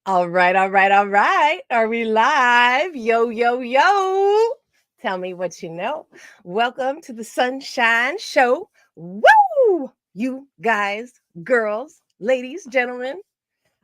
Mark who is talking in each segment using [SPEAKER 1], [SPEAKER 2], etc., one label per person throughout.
[SPEAKER 1] All right, all right, all right. Are we live? Yo, yo, yo. Tell me what you know. Welcome to the Sunshine Show. Woo! You guys, girls, ladies, gentlemen,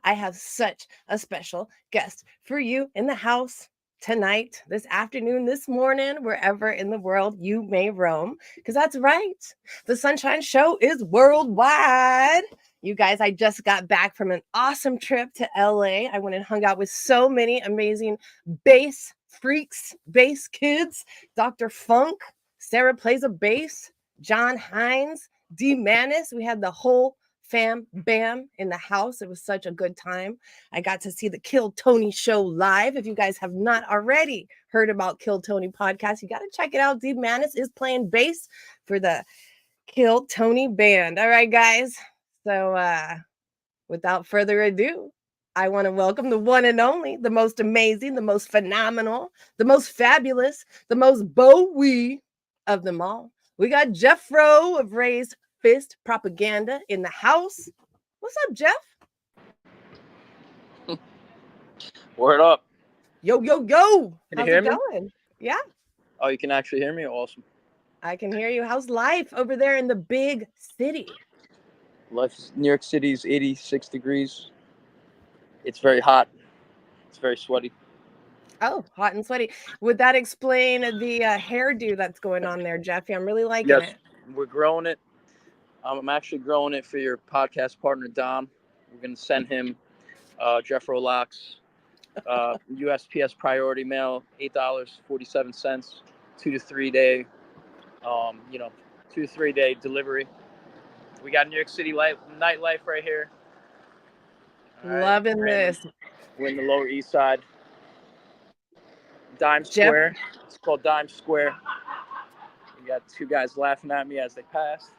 [SPEAKER 1] I have such a special guest for you in the house tonight, this afternoon, this morning, wherever in the world you may roam. Because that's right, the Sunshine Show is worldwide. You guys, I just got back from an awesome trip to LA. I went and hung out with so many amazing bass freaks, bass kids. Dr. Funk, Sarah plays a bass, John Hines, D Manis. We had the whole fam bam in the house. It was such a good time. I got to see the Kill Tony show live. If you guys have not already heard about Kill Tony podcast, you got to check it out. D Manis is playing bass for the Kill Tony band. All right, guys. So without further ado, I want to welcome the one and only, the most amazing, the most phenomenal, the most fabulous, the most Bowie of them all. We got Jeffro of Raised Fist Propaganda in the house. What's up, Jeff?
[SPEAKER 2] Word up.
[SPEAKER 1] Yo, yo, yo.
[SPEAKER 2] Can you
[SPEAKER 1] How's
[SPEAKER 2] hear
[SPEAKER 1] it
[SPEAKER 2] me?
[SPEAKER 1] going? Yeah,
[SPEAKER 2] Oh, you can actually hear me? Awesome.
[SPEAKER 1] I can hear you. How's life over there in the big city?
[SPEAKER 2] Life, New York City's 86 degrees. It's very hot. It's very sweaty.
[SPEAKER 1] Oh, hot and sweaty. Would that explain the hairdo that's going on there, Jeffy? I'm really liking
[SPEAKER 2] Yes,
[SPEAKER 1] it.
[SPEAKER 2] we're growing it. I'm actually growing it for your podcast partner, Dom. We're going to send him Jeffro locks, USPS priority mail, $8.47, 2 to 3 day, um, you know, 2 to 3 day delivery. We got New York City nightlife right here. All right.
[SPEAKER 1] Loving this.
[SPEAKER 2] We're in the Lower East Side. Dime
[SPEAKER 1] Jeff,
[SPEAKER 2] Square. It's called Dime Square. You got two guys laughing at me as they pass.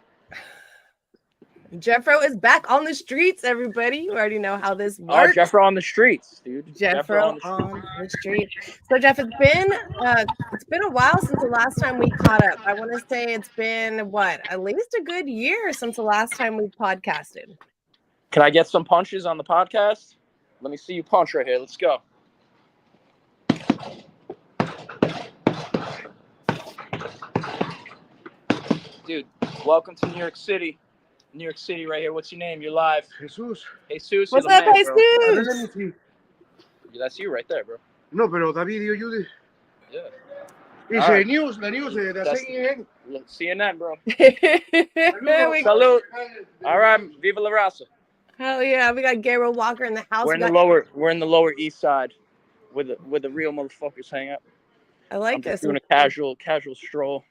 [SPEAKER 1] Jeffro is back on the streets, everybody. You already know how this
[SPEAKER 2] Oh,
[SPEAKER 1] works.
[SPEAKER 2] Jeffro on the streets, dude. Jeffro
[SPEAKER 1] Jeffro
[SPEAKER 2] on the streets.
[SPEAKER 1] on the street. So Jeff, it's been a while since the last time we caught up. I want to say it's been what, at least a good year since the last time we podcasted.
[SPEAKER 2] Can I get some punches on the podcast? Let me see you punch right here. Let's go. Dude, welcome to New York City. New York City right here. What's your name? You're live.
[SPEAKER 3] Jesús.
[SPEAKER 2] Jesus,
[SPEAKER 1] What's
[SPEAKER 2] you're the
[SPEAKER 1] up,
[SPEAKER 2] man, bro.
[SPEAKER 1] Jesus?
[SPEAKER 3] Sí.
[SPEAKER 2] That's you right there, bro.
[SPEAKER 3] No, pero David, you.
[SPEAKER 2] Yeah.
[SPEAKER 3] Y
[SPEAKER 2] All
[SPEAKER 3] se
[SPEAKER 2] right.
[SPEAKER 3] news, la news de
[SPEAKER 2] That's-
[SPEAKER 3] CNN.
[SPEAKER 2] CNN, bro.
[SPEAKER 1] We-
[SPEAKER 2] Salute. All right. Viva la raza.
[SPEAKER 1] Hell yeah, we got Gabriel Walker in the house.
[SPEAKER 2] We're in the lower east side where the real motherfuckers hang out.
[SPEAKER 1] I like
[SPEAKER 2] I'm
[SPEAKER 1] this.
[SPEAKER 2] just doing a casual stroll.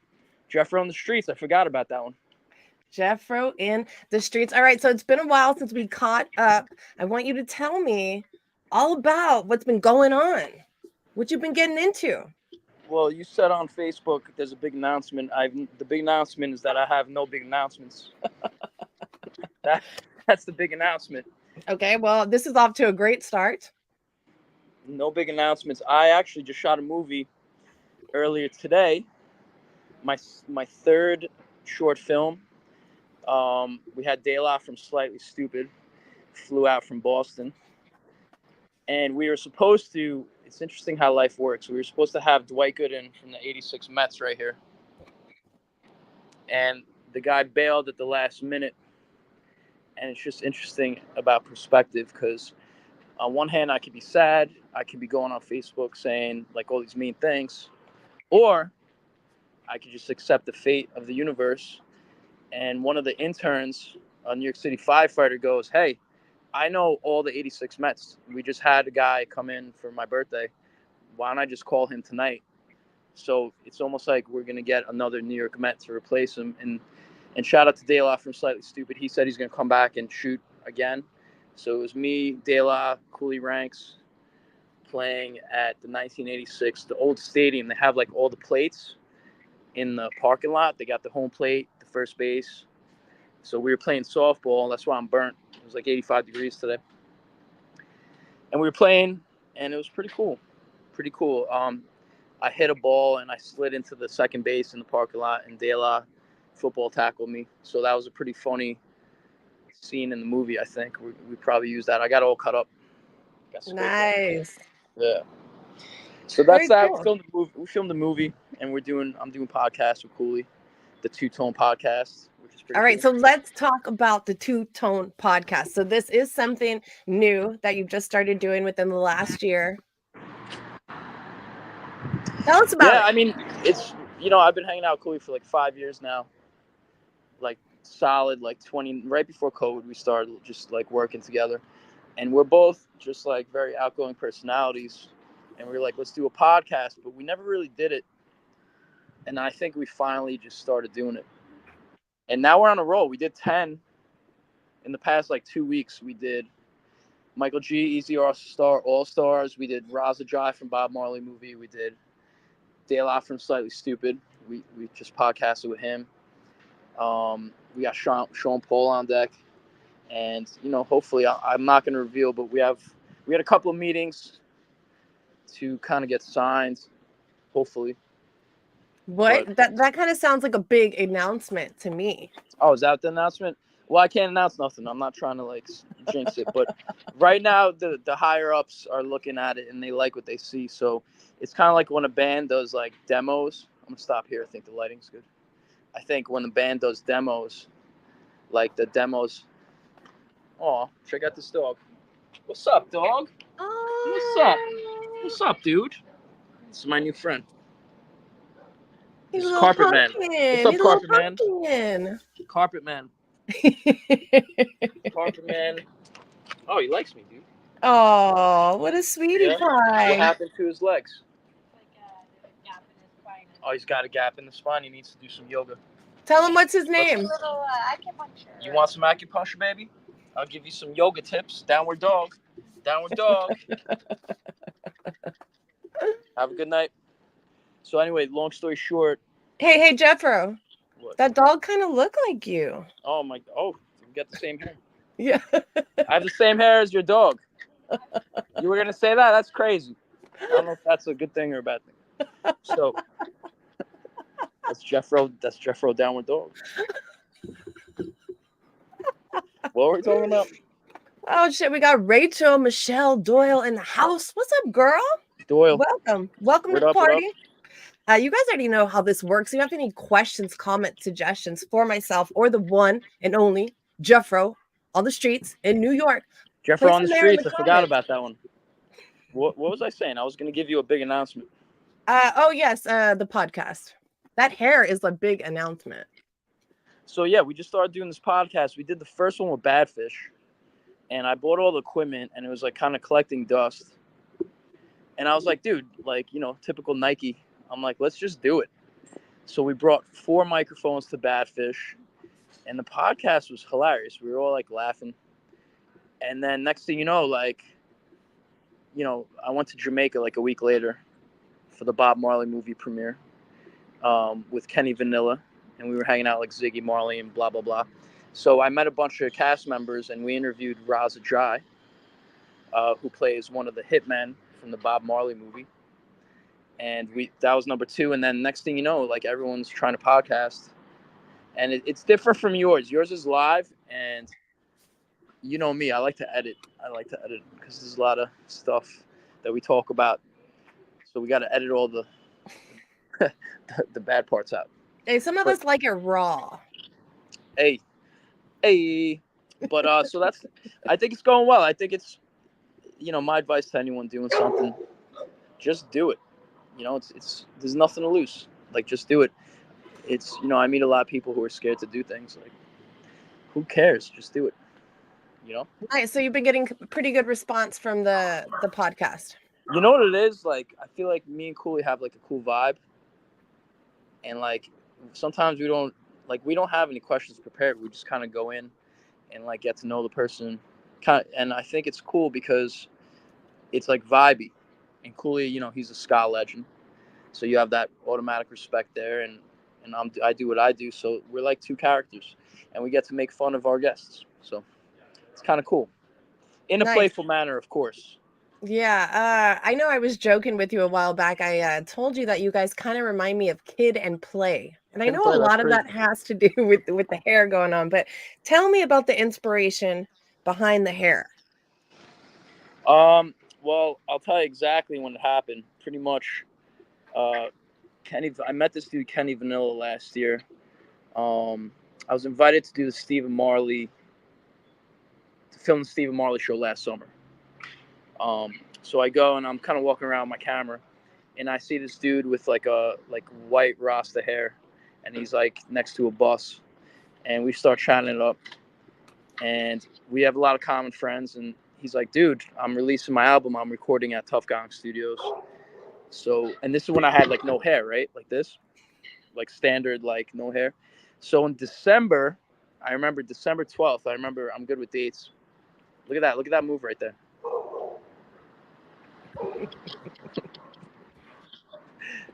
[SPEAKER 2] Jeffro on the streets. I forgot about that one.
[SPEAKER 1] Jeffro in the streets. All right, so it's been a while since we caught up. I want you to tell me all about what's been going on, what you've been getting into.
[SPEAKER 2] Well, you said on Facebook there's a big announcement. The big announcement is that I have no big announcements. That's the big announcement.
[SPEAKER 1] Okay, well, this is off to a great start.
[SPEAKER 2] No big announcements. I actually just shot a movie earlier today. My third short film. We had De La from Slightly Stupid, flew out from Boston, and we were supposed to. It's interesting how life works. We were supposed to have Dwight Gooden from the '86 Mets right here, and the guy bailed at the last minute. And it's just interesting about perspective because on one hand I could be sad, I could be going on Facebook saying like all these mean things, or I could just accept the fate of the universe. And one of the interns, a New York City firefighter, goes, "Hey, I know all the '86 Mets. We just had a guy come in for my birthday. Why don't I just call him tonight?" So it's almost like we're gonna get another New York Met to replace him. And shout out to De La from Slightly Stupid. He said he's gonna come back and shoot again. So it was me, De La, Cooley Ranks, playing at the 1986, the old stadium. They have like all the plates in the parking lot. They got the home plate, the first base. So we were playing softball. That's why I'm burnt. It was like 85 degrees today. And we were playing, and it was pretty cool. Pretty cool. I hit a ball, and I slid into the second base in the parking lot, and De La football tackled me. So that was a pretty funny scene in the movie, I think. We probably used that. I got all cut up. Got scope on.
[SPEAKER 1] Nice.
[SPEAKER 2] Yeah. So
[SPEAKER 1] Very
[SPEAKER 2] that's that.
[SPEAKER 1] cool.
[SPEAKER 2] We filmed the movie, and I'm doing podcasts with Cooley, the Two Tone Podcast, which is pretty
[SPEAKER 1] All right,
[SPEAKER 2] cool.
[SPEAKER 1] so let's talk about the Two Tone Podcast. So this is something new that you've just started doing within the last year. Tell us about
[SPEAKER 2] Yeah,
[SPEAKER 1] it.
[SPEAKER 2] I mean, it's I've been hanging out with Cooley for like 5 years now, like solid, like 20. Right before COVID, we started just like working together, and we're both just like very outgoing personalities, and we were like, let's do a podcast, but we never really did it, and I think we finally just started doing it, and now we're on a roll. We did 10 in the past like 2 weeks. We did Michael G, Easy All Stars. We did Raza Jai from Bob Marley movie. We did De La from Slightly Stupid. We just podcasted with him. We got Sean Paul on deck, and hopefully I'm not going to reveal, but we had a couple of meetings to kind of get signed. Hopefully.
[SPEAKER 1] What?
[SPEAKER 2] But
[SPEAKER 1] That kind of sounds like a big announcement to me.
[SPEAKER 2] oh, is that the announcement? Well, I can't announce nothing. I'm not trying to like jinx it, but right now the higher ups are looking at it and they like what they see. So it's kind of like when a band does like demos. I'm gonna stop here. I think the lighting's good. I think when the band does demos, like the demos. Oh, check out this dog. What's up, dog? What's up? What's up, dude? This is my new friend.
[SPEAKER 1] He's
[SPEAKER 2] This
[SPEAKER 1] a
[SPEAKER 2] is
[SPEAKER 1] little
[SPEAKER 2] Carpet Man.
[SPEAKER 1] pumpkin.
[SPEAKER 2] What's up,
[SPEAKER 1] He's a little
[SPEAKER 2] Carpet Man?
[SPEAKER 1] pumpkin.
[SPEAKER 2] Carpet Man. Carpet Man. Oh, he likes me, dude.
[SPEAKER 1] Oh, what a sweetie
[SPEAKER 2] Yeah. What
[SPEAKER 1] pie.
[SPEAKER 2] happened to his legs? Oh, he's got a gap in the spine. He needs to do some yoga.
[SPEAKER 1] Tell him what's his name.
[SPEAKER 4] Acupuncture.
[SPEAKER 2] You want some acupuncture, baby? I'll give you some yoga tips. Downward dog. Downward dog. Have a good night. So anyway, long story short.
[SPEAKER 1] Hey, Jeffro.
[SPEAKER 2] What?
[SPEAKER 1] That dog kind of looked like you.
[SPEAKER 2] Oh my! Oh, we got the same hair.
[SPEAKER 1] Yeah.
[SPEAKER 2] I have the same hair as your dog. You were gonna say that? That's crazy. I don't know if that's a good thing or a bad thing. So that's Jeffro. That's Jeffro Downward Dog. What were we talking about?
[SPEAKER 1] Oh shit, we got Rachel Michelle Doyle in the house. What's up, girl?
[SPEAKER 2] Doyle.
[SPEAKER 1] Welcome to the party. You guys already know how this works. If you have any questions, comments, suggestions for myself or the one and only Jeffro on the streets in New York.
[SPEAKER 2] Jeffro on the streets. I forgot about that one. What was I saying? I was going to give you a big announcement.
[SPEAKER 1] The podcast. That hair is a big announcement.
[SPEAKER 2] So yeah, we just started doing this podcast. We did the first one with Badfish, and I bought all the equipment, and it was like kind of collecting dust. And I was like, dude, like, typical Nike. I'm like, let's just do it. So we brought 4 microphones to Badfish, and the podcast was hilarious. We were all like laughing. And then next thing you know, like, I went to Jamaica like a week later for the Bob Marley movie premiere with Kenny Vanilla, and we were hanging out like Ziggy Marley and blah, blah, blah. So I met a bunch of cast members, and we interviewed Raza Jai, who plays one of the hitmen from the Bob Marley movie. And that was number 2. And then next thing you know, like everyone's trying to podcast. And it's different from yours. Yours is live, and you know me, I like to edit. Because there's a lot of stuff that we talk about. So we got to edit all the the bad parts out.
[SPEAKER 1] Hey, some of us like it raw.
[SPEAKER 2] Hey. But I think it's going well. I think it's, my advice to anyone doing something, just do it. There's nothing to lose. Like, just do it. It's, I meet a lot of people who are scared to do things. Like, who cares? Just do it.
[SPEAKER 1] Nice. So you've been getting pretty good response from the podcast.
[SPEAKER 2] You know what it is? Like, I feel like me and Cooley have like a cool vibe. And like, sometimes we don't have any questions prepared. We just kind of go in and like get to know the person. And I think it's cool because it's like vibey. And Cooley, he's a ska legend. So you have that automatic respect there. And I do what I do. So we're like 2 characters. And we get to make fun of our guests. So it's kind of cool. In a playful manner, of course.
[SPEAKER 1] Yeah. I know I was joking with you a while back. I told you that you guys kind of remind me of Kid and Play. And I know a lot of that has to do with the hair going on. But tell me about the inspiration behind the hair.
[SPEAKER 2] Well, I'll tell you exactly when it happened. Pretty much, I met this dude Kenny Vanilla last year. I was invited to do the Stephen Marley to film the Stephen Marley show last summer. So I go and I'm kind of walking around with my camera, and I see this dude with like white Rasta hair, and he's like next to a bus, and we start chatting it up, and we have a lot of common friends, and he's like, dude, I'm releasing my album. I'm recording at Tough Gong Studios. So, and this is when I had like no hair, right? Like this, like standard, like no hair. So in December, I remember December 12th. I remember, I'm good with dates. Look at that. Look at that move right there.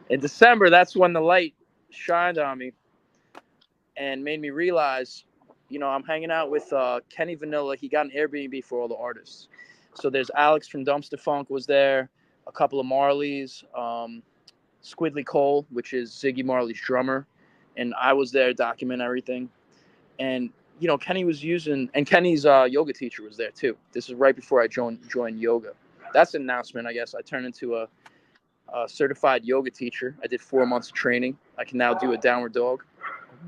[SPEAKER 2] In December, that's when the light shined on me and made me realize, I'm hanging out with Kenny Vanilla. He got an Airbnb for all the artists. So there's Alex from Dumpster Funk was there, a couple of Marleys, Squidly Cole, which is Ziggy Marley's drummer, and I was there document everything. And Kenny was using, and Kenny's yoga teacher was there too. This is right before I joined yoga. That's an announcement, I guess. I turned into a certified yoga teacher. I did 4 months of training. I can now do a downward dog.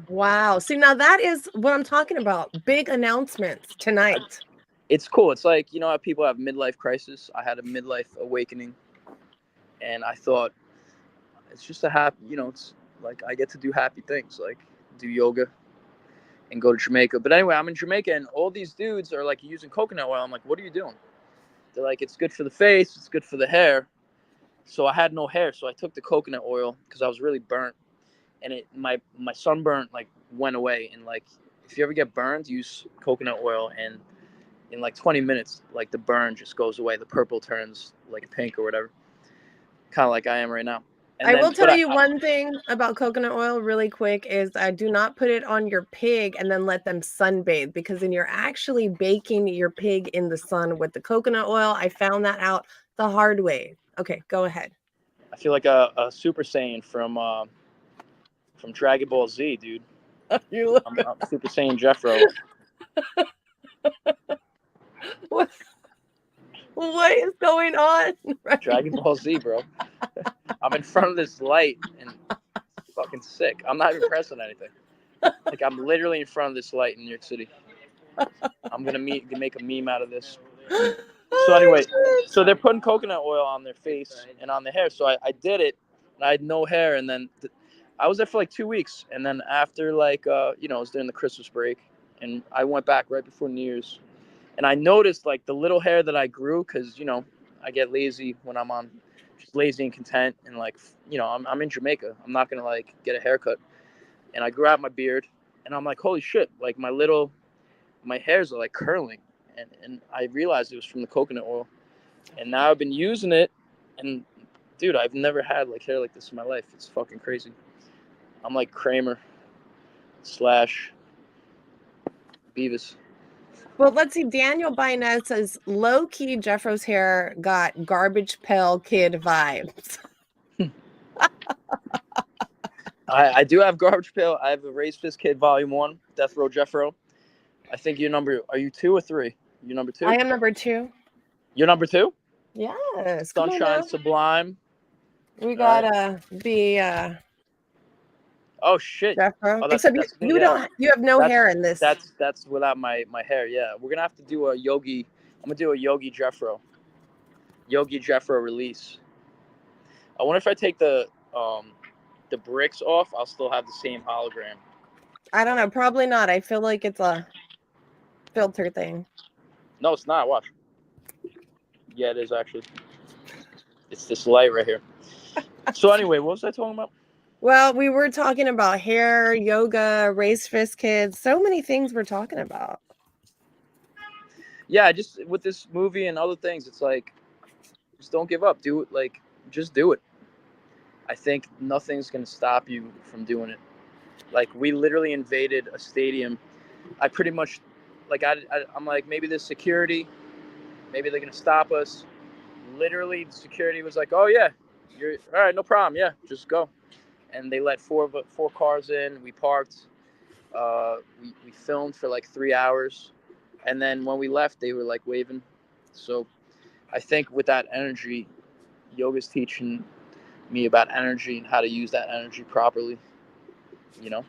[SPEAKER 1] Wow. See, now that is what I'm talking about. Big announcements tonight.
[SPEAKER 2] It's cool. It's like, how people have midlife crisis. I had a midlife awakening, and I thought it's just a happy, it's like I get to do happy things, like do yoga and go to Jamaica. But anyway, I'm in Jamaica, and all these dudes are like using coconut oil. I'm like, what are you doing? They're like, it's good for the face. It's good for the hair. So I had no hair. So I took the coconut oil because I was really burnt, and my sunburn like went away. And like, if you ever get burned, use coconut oil, and in like 20 minutes, like the burn just goes away. The purple turns like pink or whatever, kind of like I am right now. And
[SPEAKER 1] I
[SPEAKER 2] then,
[SPEAKER 1] will tell you one thing about coconut oil really quick is I do not put it on your pig and then let them sunbathe, because then you're actually baking your pig in the sun with the coconut oil. I found that out the hard way. Okay, go ahead.
[SPEAKER 2] I feel like a Super Saiyan from Dragon Ball Z, dude. I'm Super Saiyan Jeffro.
[SPEAKER 1] What is going on?
[SPEAKER 2] Right? Dragon Ball Z, bro. I'm in front of this light and it's fucking sick. I'm not even pressing anything. Like, I'm literally in front of this light in New York City. I'm gonna make a meme out of this. So anyway, so they're putting coconut oil on their face and on their hair. So I did it, and I had no hair, and then I was there for like 2 weeks, and then after like it was during the Christmas break, and I went back right before New Year's, and I noticed like the little hair that I grew, because I get lazy when I'm on, just lazy and content, and like I'm in Jamaica, I'm not gonna like get a haircut, and I grew out my beard, and I'm like, holy shit, like my hairs are like curling, and I realized it was from the coconut oil, and now I've been using it, and dude, I've never had like hair like this in my life. It's fucking crazy. I'm like Kramer / Beavis.
[SPEAKER 1] Well, let's see. Daniel Bynett says low-key Jeffro's hair got Garbage Pail Kid vibes.
[SPEAKER 2] I do have Garbage Pail. I have a Raised Fist Kid Volume 1, Death Row Jeffro. I think are you 2 or 3? You're number 2?
[SPEAKER 1] I am number 2.
[SPEAKER 2] You're number 2?
[SPEAKER 1] Yes.
[SPEAKER 2] Sunshine Sublime.
[SPEAKER 1] We gotta be
[SPEAKER 2] oh shit.
[SPEAKER 1] Jeffro.
[SPEAKER 2] Oh,
[SPEAKER 1] Except
[SPEAKER 2] that's me,
[SPEAKER 1] you have no hair in this.
[SPEAKER 2] That's without my hair, yeah. We're gonna have to do I'm gonna do a Yogi Jeffro release. I wonder if I take the bricks off, I'll still have the same hologram.
[SPEAKER 1] I don't know, probably not. I feel like it's a filter thing.
[SPEAKER 2] No, it's not. Watch. Yeah, it is actually. It's this light right here. So anyway, what was I talking about?
[SPEAKER 1] Well, we were talking about hair, yoga, Raised Fist Kids, so many things we're talking about.
[SPEAKER 2] Yeah, just with this movie and other things, it's like, just don't give up. Do it. Like, just do it. I think nothing's gonna stop you from doing it. Like, we literally invaded a stadium. I pretty much, like, I'm like, maybe there's security, maybe they're gonna stop us. Literally, the security was like, "Oh yeah, you're all right, no problem. Yeah, just go." And they let four cars in. We parked. We filmed for like 3 hours, and then when we left, they were like waving. So I think with that energy, yoga's teaching me about energy and how to use that energy properly, you know?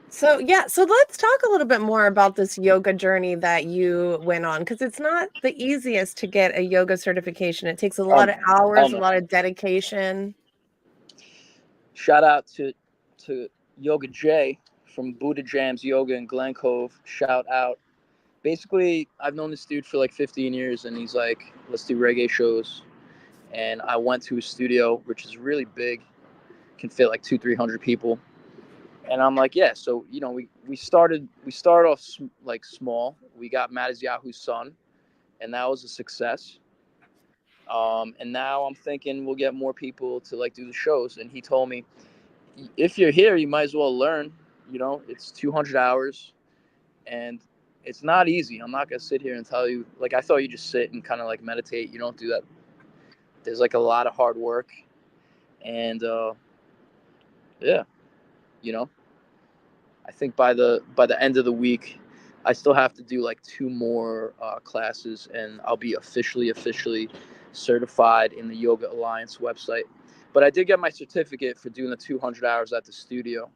[SPEAKER 1] So, yeah, so let's talk a little bit more about this yoga journey that you went on because it's not the easiest to get a yoga certification. It takes a lot of
[SPEAKER 2] Hell
[SPEAKER 1] hours, a
[SPEAKER 2] no.
[SPEAKER 1] lot of dedication.
[SPEAKER 2] Shout out to Yoga J from Buddha Jams Yoga in Glen Cove. Shout out. Basically, I've known this dude for like 15 years, and he's like, let's do reggae shows. And I went to his studio, which is really big, can fit like 300 people. And I'm like, yeah. So we started off like small. We got Yahu's son, and that was a success. And now I'm thinking we'll get more people to like do the shows. And he told me, if you're here, you might as well learn. It's 200 hours, and it's not easy. I'm not gonna sit here and tell you like I thought you just sit and kind of like meditate. You don't do that. There's like a lot of hard work, and yeah, you know. I think by the end of the week, I still have to do like two more classes, and I'll be officially certified in the Yoga Alliance website. But I did get my certificate for doing the 200 hours at the studio.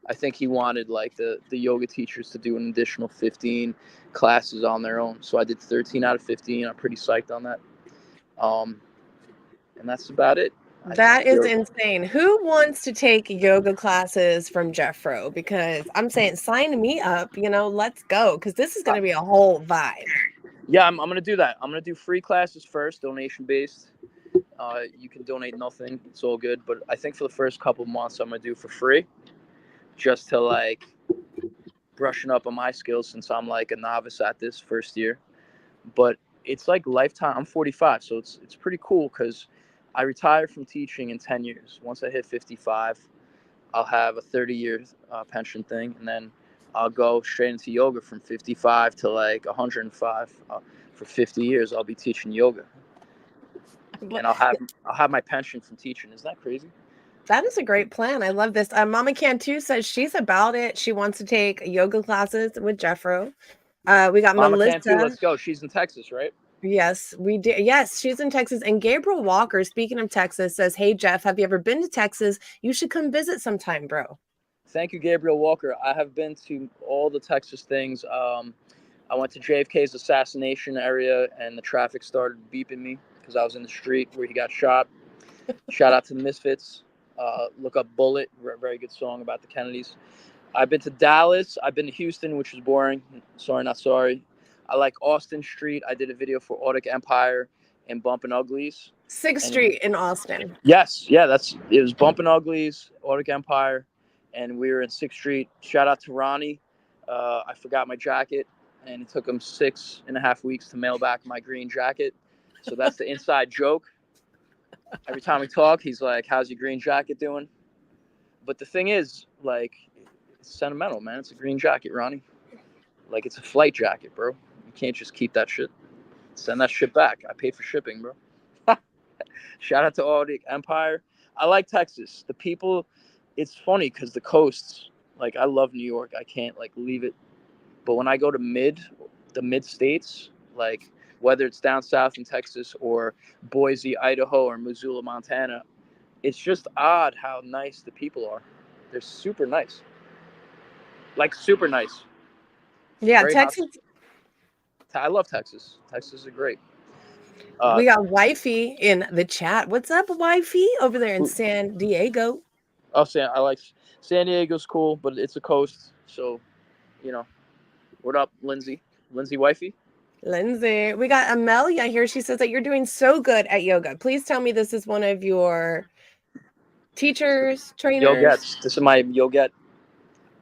[SPEAKER 2] I think he wanted like the yoga teachers to do an additional 15 classes on their own. So I did 13 out of 15. I'm pretty psyched on that. Um, and that's about it. I
[SPEAKER 1] That is
[SPEAKER 2] feel
[SPEAKER 1] insane. Who wants to take yoga classes from Jeffro? Because I'm saying sign me up, let's go because this is going to be a whole vibe.
[SPEAKER 2] yeah, I'm gonna do that. I'm gonna do free classes first, donation based. You can donate nothing; it's all good. But I think for the first couple months, I'm gonna do for free, just to like brushing up on my skills since I'm like a novice at this first year. But it's like lifetime. I'm 45, so it's pretty cool because I retire from teaching in 10 years. Once I hit 55, I'll have a 30-year pension thing, and then I'll go straight into yoga from 55 to like 105. For 50 years, I'll be teaching yoga, and I'll have my pension from teaching. Isn't that crazy?
[SPEAKER 1] That is a great plan. I love this. Mama Cantu says she's about it. She wants to take yoga classes with Jeffro. We got
[SPEAKER 2] Mama Cantu,
[SPEAKER 1] Melissa.
[SPEAKER 2] let's go. She's in Texas, right?
[SPEAKER 1] Yes, we did. Yes, she's in Texas. And Gabriel Walker, speaking of Texas, says, "Hey Jeff, have you ever been to Texas? You should come visit sometime, bro."
[SPEAKER 2] Thank you, Gabriel Walker. I have been to all the Texas things. I went to JFK's assassination area, and the traffic started beeping me because I was in the street where he got shot. Shout out to the Misfits. Look up Bullet, very good song about the Kennedys. I've been to Dallas. I've been to Houston, which was boring. Sorry, not sorry. I like Austin Street. I did a video for Audic Empire and Bumpin' Uglies.
[SPEAKER 1] 6th
[SPEAKER 2] And
[SPEAKER 1] Street in Austin.
[SPEAKER 2] yes, yeah, it was Bumpin' Uglies, Audic Empire, and we were in 6th Street. Shout out to Ronnie. I forgot my jacket, and it took him 6.5 weeks to mail back my green jacket. So that's the inside joke. Every time we talk, he's like, "How's your green jacket doing?" But the thing is, like, it's sentimental, man. It's a green jacket, Ronnie. Like, it's a flight jacket, bro. You can't just keep that shit. Send that shit back. I paid for shipping, bro. Shout out to all the Empire. I like Texas. The people, it's funny because the coasts, like, I love New York. I can't, like, leave it. But when I go to the mid states, like, whether it's down south in Texas or Boise, Idaho, or Missoula, Montana, it's just odd how nice the people are. They're super nice. Like, super nice.
[SPEAKER 1] Yeah,
[SPEAKER 2] Very
[SPEAKER 1] Texas.
[SPEAKER 2] hospitable. I love Texas. Texas is great.
[SPEAKER 1] We got Wifey in the chat. What's up, Wifey? Over there in
[SPEAKER 2] Who-
[SPEAKER 1] San Diego.
[SPEAKER 2] I like San Diego's cool, but it's a coast, so you know. What up, Lindsay? Lindsay Wifey?
[SPEAKER 1] Lindsay. We got Amelia here. She says that you're doing so good at yoga. Please tell me this is one of your teachers, trainers.
[SPEAKER 2] Yogettes. This is my Yoget.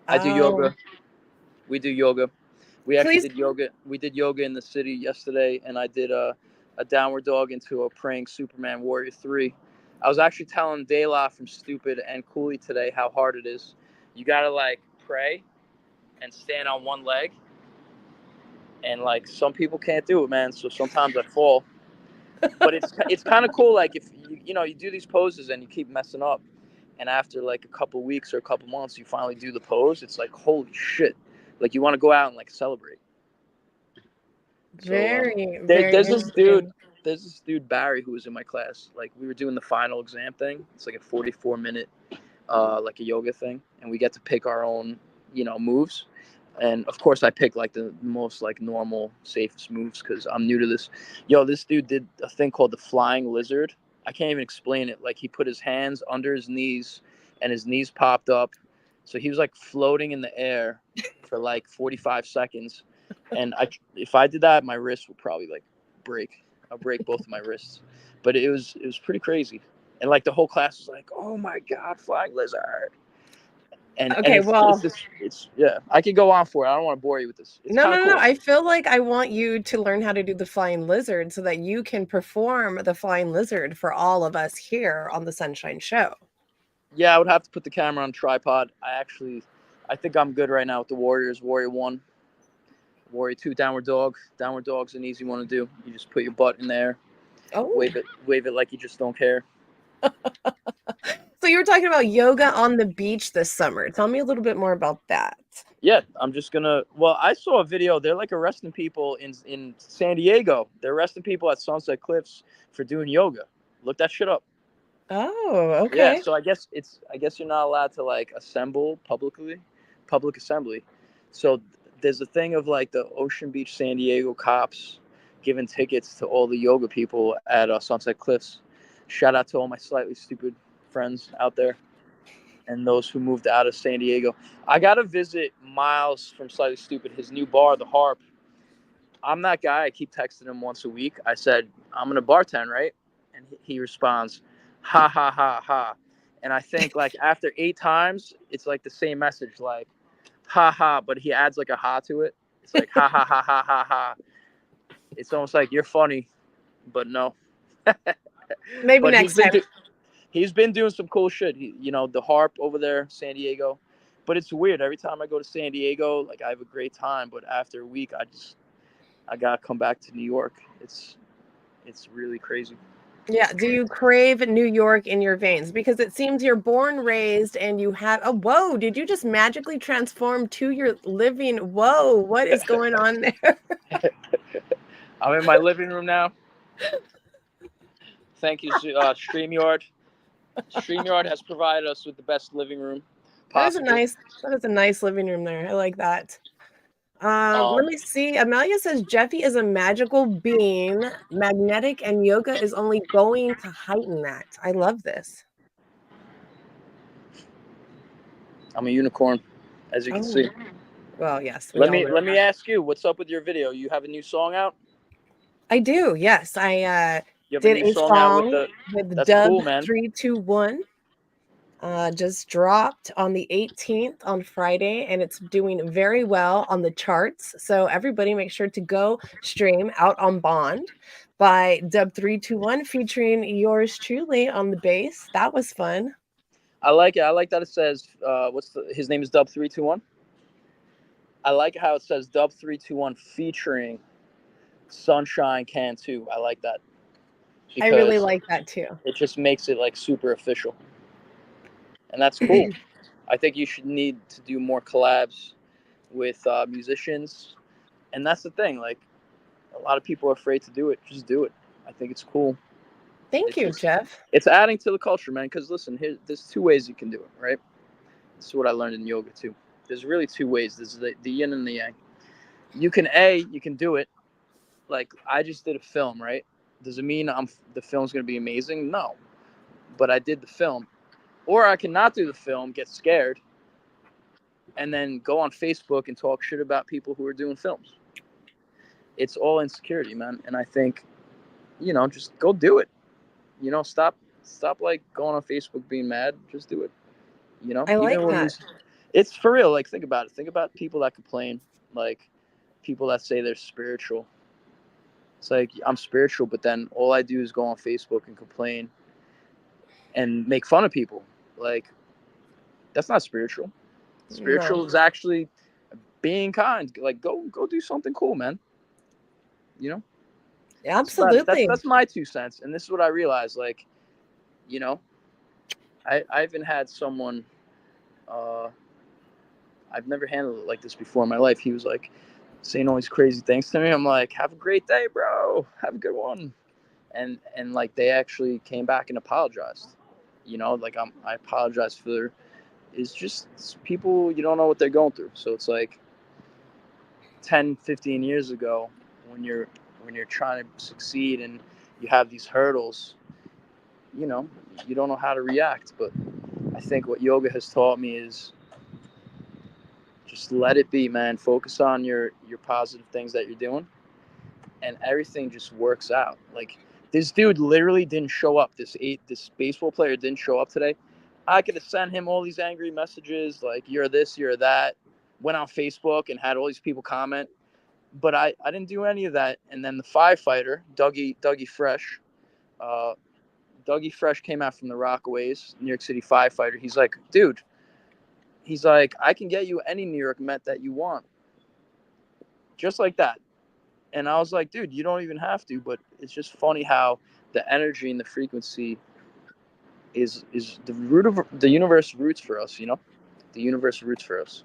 [SPEAKER 2] I do
[SPEAKER 1] Oh,
[SPEAKER 2] yoga. We do yoga. We actually
[SPEAKER 1] please.
[SPEAKER 2] did yoga. We did yoga in the city yesterday, and I did a downward dog into a praying Superman Warrior 3. I was actually telling De La from Stupid and Cooley today how hard it is. You gotta like pray and stand on one leg, and like some people can't do it, man. So sometimes I fall. But it's kind of cool. Like if you do these poses and you keep messing up, and after like a couple weeks or a couple months, you finally do the pose. It's like holy shit! Like you want to go out and like celebrate. So
[SPEAKER 1] Very, very
[SPEAKER 2] there's this dude.
[SPEAKER 1] interesting.
[SPEAKER 2] there's this dude Barry who was in my class. Like we were doing the final exam thing. It's like a 44-minute like a yoga thing, and we get to pick our own, moves. And of course, I picked like the most like normal, safest moves because I'm new to this. Yo, this dude did a thing called the flying lizard. I can't even explain it. Like he put his hands under his knees, and his knees popped up, so he was like floating in the air for like 45 seconds. And if I did that, my wrist would probably like break. I'll break both of my wrists. But it was pretty crazy. And like the whole class was like, "Oh my god, flying lizard!" And
[SPEAKER 1] Okay, well,
[SPEAKER 2] it's yeah. I could go on for it. I don't want to bore you with this. It's
[SPEAKER 1] no,
[SPEAKER 2] kind
[SPEAKER 1] no,
[SPEAKER 2] of
[SPEAKER 1] no.
[SPEAKER 2] cool.
[SPEAKER 1] I feel like I want you to learn how to do the flying lizard so that you can perform the flying lizard for all of us here on the Sunshine Show.
[SPEAKER 2] Yeah, I would have to put the camera on tripod. I think I'm good right now with the Warriors. Warrior 1, Warrior 2, downward dog. Downward dog's an easy one to do. You just put your butt in there,
[SPEAKER 1] Oh,
[SPEAKER 2] wave it like you just don't care.
[SPEAKER 1] so you were talking about yoga on the beach this summer. Tell me a little bit more about that.
[SPEAKER 2] Yeah, I'm just gonna. Well, I saw a video. They're like arresting people in San Diego. They're arresting people at Sunset Cliffs for doing yoga. Look that shit up.
[SPEAKER 1] Oh,
[SPEAKER 2] Yeah,
[SPEAKER 1] okay.
[SPEAKER 2] so I guess you're not allowed to like assemble publicly, public assembly. So there's a thing of like the Ocean Beach, San Diego cops giving tickets to all the yoga people at Sunset Cliffs. Shout out to all my slightly stupid friends out there and those who moved out of San Diego. I got to visit Miles from Slightly Stupid, his new bar, the Harp. I'm that guy. I keep texting him once a week. I said, I'm going to bartend, right? And he responds, ha, ha, ha, ha. And I think like after 8 times, it's like the same message, like, ha, ha, but he adds like a ha to it. It's like, ha, ha, ha, ha, ha, ha. It's almost like you're funny, but no.
[SPEAKER 1] Maybe
[SPEAKER 2] But
[SPEAKER 1] next time.
[SPEAKER 2] he's been doing some cool shit. The Harp over there, San Diego. But it's weird. Every time I go to San Diego, like I have a great time. But after a week, I gotta come back to New York. It's really crazy.
[SPEAKER 1] Yeah. Do you crave New York in your veins? Because it seems you're born, raised, and you have. Oh, whoa! Did you just magically transform to your living? Whoa! What is going on there?
[SPEAKER 2] I'm in my living room now. Thank you, StreamYard. StreamYard has provided us with the best living room
[SPEAKER 1] That is a
[SPEAKER 2] possible.
[SPEAKER 1] nice. That is a nice living room there. I like that. Let
[SPEAKER 2] Um,
[SPEAKER 1] me see. Amelia says Jeffy is a magical being, magnetic, and yoga is only going to heighten that. I love this.
[SPEAKER 2] I'm a unicorn, as you can
[SPEAKER 1] Oh,
[SPEAKER 2] see.
[SPEAKER 1] well, yes, we
[SPEAKER 2] Let
[SPEAKER 1] all
[SPEAKER 2] me
[SPEAKER 1] know
[SPEAKER 2] let me
[SPEAKER 1] that.
[SPEAKER 2] ask you, what's up with your video? You have a new song out?
[SPEAKER 1] I do. Yes, I
[SPEAKER 2] You have a
[SPEAKER 1] did
[SPEAKER 2] new
[SPEAKER 1] a
[SPEAKER 2] song out with
[SPEAKER 1] song
[SPEAKER 2] the.
[SPEAKER 1] with
[SPEAKER 2] That's
[SPEAKER 1] Dub
[SPEAKER 2] cool, man.
[SPEAKER 1] 321. Just dropped on the 18th on Friday, and it's doing very well on the charts. So everybody make sure to go stream Out on Bond by Dub 321 featuring yours truly on the bass. That was fun.
[SPEAKER 2] I like it. I like that it says, his name is Dub321. I like how it says Dub321 featuring Sunshine Can too. I like that
[SPEAKER 1] I really
[SPEAKER 2] because
[SPEAKER 1] like that too.
[SPEAKER 2] it just makes it like super official, and that's cool. I think you should need to do more collabs with musicians, and that's the thing. Like a lot of people are afraid to do it. Just do it. I think it's cool.
[SPEAKER 1] Thank
[SPEAKER 2] It's
[SPEAKER 1] you,
[SPEAKER 2] just
[SPEAKER 1] Jeff.
[SPEAKER 2] it's adding to the culture, man. Because listen, there's 2 ways you can do it, right? This is what I learned in yoga too. There's really 2 ways. There's the yin and the yang. You can do it. Like I just did a film, right? Does it mean the film's gonna be amazing? No, but I did the film. Or I cannot do the film, get scared, and then go on Facebook and talk shit about people who are doing films. It's all insecurity, man. And I think, just go do it. Stop like going on Facebook being mad. Just do it.
[SPEAKER 1] I
[SPEAKER 2] Even
[SPEAKER 1] like
[SPEAKER 2] when
[SPEAKER 1] that.
[SPEAKER 2] it's for real. Like think about it. Think about people that complain, like people that say they're spiritual. It's like I'm spiritual, but then all I do is go on Facebook and complain and make fun of people. Like that's not spiritual.
[SPEAKER 1] No,
[SPEAKER 2] Spiritual is actually being kind. Like go do something cool, man. You know, that's about it. That's
[SPEAKER 1] absolutely.
[SPEAKER 2] that's my 2 cents. And this is what I realized. Like, you know, I even had someone. Uh, I've never handled it like this before in my life. He was like saying all these crazy things to me. I'm like, have a great day, bro. Have a good one. and like they actually came back and apologized. Like I apologize for. It's just people, you don't know what they're going through. So it's like 10, 15 years ago, when you're trying to succeed and you have these hurdles, you know, you don't know how to react. But I think what yoga has taught me is just let it be, man. Focus on your positive things that you're doing, and everything just works out. Like this dude literally didn't show up. This baseball player didn't show up today. I could have sent him all these angry messages like you're this, you're that. Went on Facebook and had all these people comment, but I didn't do any of that. And then the firefighter, Dougie Fresh, uh, Dougie Fresh came out from the Rockaways, New York City firefighter. He's like, dude, he's like, I can get you any New York Met that you want, just like that. And I was like, dude, you don't even have to. But it's just funny how the energy and the frequency is the root of the universe roots for us. The universe roots for us.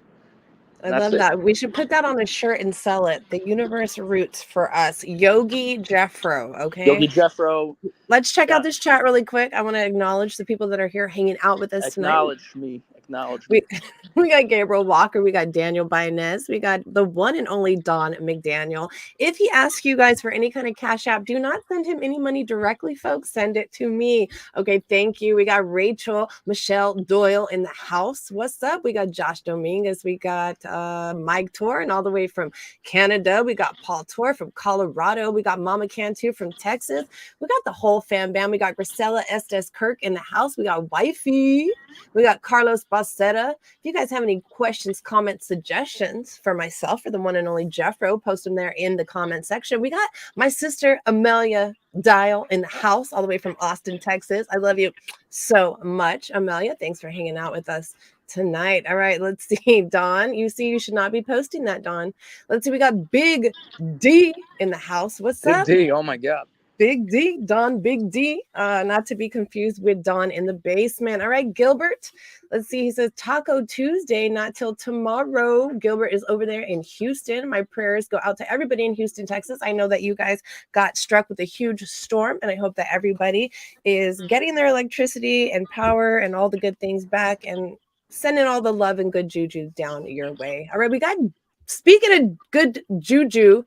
[SPEAKER 1] I
[SPEAKER 2] And that's
[SPEAKER 1] love
[SPEAKER 2] it.
[SPEAKER 1] that. We should put that on a shirt and sell it. The universe roots for us. Yogi Jeffro. Okay.
[SPEAKER 2] Yogi Jeffro.
[SPEAKER 1] Let's check
[SPEAKER 2] Yeah.
[SPEAKER 1] out this chat really quick. I want to acknowledge the people that are here hanging out with us tonight.
[SPEAKER 2] Acknowledge me.
[SPEAKER 1] We got Gabriel Walker. We got Daniel Bainez. We got the one and only Don McDaniel. If he asks you guys for any kind of cash app, do not send him any money directly, folks. Send it to me. Okay, thank you. We got Rachel Michelle Doyle in the house. What's up? We got Josh Dominguez. We got Mike Tor, and all the way from Canada. We got Paul Tor from Colorado. We got Mama Cantu from Texas. We got the whole fam bam. We got Grisela Estes Kirk in the house. We got Wifey. We got Carlos Bacetta. If you guys have any questions, comments, suggestions for myself or the one and only Jeffro, post them there in the comment section. We got my sister Amelia Dial in the house, all the way from Austin, Texas. I love you so much, Amelia. Thanks for hanging out with us tonight. All right, let's see. Don, you should not be posting that, Don. Let's see. We got Big D in the house. What's up?
[SPEAKER 2] Big D. Oh my God.
[SPEAKER 1] Big D, Don Big D, not to be confused with Don in the basement. All right, Gilbert, let's see. He says Taco Tuesday, not till tomorrow. Gilbert is over there in Houston. My prayers go out to everybody in Houston, Texas. I know that you guys got struck with a huge storm, and I hope that everybody is getting their electricity and power and all the good things back and sending all the love and good juju down your way. All right, we got, speaking of good juju,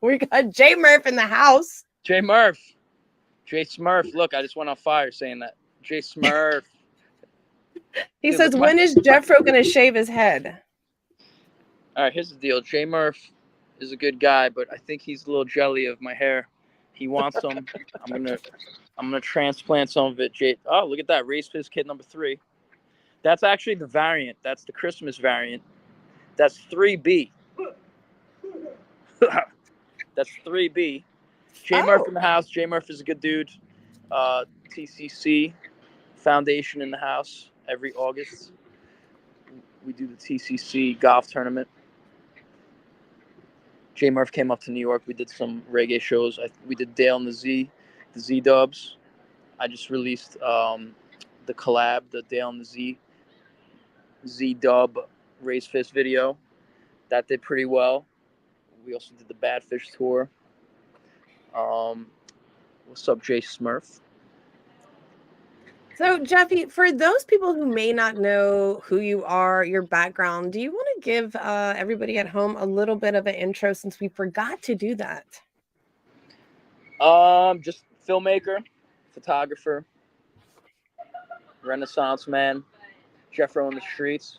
[SPEAKER 1] we got Jay Murph in the house.
[SPEAKER 2] Jay Smurf. Look, I just went on fire saying that. Jay Smurf.
[SPEAKER 1] He says, when is Jeffro going to shave his head?
[SPEAKER 2] All right, here's the deal. Jay Murph is a good guy, but I think he's a little jelly of my hair. He wants some. I'm gonna transplant some of it. Jay. Oh, look at that. Race Fizz Kid number 3. That's actually the variant. That's the Christmas variant. That's 3B. That's 3B. Jay Murph in the house. Jay Murph is a good dude. TCC Foundation in the house every August. We do the TCC golf tournament. Jay Murph came up to New York. We did some reggae shows. We did Dale and the Z Dubs. I just released the collab, the Dale and the Z Dub Race Fist video. That did pretty well. We also did the Bad Fish tour. What's up, Jay Smurf?
[SPEAKER 1] So, Jeffy, for those people who may not know who you are, your background, do you want to give everybody at home a little bit of an intro, since we forgot to do that?
[SPEAKER 2] Just filmmaker, photographer, Renaissance man, Jeffro in the streets.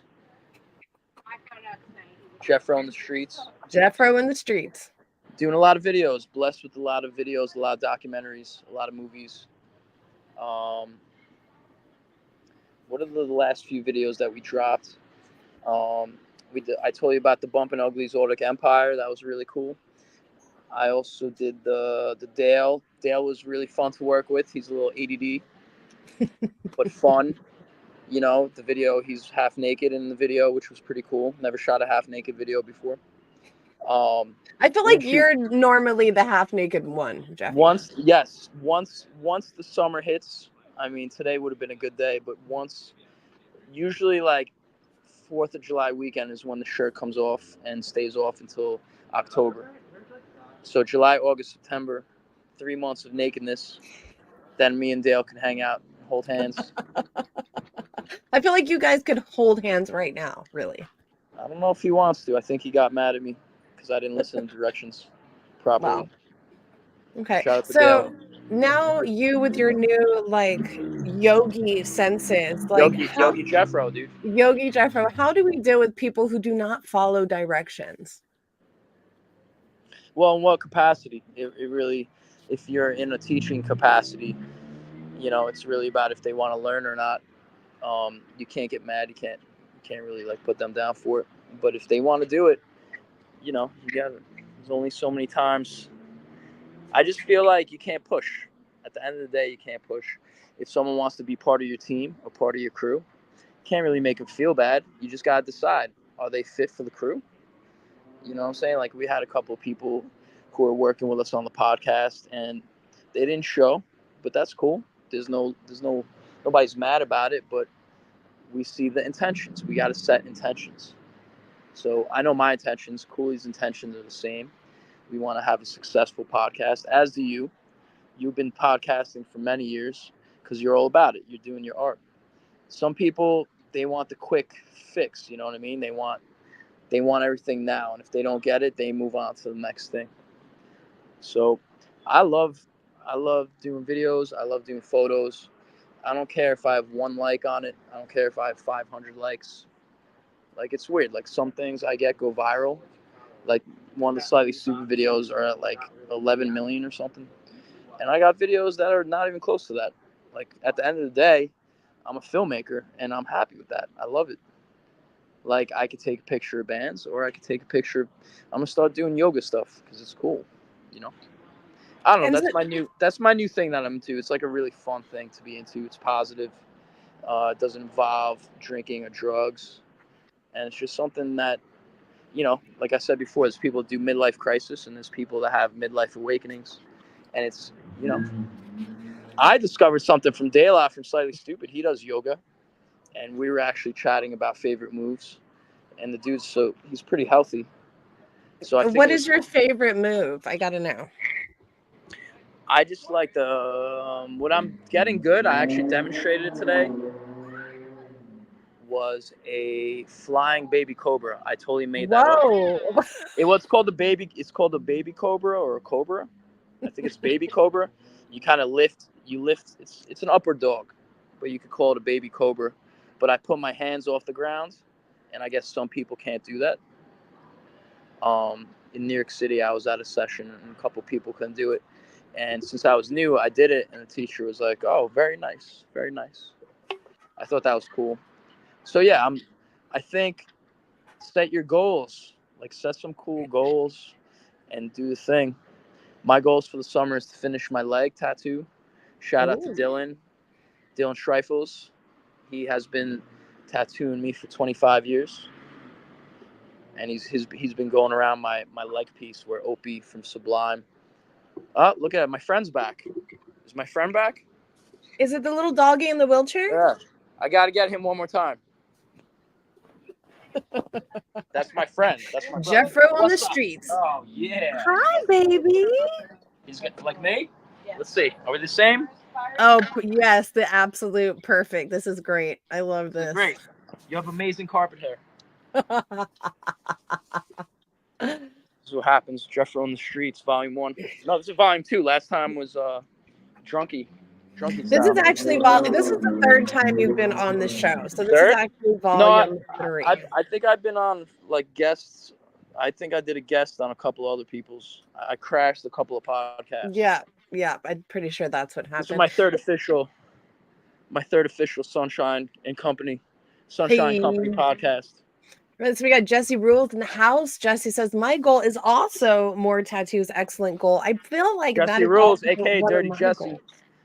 [SPEAKER 2] Jeffro in the streets.
[SPEAKER 1] Jeffro in the streets.
[SPEAKER 2] Doing a lot of videos, blessed with a lot of videos, a lot of documentaries, a lot of movies. What are the last few videos that we dropped? I told you about the Bumpin' Uglies Ordic Empire. That was really cool. I also did the Dale. Dale was really fun to work with. He's a little ADD, but fun. The video, he's half naked in the video, which was pretty cool. Never shot a half naked video before.
[SPEAKER 1] I feel like you're normally the half naked one, Jeffy.
[SPEAKER 2] Once the summer hits, I mean, today would have been a good day, but usually like 4th of July weekend is when the shirt comes off and stays off until October. So July, August, September, 3 months of nakedness, then me and Dale can hang out, hold hands.
[SPEAKER 1] I feel like you guys could hold hands right now, really.
[SPEAKER 2] I don't know if he wants to. I think he got mad at me because I didn't listen to directions properly.
[SPEAKER 1] Wow. Okay.
[SPEAKER 2] Shout out to
[SPEAKER 1] So
[SPEAKER 2] Dale.
[SPEAKER 1] now you with your new like yogi senses, like how
[SPEAKER 2] Yogi Jeffro, dude.
[SPEAKER 1] Yogi Jeffro, how do we deal with people who do not follow directions?
[SPEAKER 2] Well, in what capacity? It really, if you're in a teaching capacity, it's really about if they want to learn or not. You can't get mad. You can't really like put them down for it. But if they want to do it, you got. There's only so many times. I just feel like you can't push. At the end of the day, you can't push. If someone wants to be part of your team or part of your crew, you can't really make them feel bad. You just gotta decide: are they fit for the crew? You know what I'm saying? Like we had a couple of people who are working with us on the podcast, and they didn't show, but that's cool. Nobody's mad about it, but we see the intentions. We got to set intentions. So I know my intentions. Cooley's intentions are the same. We want to have a successful podcast, as do you. You've been podcasting for many years because you're all about it. You're doing your art. Some people, they want the quick fix. You know what I mean? They want everything now, and if they don't get it, they move on to the next thing. So I love doing videos. I love doing photos. I don't care if I have 1 like on it. I don't care if I have 500 likes. Like, it's weird. Like, some things I get go viral. Like, one of the Slightly Stupid videos are at like 11 million or something. And I got videos that are not even close to that. Like, at the end of the day, I'm a filmmaker, and I'm happy with that. I love it. Like, I could take a picture of bands, or I could take a picture. I'm gonna start doing yoga stuff because it's cool. I don't know.
[SPEAKER 1] And
[SPEAKER 2] That's my new thing that I'm into. It's like a really fun thing to be into. It's positive. It doesn't involve drinking or drugs, and it's just something that, like I said before, there's people that do midlife crisis, and there's people that have midlife awakenings, and it's, I discovered something from Dale out from Slightly Stupid. He does yoga, and we were actually chatting about favorite moves, and the dude's he's pretty healthy. So I think
[SPEAKER 1] what is your favorite move? I gotta know.
[SPEAKER 2] I just like what I'm getting good. I actually demonstrated it today. Was a flying baby cobra. I totally made that up.
[SPEAKER 1] Whoa.
[SPEAKER 2] It's called a baby cobra or a cobra. I think it's baby cobra. You kind of lift. It's an upward dog, but you could call it a baby cobra. But I put my hands off the ground, and I guess some people can't do that. In New York City, I was at a session, and a couple people couldn't do it. And since I was new, I did it, and the teacher was like, "Oh, very nice, very nice." I thought that was cool. So yeah, I think set your goals. Like, set some cool goals and do the thing. My goals for the summer is to finish my leg tattoo. Shout out to
[SPEAKER 1] Ooh.
[SPEAKER 2] Dylan Schreifels. He has been tattooing me for 25 years. And he's been going around my leg piece where Opie from Sublime. Oh, look at it. My friend's back. Is my friend back?
[SPEAKER 1] Is it the little doggy in the wheelchair?
[SPEAKER 2] Yeah. I got to get him one more time. That's my friend. That's my brother.
[SPEAKER 1] Jeffro on the
[SPEAKER 2] What's up?
[SPEAKER 1] streets.
[SPEAKER 2] Oh, yeah.
[SPEAKER 1] Hi, baby.
[SPEAKER 2] He's like me? Yeah. Let's see. Are we the same?
[SPEAKER 1] Oh, yes, the absolute perfect. This is great. I love this.
[SPEAKER 2] Great. You have amazing carpet hair. This is what happens. Jeffro on the Streets, Volume 1. No, this is Volume 2. Last time was Drunky.
[SPEAKER 1] This is actually this is the third time you've been on the show. So this is actually volume 3.
[SPEAKER 2] I think I've been on like guests. I think I did a guest on a couple other people's. I crashed a couple of podcasts.
[SPEAKER 1] Yeah, I'm pretty sure that's what happened.
[SPEAKER 2] This is my third official Sunshine Company podcast.
[SPEAKER 1] So we got Jesse Rules in the house. Jesse says, my goal is also more tattoos. Excellent goal. I feel like
[SPEAKER 2] Jesse
[SPEAKER 1] that is
[SPEAKER 2] Rules,
[SPEAKER 1] also
[SPEAKER 2] aka
[SPEAKER 1] one of
[SPEAKER 2] Dirty
[SPEAKER 1] my
[SPEAKER 2] Jesse.
[SPEAKER 1] goals.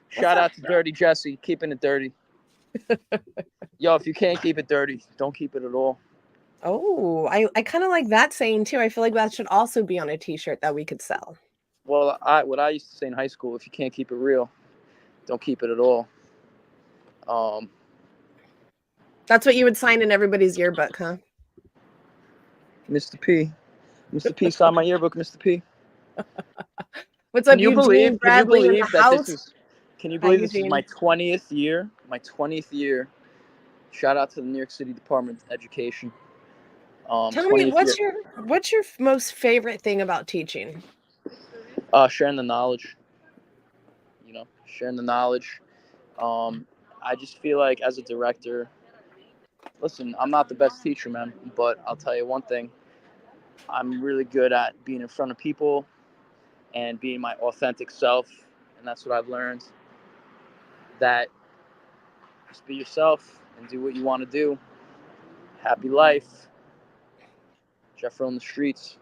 [SPEAKER 2] Shout out to Dirty Jesse, keeping it dirty. Yo, if you can't keep it dirty, don't keep it at all.
[SPEAKER 1] Oh, I kind of like that saying too. I feel like that should also be on a t-shirt that we could sell.
[SPEAKER 2] Well, what I used to say in high school, if you can't keep it real, don't keep it at all.
[SPEAKER 1] That's what you would sign in everybody's yearbook, huh?
[SPEAKER 2] Mr. P, signed my yearbook, Mr. P.
[SPEAKER 1] What's
[SPEAKER 2] Can
[SPEAKER 1] up,
[SPEAKER 2] you believe?
[SPEAKER 1] Eugene Bradley in the
[SPEAKER 2] that this
[SPEAKER 1] house?
[SPEAKER 2] is? Can you
[SPEAKER 1] Hi,
[SPEAKER 2] believe this is my
[SPEAKER 1] Eugene.
[SPEAKER 2] 20th year? My 20th year. Shout out to the New York City Department of Education.
[SPEAKER 1] Tell me,
[SPEAKER 2] 20th year.
[SPEAKER 1] what's your most favorite thing about teaching?
[SPEAKER 2] Sharing the knowledge. Sharing the knowledge. I just feel like as a director, listen, I'm not the best teacher, man, but I'll tell you one thing. I'm really good at being in front of people and being my authentic self, and that's what I've learned. That just be yourself and do what you want to do. Happy life. Jeffro in the streets.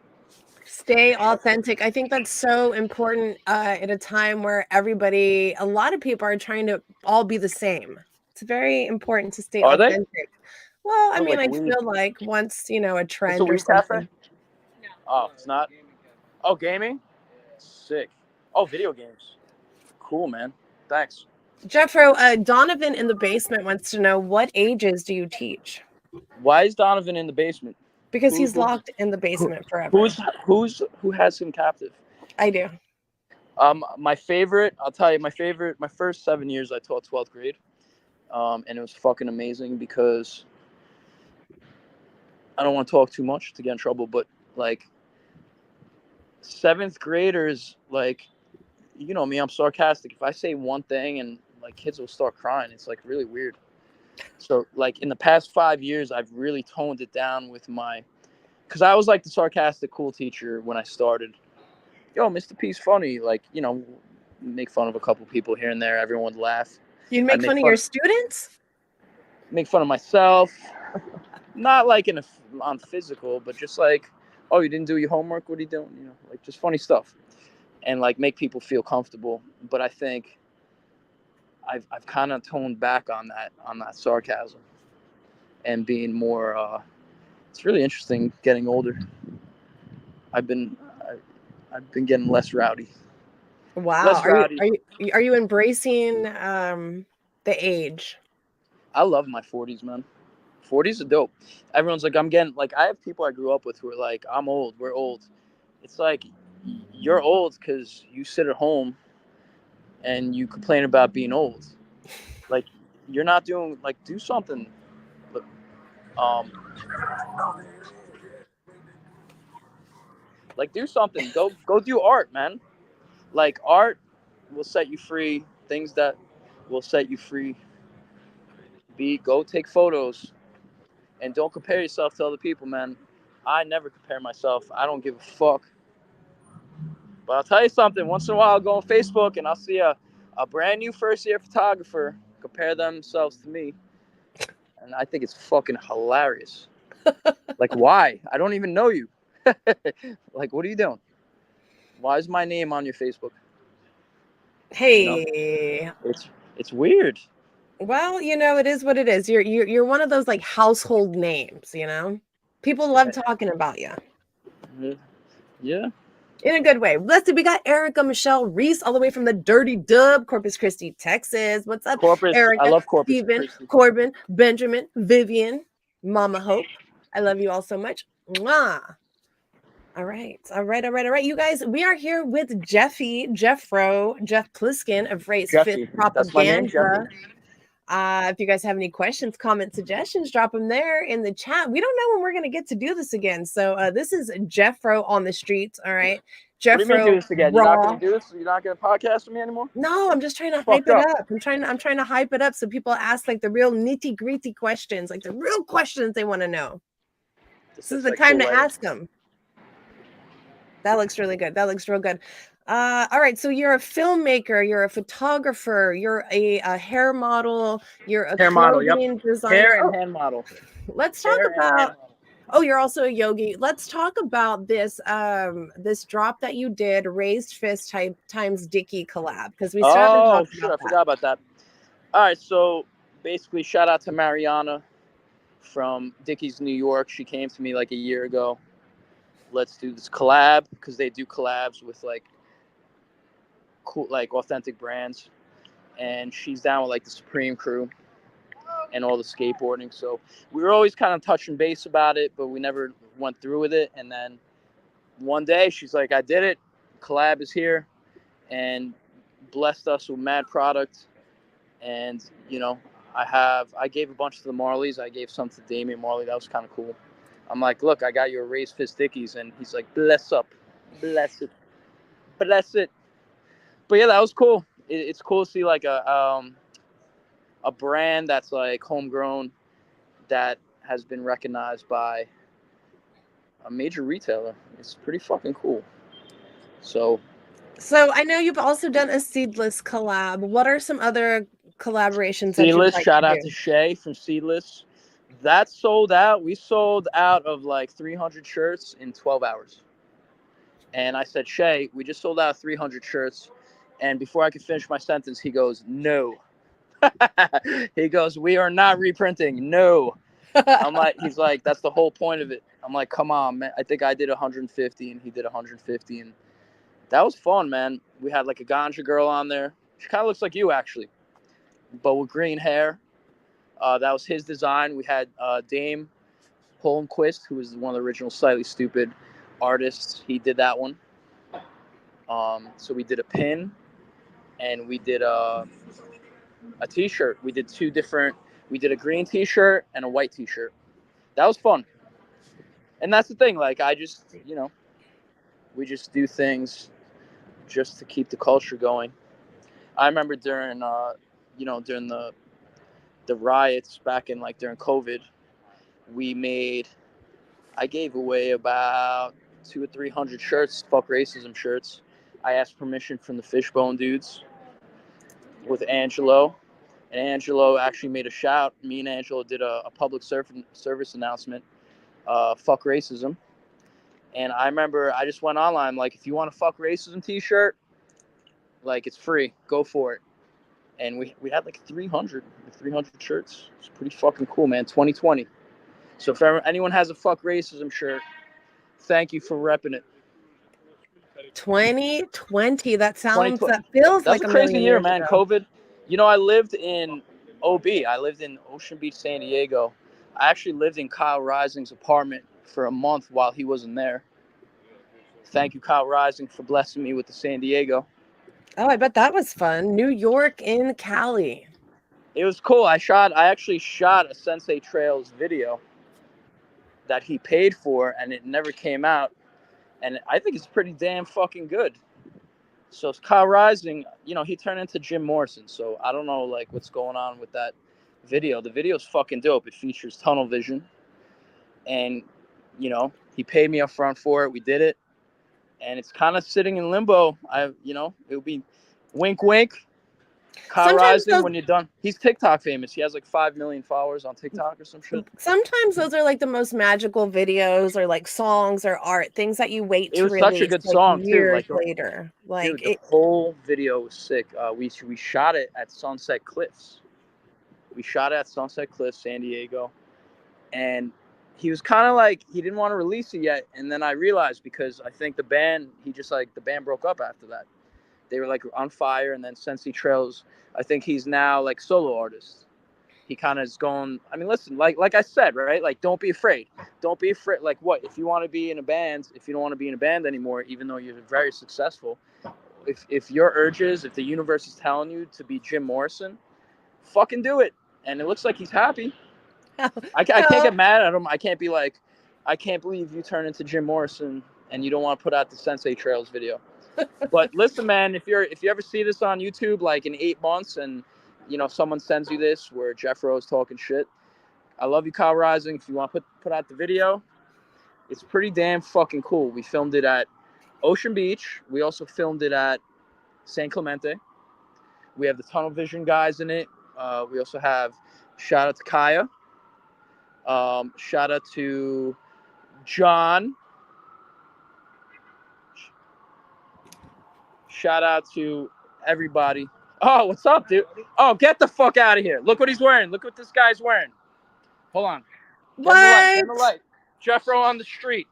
[SPEAKER 1] Stay authentic. I think that's so important at a time where a lot of people are trying to all be the same. It's very important to stay
[SPEAKER 2] Are they?
[SPEAKER 1] authentic. Well, I
[SPEAKER 2] Smells
[SPEAKER 1] mean,
[SPEAKER 2] like
[SPEAKER 1] I
[SPEAKER 2] weed.
[SPEAKER 1] feel like once, a
[SPEAKER 2] It's a
[SPEAKER 1] trend or
[SPEAKER 2] weed cafe?
[SPEAKER 1] something.
[SPEAKER 2] Oh, it's not. Oh, gaming? Sick. Oh, video games. Cool, man. Thanks.
[SPEAKER 1] Jeffro, Donovan in the basement wants to know, what ages do you teach?
[SPEAKER 2] Why is Donovan in the basement?
[SPEAKER 1] Because
[SPEAKER 2] Who
[SPEAKER 1] he's
[SPEAKER 2] who
[SPEAKER 1] locked in the
[SPEAKER 2] who
[SPEAKER 1] basement forever.
[SPEAKER 2] who has him captive?
[SPEAKER 1] I do.
[SPEAKER 2] My favorite, I'll tell you, my first 7 years I taught 12th grade. And it was fucking amazing because I don't want to talk too much to get in trouble, but like seventh graders, like, you know me, I'm sarcastic. If I say one thing and like kids will start crying, it's like really weird. So like in the past 5 years, I've really toned it down with because I was like the sarcastic cool teacher when I started. Yo, Mr. P's funny. Like, make fun of a couple people here and there. Everyone would laugh.
[SPEAKER 1] You'd
[SPEAKER 2] I'd
[SPEAKER 1] make fun of your students?
[SPEAKER 2] make fun of myself. Not like on physical, but just like, oh, you didn't do your homework. What are you doing? Like just funny stuff, and like make people feel comfortable. But I think I've kind of toned back on that sarcasm and being more. It's really interesting getting older. I've been I've been getting less rowdy.
[SPEAKER 1] Wow.
[SPEAKER 2] Less
[SPEAKER 1] Are you
[SPEAKER 2] rowdy.
[SPEAKER 1] are you are you embracing the age?
[SPEAKER 2] I love my 40s, man. 40s are dope. Everyone's like, I'm getting like I have people I grew up with who are like, I'm old. We're old. It's like you're old because you sit at home and you complain about being old. Like you're not doing like do something. Um, like do something. Go do art, man. Like art will set you free. Things that will set you free. Go take photos and don't compare yourself to other people, man. I never compare myself. I don't give a fuck. But I'll tell you something. Once in a while, I'll go on Facebook and I'll see a brand new first year photographer compare themselves to me, and I think it's fucking hilarious. Like, why? I don't even know you. Like, what are you doing? Why is my name on your Facebook? You know,
[SPEAKER 1] Hey.
[SPEAKER 2] it's weird.
[SPEAKER 1] Well, it is what it is. You're one of those like household names. People love talking about you
[SPEAKER 2] Yeah.
[SPEAKER 1] in a good way. Let's see, we got Erica Michelle Reese all the way from the Dirty Dub, Corpus Christi, Texas. What's up,
[SPEAKER 2] Corpus. I
[SPEAKER 1] Erica,
[SPEAKER 2] love Corpus
[SPEAKER 1] Stephen,
[SPEAKER 2] Christi.
[SPEAKER 1] Corbin, Benjamin, Vivian, Mama Hope? I love you all so much. Mwah. All right. You guys, we are here with Jeffro, Jeff Pliskin of Race Fifth
[SPEAKER 2] Jeffy. That's my name, Jeffy.
[SPEAKER 1] Propaganda. If you guys have any questions, comments, suggestions, drop them there in the chat. We don't know when we're going to get to do this again. So this is Jeffro on the streets. All right.
[SPEAKER 2] What do you mean do
[SPEAKER 1] Jeffro
[SPEAKER 2] this again? You're not
[SPEAKER 1] Raw.
[SPEAKER 2] going to do this? You're not going to podcast with me anymore?
[SPEAKER 1] No, I'm just trying to hype
[SPEAKER 2] Fucked
[SPEAKER 1] it
[SPEAKER 2] up.
[SPEAKER 1] up. I'm trying to hype it up so people ask like the real nitty gritty questions, like the real questions they want to know. This is the time to ask them. That looks really good. That looks real good. All right. So you're a filmmaker, you're a photographer, you're a hair model, you're a
[SPEAKER 2] Hair model, yep.
[SPEAKER 1] clothing designer.
[SPEAKER 2] Hair and hand model.
[SPEAKER 1] Let's talk about. Oh, you're also a yogi. Let's talk about this this drop that you did, Raised Fist times Dickie collab, because we still haven't talked about that.
[SPEAKER 2] I forgot about that. All right, so basically, shout out to Mariana from Dickie's, New York. She came to me like a year ago. Let's do this collab because they do collabs with like cool, like authentic brands, and she's down with like the Supreme crew and all the skateboarding. So we were always kind of touching base about it, but we never went through with it. And then one day she's like, I did it. Collab is here. and blessed us with mad product. And I gave a bunch to the Marleys. I gave some to Damian Marley. That was kind of cool. I'm like, look, I got you a raised fist Dickies, and he's like, bless up, bless it, bless it. But yeah, that was cool. It's cool to see like a brand that's like homegrown that has been recognized by a major retailer. It's pretty fucking cool. So
[SPEAKER 1] I know you've also done a Seedless collab. What are some other collaborations that you'd
[SPEAKER 2] Seedless,
[SPEAKER 1] like to
[SPEAKER 2] shout out
[SPEAKER 1] do?
[SPEAKER 2] to Shay from Seedless. That sold out. We sold out of like 300 shirts in 12 hours. And I said, Shay, we just sold out 300 shirts. And before I could finish my sentence, he goes, no. He goes, we are not reprinting. No. He's like, that's the whole point of it. I'm like, come on, man. I think I did 150 and he did 150. And that was fun, man. We had like a ganja girl on there. She kind of looks like you, actually, but with green hair. That was his design. We had Dame Holmquist, who was one of the original Slightly Stupid artists. He did that one. So we did a pin, and we did a T-shirt. We did two different. We did a green T-shirt and a white T-shirt. That was fun. And that's the thing. Like I just, we just do things just to keep the culture going. I remember during, during the riots back in like during COVID, I gave away about 200 or 300 shirts, fuck racism shirts. I asked permission from the Fishbone dudes with Angelo, and Angelo actually made a shout. Me and Angelo did a public service announcement, fuck racism. And I remember I just went online, like, if you want a fuck racism t-shirt, like, it's free, go for it. And we had like 300 shirts. It's pretty fucking cool, man. 2020. So if anyone has a fuck racism shirt, thank you for repping it.
[SPEAKER 1] 2020. That
[SPEAKER 2] That
[SPEAKER 1] feels
[SPEAKER 2] was
[SPEAKER 1] like
[SPEAKER 2] a
[SPEAKER 1] a
[SPEAKER 2] crazy
[SPEAKER 1] million
[SPEAKER 2] year,
[SPEAKER 1] years
[SPEAKER 2] man.
[SPEAKER 1] ago.
[SPEAKER 2] COVID. I lived in OB. I lived in Ocean Beach, San Diego. I actually lived in Kyle Rising's apartment for a month while he wasn't there. Thank you, Kyle Rising, for blessing me with the San Diego.
[SPEAKER 1] Oh, I bet that was fun. New York in Cali.
[SPEAKER 2] It was cool. I actually shot a Sensei Trails video that he paid for, and it never came out. And I think it's pretty damn fucking good. So Kyle Rising, he turned into Jim Morrison. So I don't know like what's going on with that video. The video's fucking dope. It features tunnel vision, and he paid me up front for it. We did it, and it's kind of sitting in limbo. It would be wink, wink. Kyle
[SPEAKER 1] Sometimes
[SPEAKER 2] Rising, when you're done, he's TikTok famous. He has like 5 million followers on TikTok or some shit.
[SPEAKER 1] sometimes those are like the most magical videos or like songs or art, things that you wait
[SPEAKER 2] It
[SPEAKER 1] to
[SPEAKER 2] was such a
[SPEAKER 1] release
[SPEAKER 2] good
[SPEAKER 1] like
[SPEAKER 2] song too.
[SPEAKER 1] years
[SPEAKER 2] Like,
[SPEAKER 1] later.
[SPEAKER 2] dude, the whole video was sick. We shot it at Sunset Cliffs. We shot it at Sunset Cliffs, San Diego, and he was kind of like he didn't want to release it yet. And then I realized, because I think the band broke up after that. They were like on fire, and then Sensei Trails, I think he's now like solo artist. He kind of is going. I mean, listen, like I said, right? Like, don't be afraid. Don't be afraid. Like, what if you want to be in a band? If you don't want to be in a band anymore, even though you're very successful, if your urges, if the universe is telling you to be Jim Morrison, fucking do it. And it looks like he's happy. I can't get mad at him. I can't be like, I can't believe you turn into Jim Morrison and you don't want to put out the Sensei Trails video. But listen, man, if you ever see this on YouTube, like in 8 months, and someone sends you this where Jeffro is talking shit, I love you, Kyle Rising. If you want to put out the video, it's pretty damn fucking cool. We filmed it at Ocean Beach. We also filmed it at San Clemente. We have the Tunnel Vision guys in it. We also have, shout out to Kaya. Shout out to John. Shout out to everybody. Oh, what's up, dude? Oh, get the fuck out of here. Look what he's wearing. Look what this guy's wearing. Hold on. Get in the light. Jeffro on the street.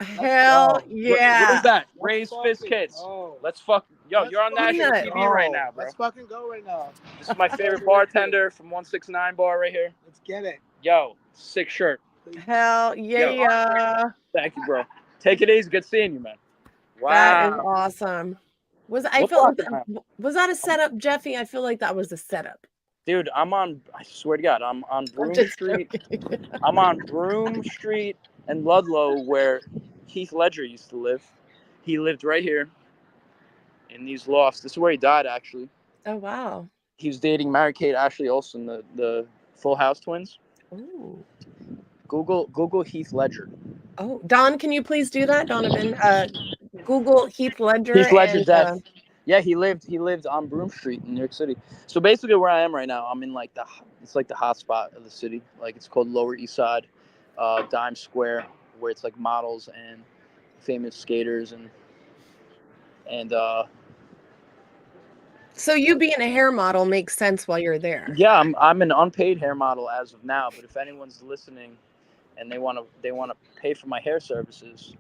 [SPEAKER 1] Hell yeah.
[SPEAKER 2] What is that? Raised Fist Kids. Oh. Let's fuck. Yo, you're on national TV right now, bro.
[SPEAKER 3] Let's fucking go right now.
[SPEAKER 2] This is my favorite bartender from 169 Bar right here.
[SPEAKER 3] Let's get it.
[SPEAKER 2] Yo, sick shirt.
[SPEAKER 1] Hell yeah.
[SPEAKER 2] Yo. Thank you, bro. Take it easy. Good seeing you, man. Wow.
[SPEAKER 1] That is awesome. Was
[SPEAKER 2] What block am I on?
[SPEAKER 1] was that a setup, Jeffy? I feel like that was a setup.
[SPEAKER 2] Dude, I swear to God, I'm on
[SPEAKER 1] I'm
[SPEAKER 2] Broome
[SPEAKER 1] just
[SPEAKER 2] Street.
[SPEAKER 1] joking.
[SPEAKER 2] I'm on Broome Street and Ludlow, where Heath Ledger used to live. He lived right here in these lofts. This is where he died, actually.
[SPEAKER 1] Oh wow.
[SPEAKER 2] He was dating Mary-Kate Ashley Olsen, the Full House twins.
[SPEAKER 1] Ooh.
[SPEAKER 2] Google Heath Ledger.
[SPEAKER 1] Oh, Don, can you please do that, Donovan? Google Heath Ledger
[SPEAKER 2] Heath Ledger
[SPEAKER 1] and
[SPEAKER 2] death. Yeah, he lived on Broome Street in New York City. So basically, where I am right now, I'm in like it's like the hot spot of the city. Like it's called Lower East Side, Dime Square, where it's like models and famous skaters and
[SPEAKER 1] so you being a hair model makes sense while you're there.
[SPEAKER 2] yeah, I'm an unpaid hair model as of now. But if anyone's listening and they want to pay for my hair services,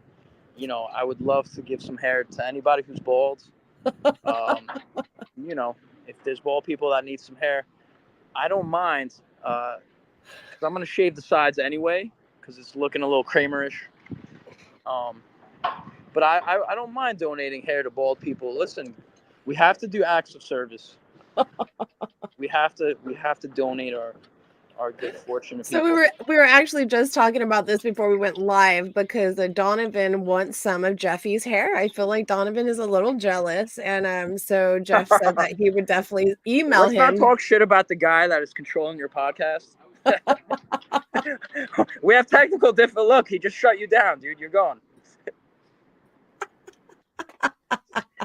[SPEAKER 2] you know, I would love to give some hair to anybody who's bald. You know, if there's bald people that need some hair, I don't mind. Because I'm gonna shave the sides anyway, because it's looking a little Kramerish. Um, but I don't mind donating hair to bald people. Listen, we have to do acts of service. We have to donate our good fortune to
[SPEAKER 1] So
[SPEAKER 2] people.
[SPEAKER 1] we were actually just talking about this before we went live because Donovan wants some of Jeffy's hair. I feel like Donovan is a little jealous, and so Jeff said that he would definitely email
[SPEAKER 2] Let's not
[SPEAKER 1] him.
[SPEAKER 2] talk shit about the guy that is controlling your podcast. We have technical difficulty. Look, he just shut you down, dude. You're gone.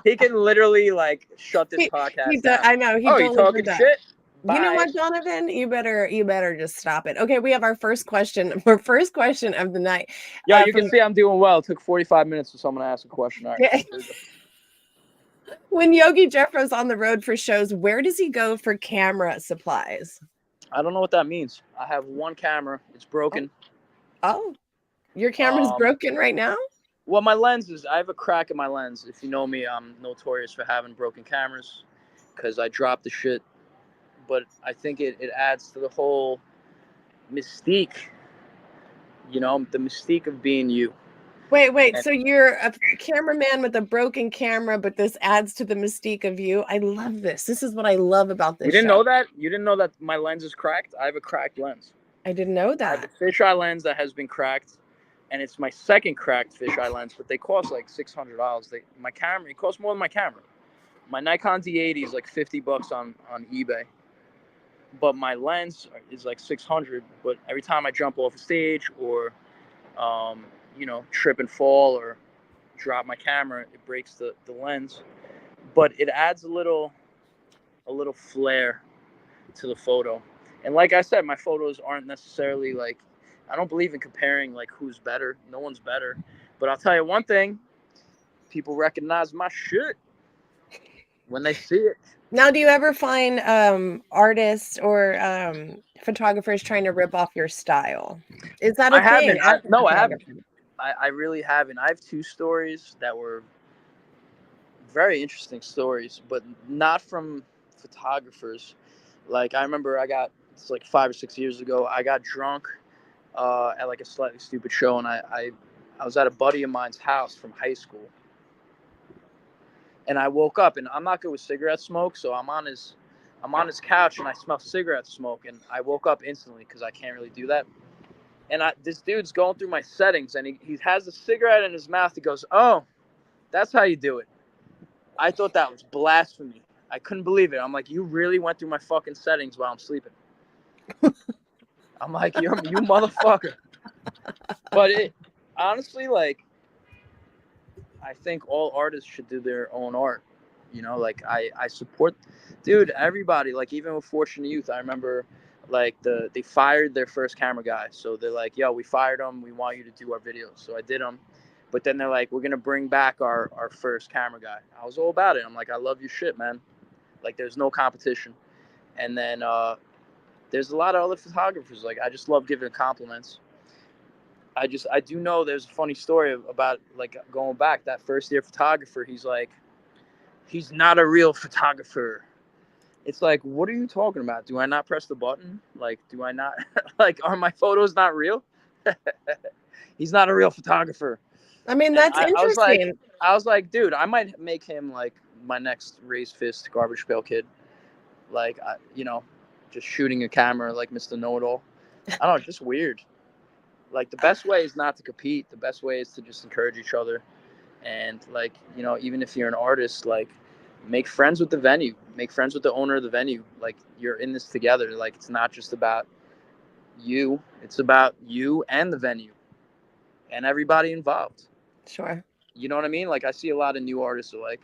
[SPEAKER 2] He can literally like shut this podcast down.
[SPEAKER 1] I know he
[SPEAKER 2] Oh, you
[SPEAKER 1] totally
[SPEAKER 2] talking
[SPEAKER 1] did that.
[SPEAKER 2] shit?
[SPEAKER 1] You know
[SPEAKER 2] Bye.
[SPEAKER 1] what, Donovan? You better just stop it. Okay, we have our first question. Our first question of the night.
[SPEAKER 2] Yo, you can see I'm doing well. It took 45 minutes for someone to ask a question. All right.
[SPEAKER 1] When Yogi Jeffro's on the road for shows, where does he go for camera supplies?
[SPEAKER 2] I don't know what that means. I have one camera. It's broken.
[SPEAKER 1] Oh, your camera's broken right now?
[SPEAKER 2] Well, my lens is, I have a crack in my lens. If you know me, I'm notorious for having broken cameras because I drop the shit. But I think it adds to the whole mystique, you know, the mystique of being you.
[SPEAKER 1] Wait. So you're a cameraman with a broken camera, but this adds to the mystique of you. I love this. This is what I love about this.
[SPEAKER 2] You didn't know that? You didn't know that my lens is cracked? I have a cracked lens.
[SPEAKER 1] I didn't know that.
[SPEAKER 2] I have a fisheye lens that has been cracked, and it's my second cracked fisheye lens, but they cost like $600. My camera, it costs more than my camera. My Nikon D80 is like $50 on eBay. But my lens is like 600. But every time I jump off a stage or, you know, trip and fall or drop my camera, it breaks the lens. But it adds a little flair to the photo. And like I said, my photos aren't necessarily like, I don't believe in comparing like who's better. No one's better. But I'll tell you one thing: people recognize my shit when they see it.
[SPEAKER 1] Now, do you ever find artists or photographers trying to rip off your style? Is that a
[SPEAKER 2] I
[SPEAKER 1] thing?
[SPEAKER 2] haven't. No, I haven't. I really haven't. I have two stories that were very interesting stories, but not from photographers. Like I remember it's like 5 or 6 years ago, I got drunk at like a slightly stupid show, and I was at a buddy of mine's house from high school. And I woke up, and I'm not good with cigarette smoke, so I'm on his couch, and I smell cigarette smoke, and I woke up instantly because I can't really do that. And this dude's going through my settings, and he has a cigarette in his mouth. He goes, "Oh, that's how you do it." I thought that was blasphemy. I couldn't believe it. I'm like, you really went through my fucking settings while I'm sleeping. I'm like, you motherfucker. But honestly, like, I think all artists should do their own art. You know, like I support, dude, everybody. Like even with Fortune Youth, I remember like they fired their first camera guy. So they're like, yo, we fired him. We want you to do our videos. So I did them. But then they're like, we're going to bring back our first camera guy. I was all about it. I'm like, I love your shit, man. Like there's no competition. And then there's a lot of other photographers. Like I just love giving compliments. I do know there's a funny story about like going back that first year photographer. He's like, he's not a real photographer. It's like, what are you talking about? Do I not press the button? Like, do I not like, are my photos not real? He's not a real photographer.
[SPEAKER 1] I mean, that's interesting.
[SPEAKER 2] I was like, dude, I might make him like my next raised fist garbage pail kid. Like, just shooting a camera like Mr. Know-It-All. I don't know, just weird. Like, the best way is not to compete. The best way is to just encourage each other. And, like, even if you're an artist, like, make friends with the venue. Make friends with the owner of the venue. Like, you're in this together. Like, it's not just about you. It's about you and the venue and everybody involved.
[SPEAKER 1] Sure.
[SPEAKER 2] You know what I mean? Like, I see a lot of new artists are like,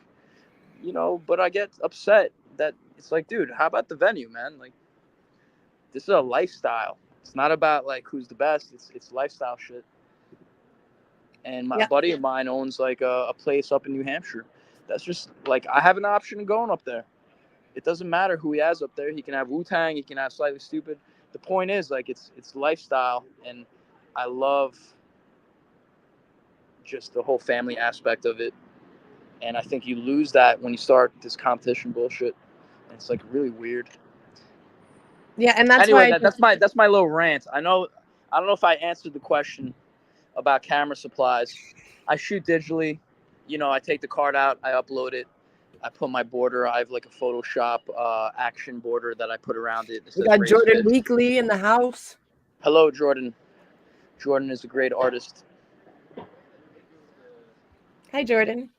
[SPEAKER 2] but I get upset that it's like, dude, how about the venue, man? Like, this is a lifestyle. It's not about like who's the best. It's lifestyle shit. And my
[SPEAKER 1] Yeah.
[SPEAKER 2] buddy of mine owns like a place up in New Hampshire. That's just like, I have an option of going up there. It doesn't matter who he has up there. He can have Wu-Tang. He can have Slightly Stupid. The point is, like, it's lifestyle, and I love just the whole family aspect of it. And I think you lose that when you start this competition bullshit. And it's like really weird.
[SPEAKER 1] Yeah, and that's
[SPEAKER 2] Anyway,
[SPEAKER 1] why
[SPEAKER 2] that's my little rant. I don't know if I answered the question about camera supplies. I shoot digitally. I take the card out, I upload it, I put my border. I have like a Photoshop action border that I put around it. It
[SPEAKER 1] we
[SPEAKER 2] says
[SPEAKER 1] got
[SPEAKER 2] Raise
[SPEAKER 1] Jordan
[SPEAKER 2] Fist.
[SPEAKER 1] Weekly in the house.
[SPEAKER 2] Hello, Jordan. Jordan is a great artist.
[SPEAKER 1] Hi, Jordan.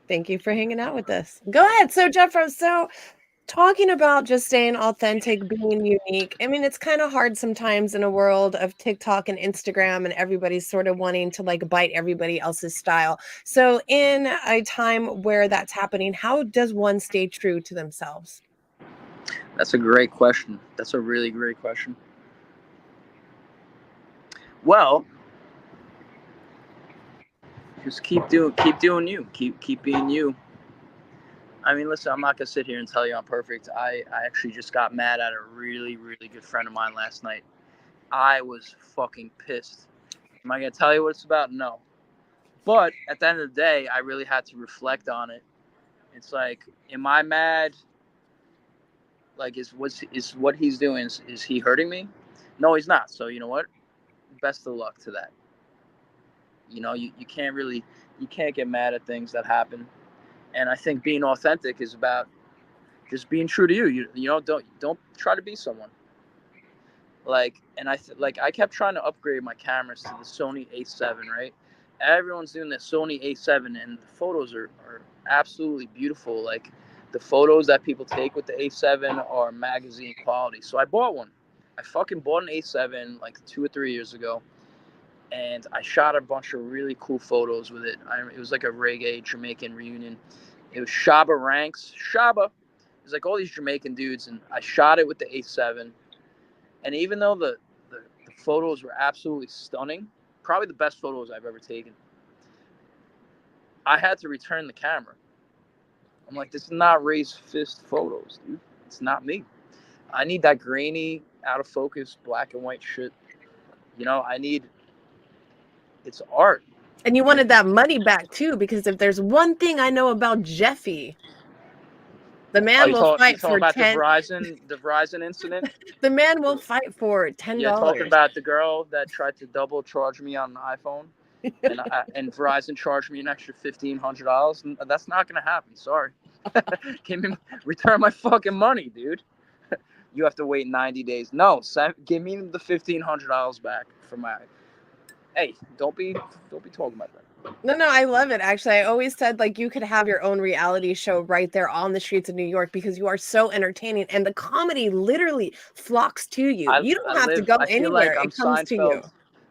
[SPEAKER 1] Thank you for hanging out with us. Go ahead. So, Jeffro, talking about just staying authentic, being unique. I mean, it's kind of hard sometimes in a world of TikTok and Instagram, and everybody's sort of wanting to like bite everybody else's style. So, in a time where that's happening, how does one stay true to themselves?
[SPEAKER 2] That's a great question. That's a really great question. Well, just keep doing you. Keep being you. I mean, listen, I'm not gonna sit here and tell you I'm perfect. I actually just got mad at a really, really good friend of mine last night. I was fucking pissed. Am I gonna tell you what it's about? No. But at the end of the day, I really had to reflect on it. It's like, am I mad? Like, is what he's doing? Is he hurting me? No, he's not. So you know what? Best of luck to that. You can't get mad at things that happen. And I think being authentic is about just being true to you. Don't try to be someone. Like, and I kept trying to upgrade my cameras to the Sony A7, right? Everyone's doing the Sony A7, and the photos are absolutely beautiful. Like, the photos that people take with the A7 are magazine quality. So I bought one. I fucking bought an A7 like 2 or 3 years ago, and I shot a bunch of really cool photos with it. It was like a reggae Jamaican reunion. It was Shaba Ranks. Shaba. It was like all these Jamaican dudes, and I shot it with the A7. And even though the photos were absolutely stunning, probably the best photos I've ever taken, I had to return the camera. I'm like, this is not raised fist photos, dude. It's not me. I need that grainy, out of focus, black and white shit. It's art.
[SPEAKER 1] And you wanted that money back too, because if there's one thing I know about Jeffy, the man will
[SPEAKER 2] You
[SPEAKER 1] fight
[SPEAKER 2] talking
[SPEAKER 1] for
[SPEAKER 2] about
[SPEAKER 1] 10.
[SPEAKER 2] the Verizon incident?
[SPEAKER 1] The man will fight for $10.
[SPEAKER 2] Yeah, talking about the girl that tried to double charge me on an iPhone, and Verizon charged me an extra $1,500. That's not gonna happen. Sorry. Return my fucking money, dude. You have to wait 90 days. No, give me the $1,500 back for my. Hey, don't be talking about that.
[SPEAKER 1] No, I love it. Actually, I always said like you could have your own reality show right there on the streets of New York because you are so entertaining and the comedy literally flocks to you. You don't have to go
[SPEAKER 2] I feel
[SPEAKER 1] anywhere.
[SPEAKER 2] like I'm
[SPEAKER 1] It comes to you.
[SPEAKER 2] Seinfeld.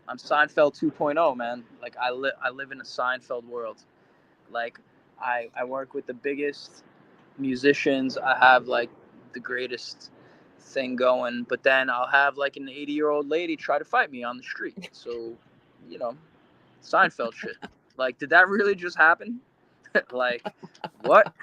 [SPEAKER 2] I'm Seinfeld 2.0, man. Like, I live in a Seinfeld world. Like, I work with the biggest musicians. I have like the greatest thing going, but then I'll have like an 80-year-old lady try to fight me on the street. So, you know, Seinfeld shit. Like, did that really just happen? Like, what?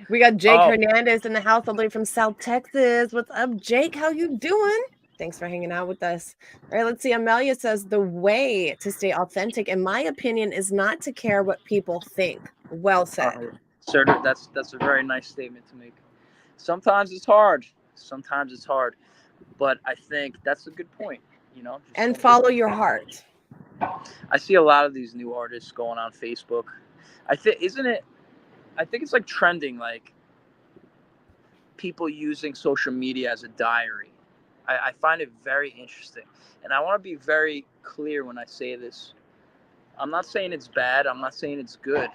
[SPEAKER 1] We got Jake
[SPEAKER 2] Oh,
[SPEAKER 1] Hernandez in the house all the way from South Texas. What's up, Jake? How you doing? Thanks for hanging out with us. All right, let's see. Amelia says the way to stay authentic, in my opinion, is not to care what people think. Well said.
[SPEAKER 2] sir, that's a very nice statement to make. Sometimes it's hard. But I think that's a good point. Just
[SPEAKER 1] And follow your heart.
[SPEAKER 2] I see a lot of these new artists going on Facebook. I think, isn't it? I think it's like trending, like people using social media as a diary. I find it very interesting. And I want to be very clear when I say this. I'm not saying it's bad. I'm not saying it's good.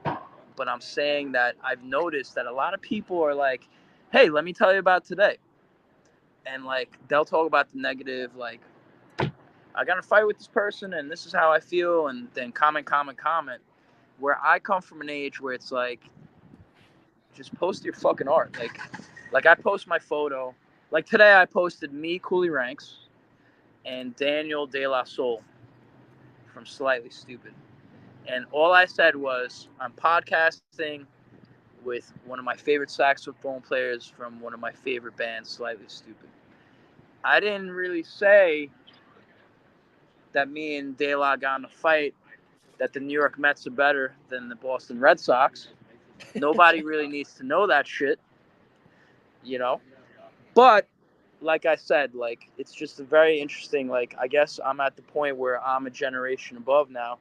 [SPEAKER 2] But I'm saying that I've noticed that a lot of people are like, hey, let me tell you about today. And like, they'll talk about the negative, like, I got in a fight with this person and this is how I feel. And then comment. Where I come from an age where it's like, just post your fucking art. Like I post my photo. Like today I posted me, Cooley Ranks, and Daniel De La Soul from Slightly Stupid. And all I said was, I'm podcasting with one of my favorite saxophone players from one of my favorite bands, Slightly Stupid. I didn't really say that me and De La got in a fight, that the New York Mets are better than the Boston Red Sox. Nobody really needs to know that shit, you know? But like I said, like, it's just a very interesting, like, I guess I'm at the point where I'm a generation above now,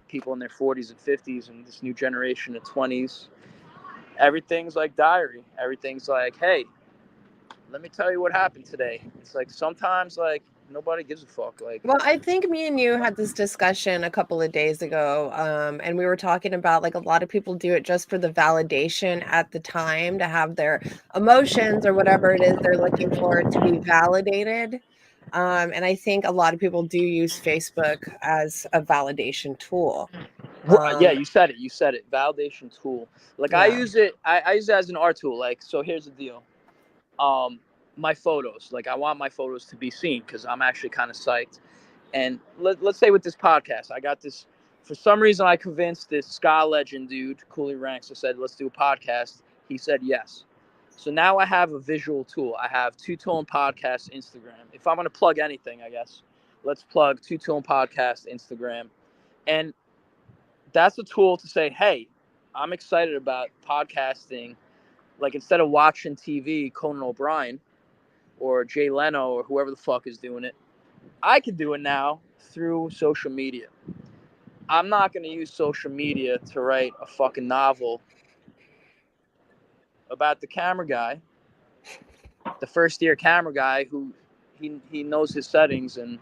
[SPEAKER 2] people in their 40s and 50s, and this new generation of 20s. Everything's like diary. Everything's like, hey, let me tell you what happened today. It's like sometimes, like, nobody gives a fuck. Like,
[SPEAKER 1] Well, I think me and you had this discussion a couple of days ago, and we were talking about like a lot of people do it just for the validation at the time to have their emotions or whatever it is they're looking for to be validated. And I think a lot of people do use Facebook as a validation tool.
[SPEAKER 2] yeah, you said it. You said it. Validation tool. Like, I
[SPEAKER 1] Yeah.
[SPEAKER 2] use it. I use it as an art tool. Like, so here's the deal. My photos. Like, I want my photos to be seen because I'm actually kind of psyched. And let's say with this podcast, I got this. For some reason, I convinced this ska legend dude, Cooley Ranks. I said, let's do a podcast. He said yes. So now I have a visual tool. I have Two Tone Podcast Instagram. If I'm going to plug anything, I guess, let's plug Two Tone Podcast Instagram. And that's a tool to say, hey, I'm excited about podcasting. Like, instead of watching TV, Conan O'Brien or Jay Leno or whoever the fuck is doing it, I can do it now through social media. I'm not going to use social media to write a fucking novel about the camera guy, the first year camera guy who he knows his settings and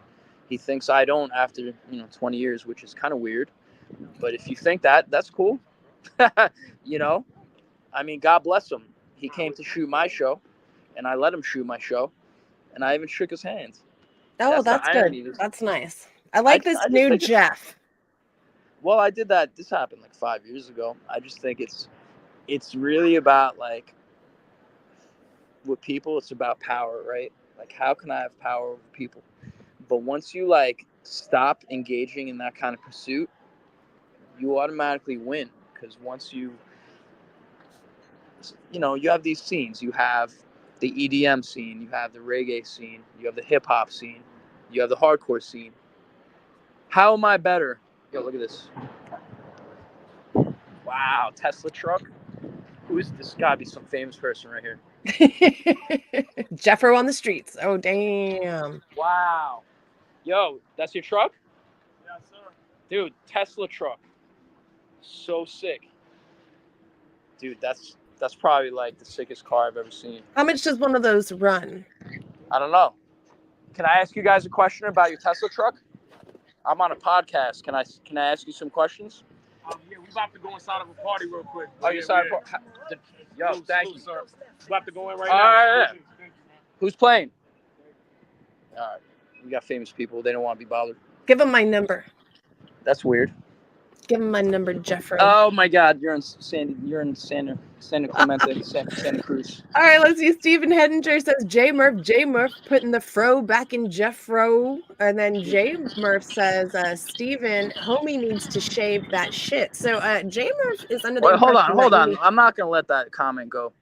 [SPEAKER 2] he thinks I don't after 20 years, which is kind of weird. But if you think that, that's cool. you know, I mean, God bless him. He came to shoot my show, and I let him shoot my show, and I even shook his hand.
[SPEAKER 1] Oh,
[SPEAKER 2] That's the
[SPEAKER 1] that's good.
[SPEAKER 2] irony.
[SPEAKER 1] That's nice. I like this
[SPEAKER 2] I just
[SPEAKER 1] new
[SPEAKER 2] think
[SPEAKER 1] Jeff.
[SPEAKER 2] well, I did that. This happened like 5 years ago. I just think it's really about, like, with people, it's about power, right? Like, how can I have power over people? But once you, like, stop engaging in that kind of pursuit, you automatically win, because once you have these scenes. You have the EDM scene, you have the reggae scene, you have the hip hop scene, you have the hardcore scene. How am I better? Yo, look at this. Wow, Tesla truck. Who is this? Gotta be some famous person right here.
[SPEAKER 1] Jeffro on the streets. Oh, damn.
[SPEAKER 2] Wow. Yo, that's your truck?
[SPEAKER 3] Yes, sir.
[SPEAKER 2] Dude, Tesla truck. So sick. Dude, that's probably like the sickest car I've ever seen.
[SPEAKER 1] How much does one of those run?
[SPEAKER 2] I don't know. Can I ask you guys a question about your Tesla truck? I'm on a podcast. Can I ask you some questions?
[SPEAKER 3] Yeah, we about to go inside of a party real quick.
[SPEAKER 2] Oh, you sorry. Yo, thank you.
[SPEAKER 3] Sir. We about to go in right
[SPEAKER 2] All
[SPEAKER 3] now.
[SPEAKER 2] right,
[SPEAKER 3] Thank you.
[SPEAKER 2] Who's playing? All right. We got famous people. They don't want to be bothered.
[SPEAKER 1] Give him my number.
[SPEAKER 2] That's weird.
[SPEAKER 1] Give him my number, Jeffro.
[SPEAKER 2] Oh my God, you're in Santa Clemente, Santa Cruz.
[SPEAKER 1] All right, let's see. Stephen Hedinger says J Murph putting the fro back in Jeffro. And then J Murph says Stephen, homie needs to shave that shit. So J Murph is under the
[SPEAKER 2] Wait, hold
[SPEAKER 1] impression
[SPEAKER 2] on.
[SPEAKER 1] that
[SPEAKER 2] I'm not gonna let that comment go.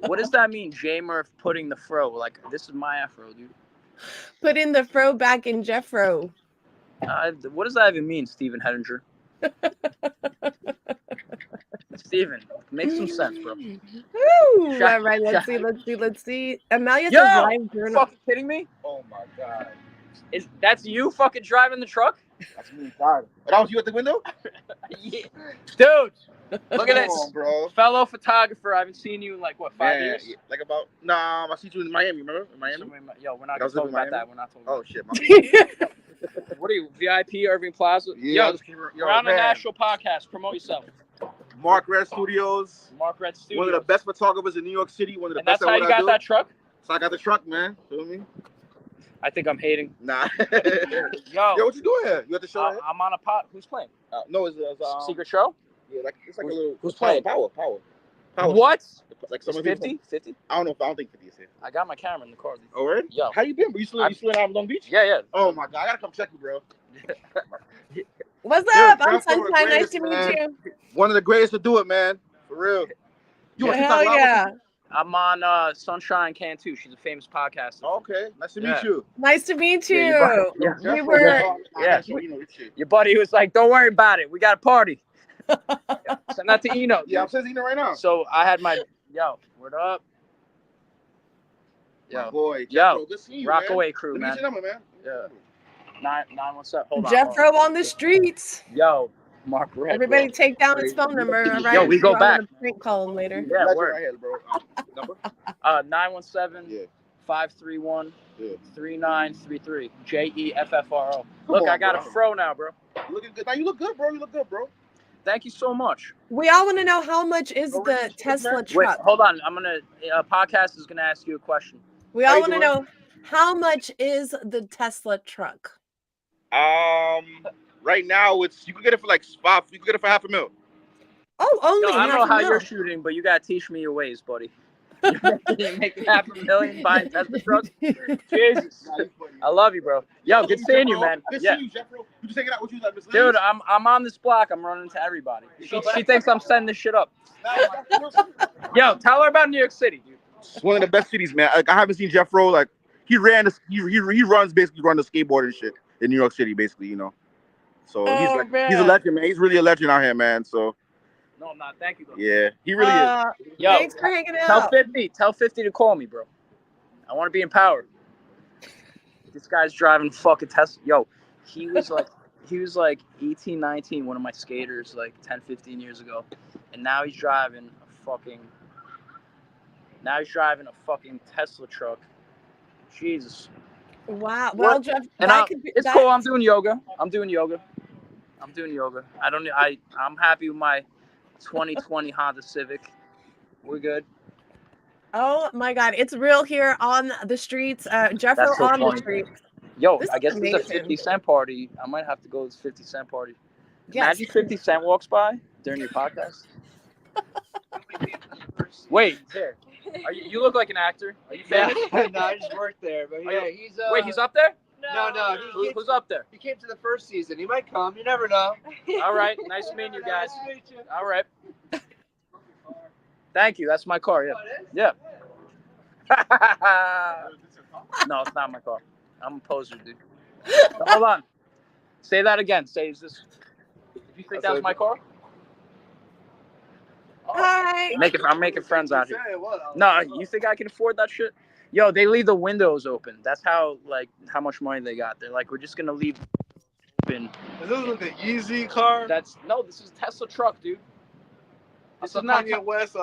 [SPEAKER 2] What does that mean, J Murph putting the fro? Like, this is my afro, dude.
[SPEAKER 1] put in the fro back in Jeffro.
[SPEAKER 2] What does that even mean, Stephen Hedinger? Steven, make some sense, bro.
[SPEAKER 1] Woo! All right, let's see. Amelia says
[SPEAKER 2] Yo,
[SPEAKER 1] live journal.
[SPEAKER 2] fucking kidding me?
[SPEAKER 3] Oh my God.
[SPEAKER 2] That's you fucking driving the truck?
[SPEAKER 3] That's me driving. That was you at the window?
[SPEAKER 2] Yeah. Dude, Look at
[SPEAKER 4] Come
[SPEAKER 2] this.
[SPEAKER 4] on, bro.
[SPEAKER 2] Fellow photographer. I haven't seen you in like, what, 5
[SPEAKER 4] Man,
[SPEAKER 2] years?
[SPEAKER 4] yeah, like about, nah, I see you in Miami, remember? In Miami?
[SPEAKER 2] Yo, we're not
[SPEAKER 4] I was
[SPEAKER 2] talking
[SPEAKER 4] living
[SPEAKER 2] about
[SPEAKER 4] in
[SPEAKER 2] that.
[SPEAKER 4] Miami?
[SPEAKER 2] We're not talking
[SPEAKER 4] Oh,
[SPEAKER 2] about
[SPEAKER 4] shit. My
[SPEAKER 2] What are you, VIP Irving Plaza?
[SPEAKER 4] Yeah,
[SPEAKER 2] We're on a
[SPEAKER 4] man.
[SPEAKER 2] national podcast. Promote yourself.
[SPEAKER 4] Mark Red Studios.
[SPEAKER 2] Mark Red Studios.
[SPEAKER 4] One of the best photographers in New York City. One of the
[SPEAKER 2] And
[SPEAKER 4] best
[SPEAKER 2] that's how you got that truck?
[SPEAKER 4] So I got the truck, man. Feel me?
[SPEAKER 2] I think I'm hating.
[SPEAKER 4] Nah.
[SPEAKER 2] Yo,
[SPEAKER 4] what you doing here? You at the show?
[SPEAKER 2] I'm on a pot. Who's playing?
[SPEAKER 4] No, it's
[SPEAKER 2] Secret show?
[SPEAKER 4] Yeah, it's like a little.
[SPEAKER 2] Who's playing?
[SPEAKER 4] Power.
[SPEAKER 2] What?
[SPEAKER 4] Like
[SPEAKER 2] It's 50? 50?
[SPEAKER 4] I don't think 50 is here.
[SPEAKER 2] I got my camera in the car.
[SPEAKER 4] Oh, right?
[SPEAKER 2] Yo.
[SPEAKER 4] How you been? You still out in Long Beach?
[SPEAKER 2] Yeah.
[SPEAKER 4] Oh my God, I gotta come check you, bro.
[SPEAKER 1] What's
[SPEAKER 4] Dude,
[SPEAKER 1] up? I'm
[SPEAKER 4] that's one of the
[SPEAKER 1] Sunshine. Nice
[SPEAKER 4] greatest,
[SPEAKER 1] to
[SPEAKER 4] man.
[SPEAKER 1] meet you.
[SPEAKER 4] One of the greatest to do it, man. For real.
[SPEAKER 1] Hell yeah.
[SPEAKER 2] I'm on Sunshine Can too. She's a famous podcaster.
[SPEAKER 4] Okay, nice to meet you.
[SPEAKER 1] Nice to meet you.
[SPEAKER 2] Yeah,
[SPEAKER 1] We were.
[SPEAKER 2] Yeah. Your buddy was like, "Don't worry about it. We got a party." Send that to Eno.
[SPEAKER 4] Yeah, I'm sending Eno right now.
[SPEAKER 2] So I had my word up.
[SPEAKER 4] My boy,
[SPEAKER 2] Yo,
[SPEAKER 4] Jeffro, good seeing you,
[SPEAKER 2] Rockaway crew,
[SPEAKER 4] man.
[SPEAKER 2] man.
[SPEAKER 4] Let me get your number, man.
[SPEAKER 2] Yeah. 917. Hold on.
[SPEAKER 1] Jeffro on the streets.
[SPEAKER 2] Yo, Mark Red.
[SPEAKER 1] Everybody
[SPEAKER 2] bro.
[SPEAKER 1] take down his phone number, all right?
[SPEAKER 2] Yo, we go
[SPEAKER 1] I'm
[SPEAKER 2] back.
[SPEAKER 1] gonna prank call him later.
[SPEAKER 2] Yeah,
[SPEAKER 4] Legend
[SPEAKER 2] word.
[SPEAKER 4] right here, bro. Number?
[SPEAKER 2] 917 531 3933. Jeffro.
[SPEAKER 4] Come
[SPEAKER 2] Look,
[SPEAKER 4] on,
[SPEAKER 2] I got
[SPEAKER 4] bro.
[SPEAKER 2] a fro now, bro.
[SPEAKER 4] Looking good. Now you look good, bro. You look good, bro.
[SPEAKER 2] Thank you so much.
[SPEAKER 1] We all want to know how much is the Tesla
[SPEAKER 2] Wait,
[SPEAKER 1] truck.
[SPEAKER 2] hold on. I'm gonna podcast is gonna ask you a question.
[SPEAKER 1] We all want to know how much is the Tesla truck.
[SPEAKER 4] Right now you can get it for like $5. You can get it for $500,000.
[SPEAKER 1] Oh, only.
[SPEAKER 2] No, I don't know how
[SPEAKER 1] $500,000.
[SPEAKER 2] you're shooting, but you gotta teach me your ways, buddy. You're making $500,000 buying Tesla trucks. Jesus, I love you, bro. Yo, good seeing you, man.
[SPEAKER 4] Good
[SPEAKER 2] Yeah,
[SPEAKER 4] seeing you, Jeffro. You just taking out what you like, Miss
[SPEAKER 2] dude, I'm on this block. I'm running to everybody. She thinks I'm setting this shit up. Yo, tell her about New York City, dude.
[SPEAKER 4] It's one of the best cities, man. Like I haven't seen Jeffro. Like he runs basically the skateboard and shit in New York City, basically, you know. So he's a legend, man. He's really a legend out here, man. So
[SPEAKER 2] No, I'm not. Thank you, though.
[SPEAKER 4] yeah, he really is.
[SPEAKER 2] Yo,
[SPEAKER 1] Thanks for hanging out.
[SPEAKER 2] Tell 50 to call me, bro. I want to be empowered. This guy's driving fucking Tesla. Yo, he was like 18, 19, one of my skaters like 10, 15 years ago. And now he's driving a fucking Tesla truck. Jesus.
[SPEAKER 1] Wow. Well, Jeff,
[SPEAKER 2] And it's cool. I'm doing yoga. I'm doing yoga. I'm happy with my 2020 Honda Civic. We're good.
[SPEAKER 1] Oh my God, it's real here on the streets. Jeffro
[SPEAKER 2] That's so
[SPEAKER 1] on
[SPEAKER 2] funny.
[SPEAKER 1] the streets.
[SPEAKER 2] Yo,
[SPEAKER 1] This
[SPEAKER 2] I
[SPEAKER 1] is
[SPEAKER 2] guess it's a
[SPEAKER 1] amazing.
[SPEAKER 2] 50 Cent party. I might have to go to this 50 Cent party.
[SPEAKER 1] Yes.
[SPEAKER 2] Imagine 50 Cent walks by during your podcast. Wait, here. You look like an actor. Are you famous?
[SPEAKER 5] No, I just worked there, but yeah, he's
[SPEAKER 2] Wait, he's up there?
[SPEAKER 5] No,
[SPEAKER 2] Who's up there?
[SPEAKER 5] he came to the first season. He might come. You never know.
[SPEAKER 2] All right, nice meeting you guys. All right. Thank you. That's my car. Yeah. No, it's not my car. I'm a poser, dude. Hold on. Say that again. Is this? Did you think that was my car?
[SPEAKER 1] Hi.
[SPEAKER 2] I'm making friends out here. No, you think I can afford that shit? Yo, they leave the windows open. That's how much money they got. They're like, we're just gonna leave open.
[SPEAKER 5] Is this like an easy car?
[SPEAKER 2] This is a Tesla truck, dude. This is
[SPEAKER 5] not
[SPEAKER 2] not
[SPEAKER 5] Kanye West.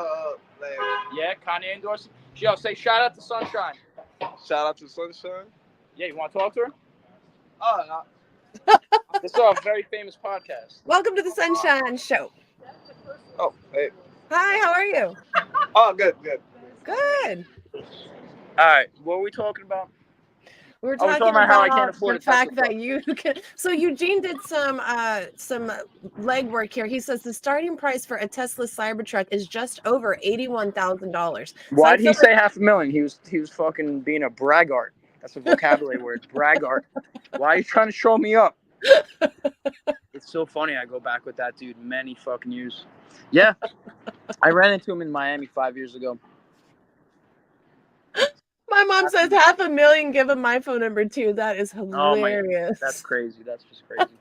[SPEAKER 2] Yeah, Kanye endorsed. Yo, say shout out to Sunshine.
[SPEAKER 5] Shout out to Sunshine.
[SPEAKER 2] Yeah, you want to talk to her?
[SPEAKER 5] Oh,
[SPEAKER 2] This is a very famous podcast.
[SPEAKER 1] Welcome to the Sunshine Show.
[SPEAKER 5] oh, hey.
[SPEAKER 1] Hi, how are you?
[SPEAKER 5] Oh, good.
[SPEAKER 1] Good.
[SPEAKER 2] All right, what were we talking about?
[SPEAKER 1] We were
[SPEAKER 2] talking
[SPEAKER 1] talking
[SPEAKER 2] about how I
[SPEAKER 1] about
[SPEAKER 2] can't afford
[SPEAKER 1] the
[SPEAKER 2] a Tesla
[SPEAKER 1] fact that
[SPEAKER 2] truck.
[SPEAKER 1] you can. So Eugene did some legwork here. He says the starting price for a Tesla Cybertruck is just over $81,000.
[SPEAKER 2] Why did he say $500,000? He was fucking being a braggart. That's a vocabulary word, braggart. Why are you trying to show me up? It's so funny. I go back with that dude many fucking years. Yeah, I ran into him in Miami 5 years ago.
[SPEAKER 1] My mom says $500,000. Give him my phone number too. That is hilarious.
[SPEAKER 2] That's crazy. That's just crazy.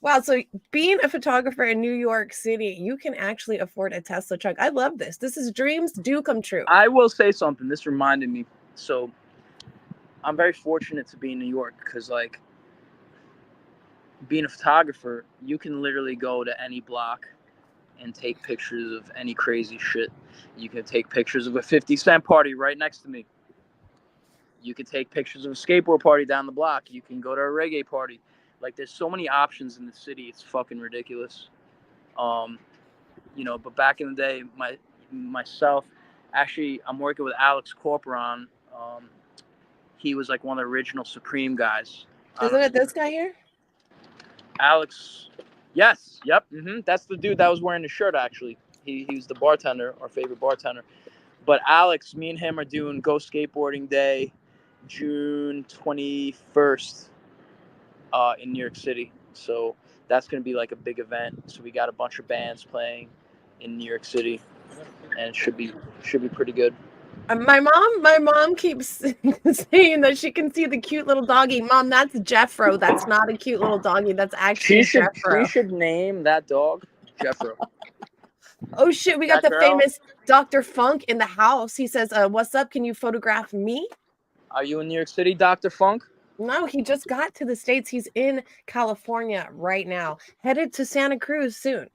[SPEAKER 1] Wow. So being a photographer in New York City, you can actually afford a Tesla truck. I love this. This is dreams do come true.
[SPEAKER 2] I will say something. This reminded me. So I'm very fortunate to be in New York because being a photographer, you can literally go to any block and take pictures of any crazy shit. You can take pictures of a 50 Cent party right next to me. You can take pictures of a skateboard party down the block. You can go to a reggae party. Like, there's so many options in the city. It's fucking ridiculous. But back in the day, myself, actually, I'm working with Alex Corporon. He was like one of the original Supreme guys.
[SPEAKER 1] Isn't it this guy here?
[SPEAKER 2] Alex, yes, yep, that's the dude that was wearing the shirt. Actually, he was the bartender, our favorite bartender. But Alex, me and him are doing Go Skateboarding Day, June 21st, in New York City. So that's gonna be like a big event. So we got a bunch of bands playing in New York City, and it should be pretty good.
[SPEAKER 1] My mom keeps saying that she can see the cute little doggy. Mom, that's Jeffro. That's not a cute little doggy. That's actually Jeffro.
[SPEAKER 2] She should name that dog Jeffro.
[SPEAKER 1] Oh shit, we got the famous Dr. Funk in the house. He says, what's up? Can you photograph me?
[SPEAKER 2] Are you in New York City, Dr. Funk?
[SPEAKER 1] No, he just got to the States. He's in California right now, headed to Santa Cruz soon.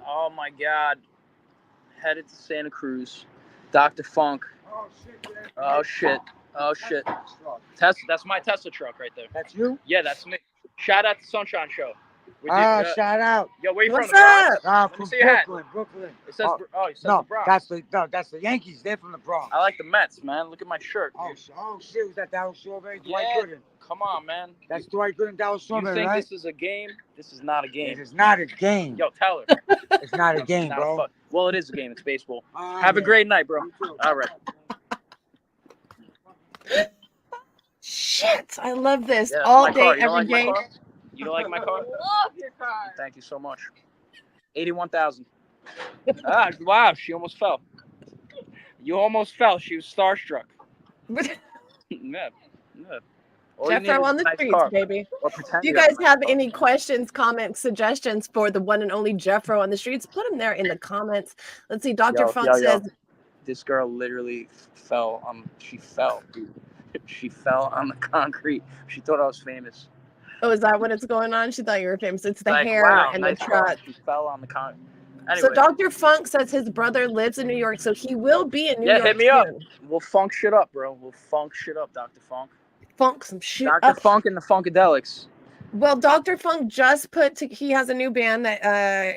[SPEAKER 2] Oh my God. Headed to Santa Cruz. Dr. Funk. Oh shit. Tesla, that's my Tesla truck right there.
[SPEAKER 6] That's you?
[SPEAKER 2] Yeah, that's me. Shout out to Sunshine Show.
[SPEAKER 6] Shout out.
[SPEAKER 2] Yo, where you
[SPEAKER 1] What's
[SPEAKER 2] from? The
[SPEAKER 1] up?
[SPEAKER 6] From
[SPEAKER 2] Brooklyn.
[SPEAKER 6] Brooklyn.
[SPEAKER 2] It says, it says
[SPEAKER 6] no,
[SPEAKER 2] the Bronx.
[SPEAKER 6] that's the Yankees. They're from the Bronx.
[SPEAKER 2] I like the Mets, man. Look at my shirt.
[SPEAKER 6] Oh shit, was that Dallas Strawberry? Dwight
[SPEAKER 2] Yeah.
[SPEAKER 6] Gooden.
[SPEAKER 2] Come on, man.
[SPEAKER 6] That's Dwight Gooden, Dallas
[SPEAKER 2] You
[SPEAKER 6] Strawberry,
[SPEAKER 2] think
[SPEAKER 6] right?
[SPEAKER 2] this is a game? This is not a game.
[SPEAKER 6] It is not a game.
[SPEAKER 2] Yo, tell her.
[SPEAKER 6] It's not a game, bro.
[SPEAKER 2] Well, it is a game. It's baseball. Have a great night, bro. All right.
[SPEAKER 1] Shit, I love this.
[SPEAKER 2] Yeah,
[SPEAKER 1] all
[SPEAKER 2] my
[SPEAKER 1] day,
[SPEAKER 2] car. You don't
[SPEAKER 1] every
[SPEAKER 2] like my
[SPEAKER 1] day.
[SPEAKER 2] car? You don't like my car?
[SPEAKER 5] Love your car.
[SPEAKER 2] Thank you so much. 81,000. Wow, she almost fell. You almost fell. She was starstruck. Yeah. All you need
[SPEAKER 1] Jeffro
[SPEAKER 2] is
[SPEAKER 1] on
[SPEAKER 2] a
[SPEAKER 1] the
[SPEAKER 2] nice
[SPEAKER 1] streets,
[SPEAKER 2] car.
[SPEAKER 1] baby.
[SPEAKER 2] Or pretend
[SPEAKER 1] Do you
[SPEAKER 2] you have
[SPEAKER 1] guys
[SPEAKER 2] a nice
[SPEAKER 1] have
[SPEAKER 2] car.
[SPEAKER 1] any questions, comments, suggestions for the one and only Jeffro on the streets? Put them there in the comments. Let's see. Dr. Funk says,
[SPEAKER 2] this girl literally fell. She fell, dude. She fell on the concrete. She thought I was famous.
[SPEAKER 1] oh, is that what it's going on? She thought you were famous. It's the
[SPEAKER 2] Like,
[SPEAKER 1] hair
[SPEAKER 2] wow,
[SPEAKER 1] and
[SPEAKER 2] nice
[SPEAKER 1] the
[SPEAKER 2] car.
[SPEAKER 1] truck.
[SPEAKER 2] She fell on the concrete. Anyway,
[SPEAKER 1] So Dr. Funk says his brother lives in New York, so he will be in New York
[SPEAKER 2] hit me
[SPEAKER 1] soon.
[SPEAKER 2] up. We'll funk shit up, bro. We'll funk shit up, Dr. Funk.
[SPEAKER 1] Funk some shit
[SPEAKER 2] Dr.
[SPEAKER 1] up.
[SPEAKER 2] Funk and the Funkadelics.
[SPEAKER 1] Well, Dr. Funk just he has a new band that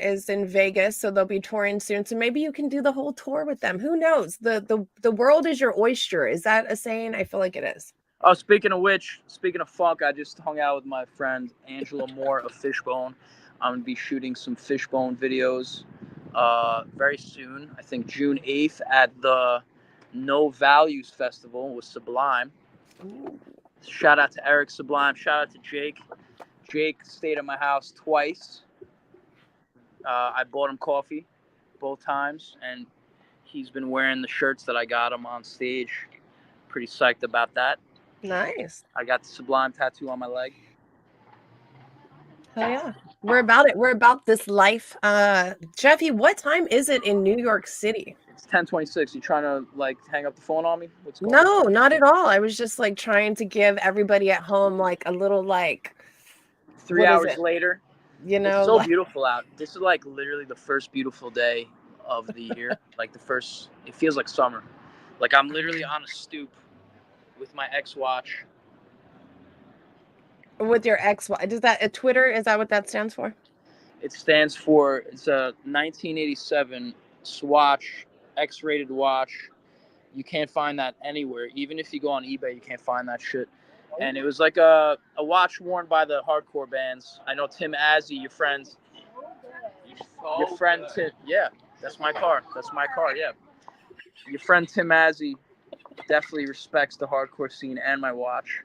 [SPEAKER 1] is in Vegas, so they'll be touring soon. So maybe you can do the whole tour with them. Who knows? The world is your oyster. Is that a saying? I feel like it is.
[SPEAKER 2] Oh, speaking of funk, I just hung out with my friend Angela Moore of Fishbone. I'm going to be shooting some Fishbone videos very soon. I think June 8th at the No Values Festival with Sublime.
[SPEAKER 1] Ooh.
[SPEAKER 2] Shout out to Eric Sublime. Shout out to Jake. Jake stayed at my house twice. I bought him coffee both times, and he's been wearing the shirts that I got him on stage. Pretty psyched about that.
[SPEAKER 1] Nice.
[SPEAKER 2] I got the Sublime tattoo on my leg.
[SPEAKER 1] Oh yeah. We're about it. We're about this life. Jeffy, what time is it in New York City?
[SPEAKER 2] It's 10:26. You trying to like hang up the phone on me? What's going
[SPEAKER 1] No,
[SPEAKER 2] on?
[SPEAKER 1] not at all. I was just like trying to give everybody at home like a little like
[SPEAKER 2] 3 hours later.
[SPEAKER 1] You know,
[SPEAKER 2] it's so beautiful out. This is like literally the first beautiful day of the year. Like it feels like summer. Like I'm literally on a stoop with my X watch.
[SPEAKER 1] With your X, does that a Twitter? Is that what that stands for?
[SPEAKER 2] It stands for, it's a 1987 Swatch X-rated watch. You can't find that anywhere. Even if you go on eBay, you can't find that shit. And it was like a watch worn by the hardcore bands. I know Tim Azzy, your friend Tim. Yeah, that's my car. Yeah. Your friend Tim Azzy definitely respects the hardcore scene and my watch.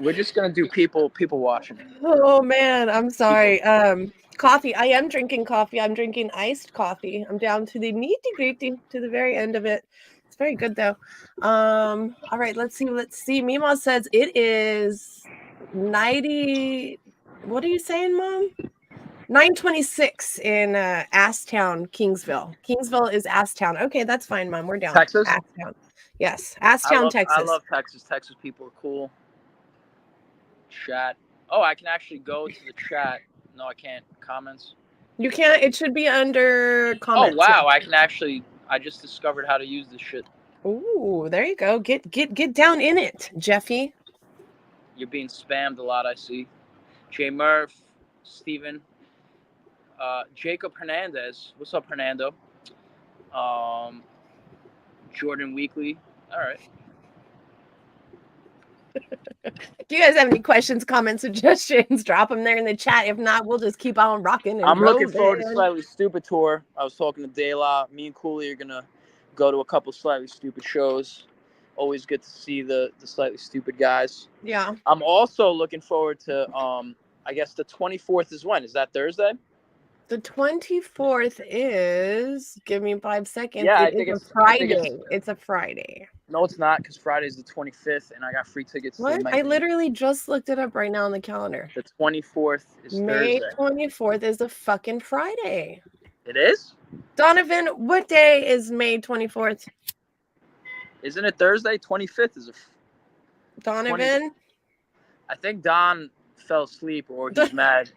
[SPEAKER 2] We're just gonna do people watching.
[SPEAKER 1] Oh man, I'm sorry. Coffee. I am drinking coffee. I'm drinking iced coffee. I'm down to the nitty-gritty, to the very end of it. It's very good though. All right, let's see. Mima says it is 90. What are you saying, Mom? 9:26 in Asstown, Kingsville. Kingsville is Asstown. Okay, that's fine, Mom. We're down.
[SPEAKER 2] Texas?
[SPEAKER 1] Asstown. Yes, Asstown, Texas.
[SPEAKER 2] I love Texas. Texas people are cool. Chat. Oh, I can actually go to the chat. No, I can't. Comments.
[SPEAKER 1] You can't. It should be under comments.
[SPEAKER 2] Oh wow, I can actually. I just discovered how to use this shit.
[SPEAKER 1] Ooh, there you go. Get down in it, Jeffy.
[SPEAKER 2] You're being spammed a lot. I see. Jay Murph, Steven, Jacob Hernandez. What's up, Hernando? Jordan Weekly. All right.
[SPEAKER 1] If you guys have any questions, comments, suggestions, drop them there in the chat. If not, we'll just keep on rocking.
[SPEAKER 2] I'm looking forward to Slightly Stupid tour. I was talking to De La. Me and Cooley are gonna go to a couple Slightly Stupid shows. Always good to see the Slightly Stupid guys.
[SPEAKER 1] Yeah.
[SPEAKER 2] I'm also looking forward to I guess the 24th is when? Is that Thursday?
[SPEAKER 1] The 24th is, give me 5 seconds.
[SPEAKER 2] Yeah,
[SPEAKER 1] it is a Friday. It's a Friday.
[SPEAKER 2] No, it's not, because Friday's the 25th, and I got free tickets.
[SPEAKER 1] What? I literally just looked it up right now on the calendar.
[SPEAKER 2] The 24th is
[SPEAKER 1] May
[SPEAKER 2] Thursday.
[SPEAKER 1] 24th is a fucking Friday.
[SPEAKER 2] It is?
[SPEAKER 1] Donovan, what day is May 24th?
[SPEAKER 2] Isn't it Thursday? 25th is a...
[SPEAKER 1] Donovan?
[SPEAKER 2] I think Don fell asleep, or he's mad.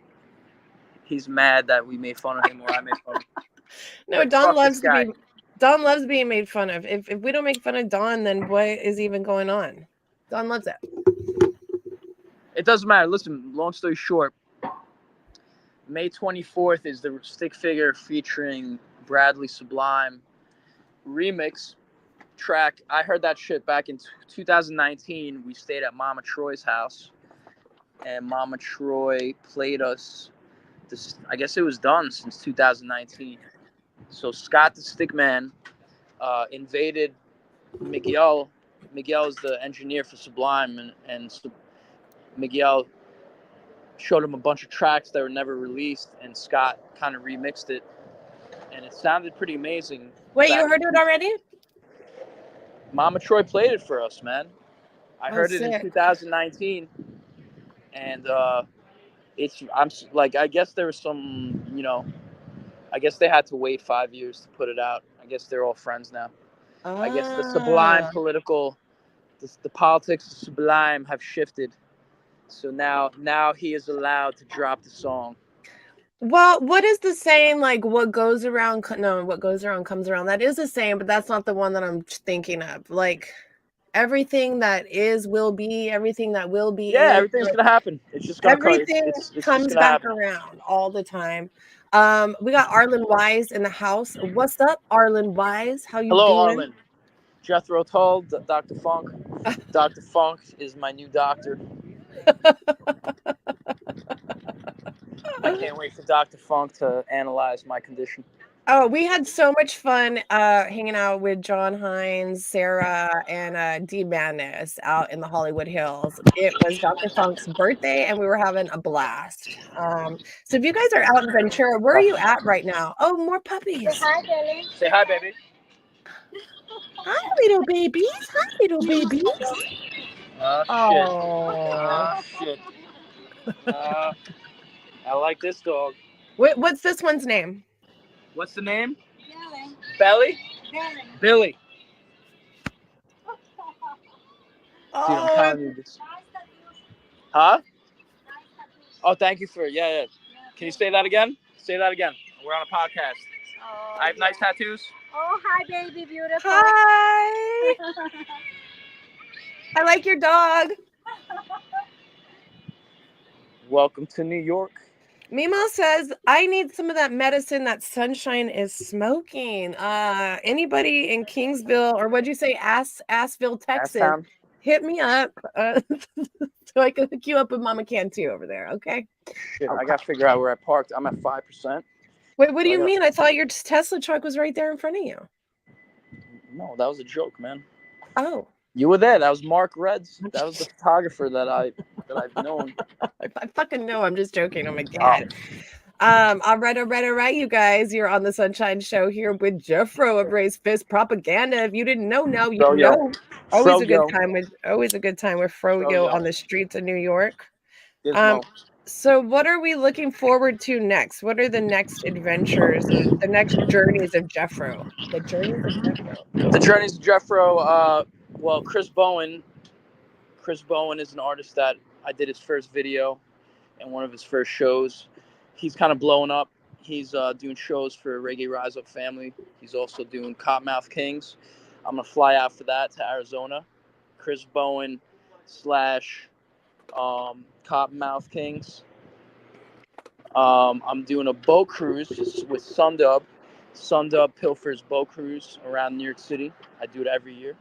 [SPEAKER 2] He's mad that we made fun of him, or I made fun of him.
[SPEAKER 1] No, Don loves being made fun of. If we don't make fun of Don, then what is even going on? Don loves it.
[SPEAKER 2] It doesn't matter. Listen, long story short, May 24th is the Stick Figure featuring Bradley Sublime remix track. I heard that shit back in 2019. We stayed at Mama Troy's house, and Mama Troy played us this. I guess it was done since 2019. So Scott the Stickman invaded Miguel. Miguel is the engineer for Sublime, and Miguel showed him a bunch of tracks that were never released, and Scott kind of remixed it, and it sounded pretty amazing.
[SPEAKER 1] Wait, you heard it already?
[SPEAKER 2] Mama Troy played it for us, man. I heard it
[SPEAKER 1] sick.
[SPEAKER 2] in 2019, and I'm like, I guess there was some, I guess they had to wait 5 years to put it out. I guess they're all friends now. I guess the Sublime the politics of Sublime have shifted. So now he is allowed to drop the song.
[SPEAKER 1] Well, what is the saying? Like, what goes around comes around. That is the saying, but that's not the one that I'm thinking of. Like, everything that is will be. Everything that will be.
[SPEAKER 2] Yeah, everything's gonna happen. It's just gonna
[SPEAKER 1] everything
[SPEAKER 2] it's
[SPEAKER 1] comes back around all the time. We got Arlen Wise in the house. What's up, Arlen Wise? How you doing?
[SPEAKER 2] Hello, Arlen. Jethro told Dr. Funk. Dr. Funk is my new doctor. I can't wait for Dr. Funk to analyze my condition.
[SPEAKER 1] Oh, we had so much fun hanging out with John Hines, Sarah, and D Madness out in the Hollywood Hills. It was Dr. Funk's birthday, and we were having a blast. So if you guys are out in Ventura, where are you at right now? Oh, more puppies.
[SPEAKER 7] Say hi, Billy.
[SPEAKER 2] Say hi, baby.
[SPEAKER 1] Hi, little babies. Hi, little babies.
[SPEAKER 2] Oh, shit. I like this dog.
[SPEAKER 1] What's this one's name?
[SPEAKER 2] What's the name?
[SPEAKER 7] Billy.
[SPEAKER 2] Belly?
[SPEAKER 7] Billy.
[SPEAKER 2] Billy.
[SPEAKER 1] Oh,
[SPEAKER 2] Dude, I'm telling you this. Huh? Oh, thank you for yeah. Can you say that again? Say that again. We're on a podcast.
[SPEAKER 7] Oh,
[SPEAKER 2] I have nice tattoos.
[SPEAKER 7] Oh, hi, baby, beautiful.
[SPEAKER 1] Hi. I like your dog.
[SPEAKER 2] Welcome to New York.
[SPEAKER 1] Mimo says, I need some of that medicine that Sunshine is smoking. Anybody in Kingsville, or what'd you say, Assville, Texas,
[SPEAKER 2] Asstown.
[SPEAKER 1] hit me up so I can hook you up with Mama Cantu over there, okay?
[SPEAKER 2] Shit, I got to figure out where I parked. I'm at 5%.
[SPEAKER 1] Wait, what do you mean? I thought your Tesla truck was right there in front of you.
[SPEAKER 2] No, that was a joke, man.
[SPEAKER 1] Oh.
[SPEAKER 2] You were there. That was Mark Reds. That was the photographer that I've known.
[SPEAKER 1] I fucking know. I'm just joking. Oh my God. All right, you guys. You're on the Sunshine Show here with Jeffro of Raised Fist Propaganda. If you didn't know, now you know. Always a good time with Froyo on the streets of New York. So what are we looking forward to next? What are the next adventures, the next journeys of Jeffro? The journeys of Jeffro.
[SPEAKER 2] The journeys of Jeffro. Well, Chris Bowen. Chris Bowen is an artist that I did his first video and one of his first shows. He's kind of blowing up. He's doing shows for Reggae Rise Up Family. He's also doing Cottonmouth Kings. I'm gonna fly out for that to Arizona. Chris Bowen slash Cottonmouth Kings. I'm doing a boat cruise with Sundub. Sundub pilfers boat cruise around New York City. I do it every year.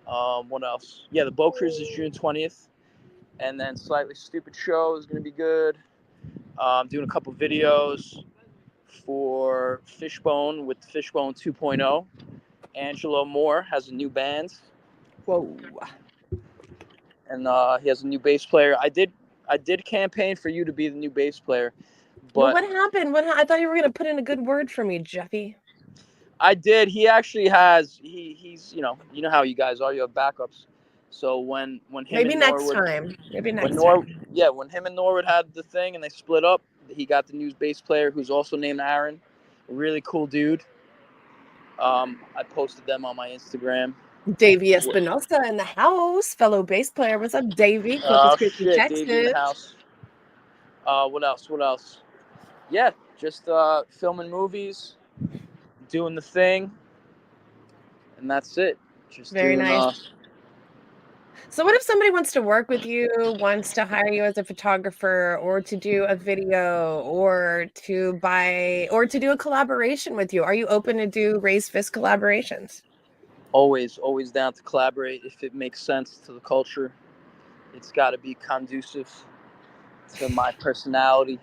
[SPEAKER 2] What else? Yeah, the boat cruise is June 20th. And then Slightly Stupid Show is going to be good. I'm doing a couple videos for Fishbone with Fishbone 2.0. Angelo Moore has a new band.
[SPEAKER 1] Whoa.
[SPEAKER 2] And he has a new bass player. I did campaign for you to be the new bass player.
[SPEAKER 1] Well,
[SPEAKER 2] But
[SPEAKER 1] what happened? I thought you were going to put in a good word for me, Jeffy.
[SPEAKER 2] I did. He actually has. He's you know how you guys are. You have backups. So when him
[SPEAKER 1] Maybe
[SPEAKER 2] and
[SPEAKER 1] next
[SPEAKER 2] Norwood,
[SPEAKER 1] time. Maybe next time.
[SPEAKER 2] Yeah, when him and Norwood had the thing and they split up, he got the new bass player who's also named Aaron. A really cool dude. I posted them on my Instagram.
[SPEAKER 1] Davey Espinosa in the house, fellow bass player. What's up, Davey? Corpus
[SPEAKER 2] Oh
[SPEAKER 1] Christi,
[SPEAKER 2] shit,
[SPEAKER 1] Texas.
[SPEAKER 2] Davey in the house. What else? Yeah, just filming movies, doing the thing, and that's it. Just
[SPEAKER 1] Very
[SPEAKER 2] doing
[SPEAKER 1] nice. So what if somebody wants to work with you, wants to hire you as a photographer or to do a video or to do a collaboration with you? Are you open to do raised fist collaborations?
[SPEAKER 2] always down to collaborate if it makes sense to the culture. It's got to be conducive to my personality,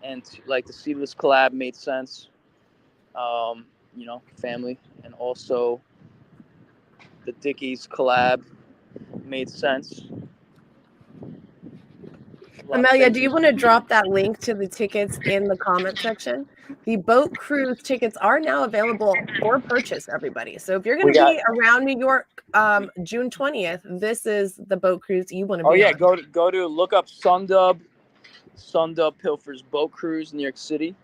[SPEAKER 2] and like the Seedless collab made sense. Family, and also the Dickies collab made sense.
[SPEAKER 1] Amelia, do you want to drop that link to the tickets in the comment section? The boat cruise tickets are now available for purchase, everybody. So if you're going to be around New York June 20th, this is the boat cruise you want to be on.
[SPEAKER 2] Go to look up Sundub Pilfer's Boat Cruise, New York City.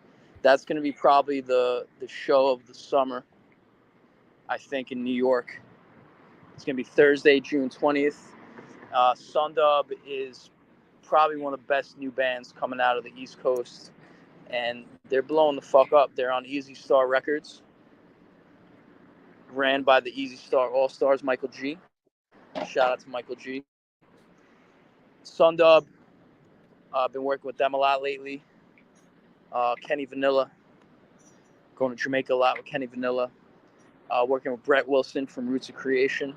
[SPEAKER 2] That's going to be probably the show of the summer, I think, in New York. It's going to be Thursday, June 20th. Sundub is probably one of the best new bands coming out of the East Coast, and they're blowing the fuck up. They're on Easy Star Records, ran by the Easy Star All-Stars, Michael G. Shout out to Michael G. Sundub, I've been working with them a lot lately. Kenny Vanilla, going to Jamaica a lot with Kenny Vanilla. Working with Brett Wilson from Roots of Creation.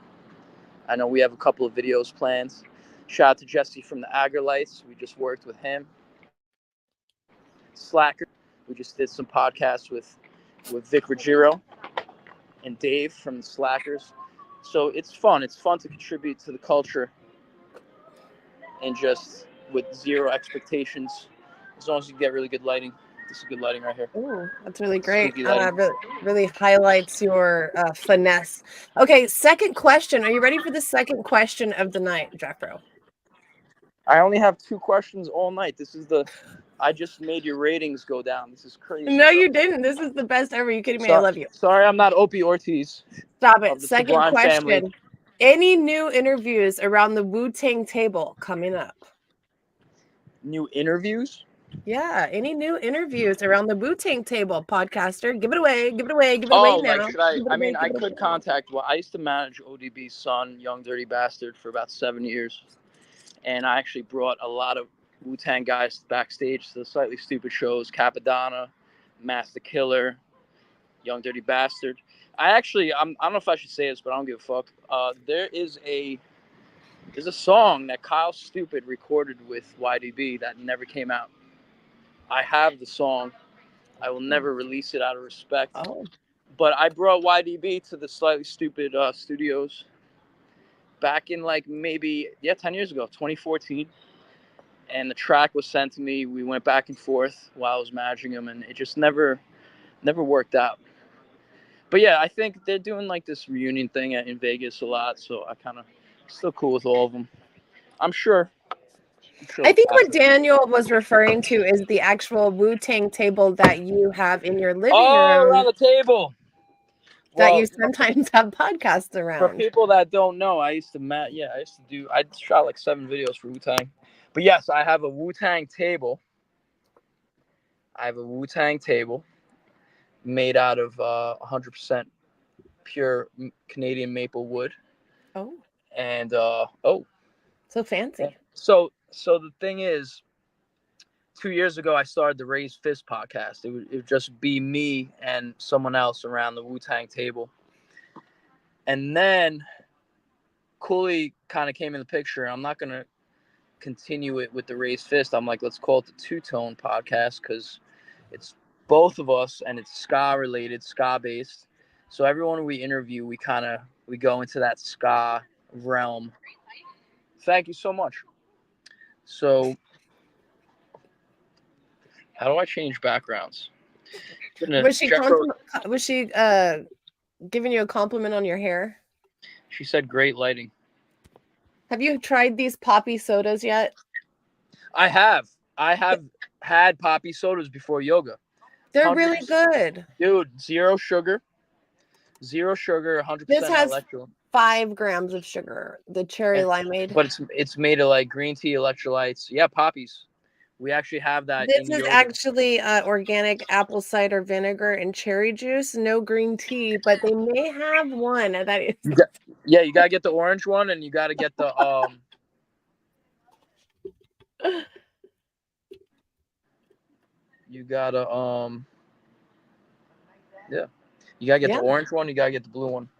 [SPEAKER 2] I know we have a couple of videos planned. Shout out to Jesse from the Agrolites. We just worked with him. Slacker. We just did some podcasts with Vic Ruggiero and Dave from the Slackers. So it's fun. It's fun to contribute to the culture and just with zero expectations. As long as you get really good lighting. This is good lighting right here.
[SPEAKER 1] Oh, that's really great.
[SPEAKER 2] Really,
[SPEAKER 1] really highlights your finesse. Okay, second question. Are you ready for the second question of the night, Jeffro?
[SPEAKER 2] I only have 2 questions all night. I just made your ratings go down. This is crazy.
[SPEAKER 1] No, you didn't. This is the best ever. You kidding me? I love you.
[SPEAKER 2] Sorry, I'm not Opie Ortiz.
[SPEAKER 1] Stop it. Second
[SPEAKER 2] Sublime
[SPEAKER 1] question.
[SPEAKER 2] family.
[SPEAKER 1] Any new interviews around the Wu-Tang table coming up?
[SPEAKER 2] New interviews?
[SPEAKER 1] Yeah, any new interviews around the Wu-Tang table, podcaster? Give it away now.
[SPEAKER 2] Should I? I could contact. Well, I used to manage ODB's son, Young Dirty Bastard, for about 7 years, and I actually brought a lot of Wu-Tang guys backstage to the Slightly Stupid shows. Capadonna, Master Killer, Young Dirty Bastard. I don't know if I should say this, but I don't give a fuck. There's a song that Kyle Stupid recorded with YDB that never came out. I have the song. I will never release it out of respect.
[SPEAKER 1] Oh.
[SPEAKER 2] But I brought YDB to the Slightly Stupid studios back in 10 years ago, 2014. And the track was sent to me. We went back and forth while I was managing him, and it just never worked out. But yeah, I think they're doing this reunion thing in Vegas a lot, so I kind of still cool with all of them. I'm sure
[SPEAKER 1] I think what Daniel was referring to is the actual Wu-Tang table that you have in your living room
[SPEAKER 2] around the table.
[SPEAKER 1] that
[SPEAKER 2] Well,
[SPEAKER 1] you sometimes have podcasts
[SPEAKER 2] for
[SPEAKER 1] around.
[SPEAKER 2] people that don't know, I shot like 7 videos for Wu-Tang. But yes, I have a Wu-Tang table. Made out of 100% pure Canadian maple wood.
[SPEAKER 1] Oh,
[SPEAKER 2] And
[SPEAKER 1] so fancy.
[SPEAKER 2] So the thing is, 2 years ago I started the Raised Fist podcast. It would just be me and someone else around the Wu-Tang table. And then Cooley kind of came in the picture. I'm not going to continue it with the Raised Fist. I'm like, let's call it the Two Tone podcast because it's both of us and it's ska related, ska based. So everyone we interview, we go into that ska realm. Thank you so much. So how do I change backgrounds?
[SPEAKER 1] Was she giving you a compliment on your hair?
[SPEAKER 2] She said great lighting.
[SPEAKER 1] Have you tried these poppy sodas yet?
[SPEAKER 2] I have had poppy sodas before yoga.
[SPEAKER 1] They're really good.
[SPEAKER 2] Dude, zero sugar, 100%
[SPEAKER 1] This has
[SPEAKER 2] electrolyte.
[SPEAKER 1] 5 grams of sugar, the cherry limeade.
[SPEAKER 2] But it's made of like green tea electrolytes. Yeah, poppies. We actually have that.
[SPEAKER 1] This is actually organic apple cider vinegar and cherry juice, no green tea, but they may have one that is.
[SPEAKER 2] Yeah, you gotta get the orange one, and you gotta get the You gotta you gotta get the orange one. You gotta get the blue one.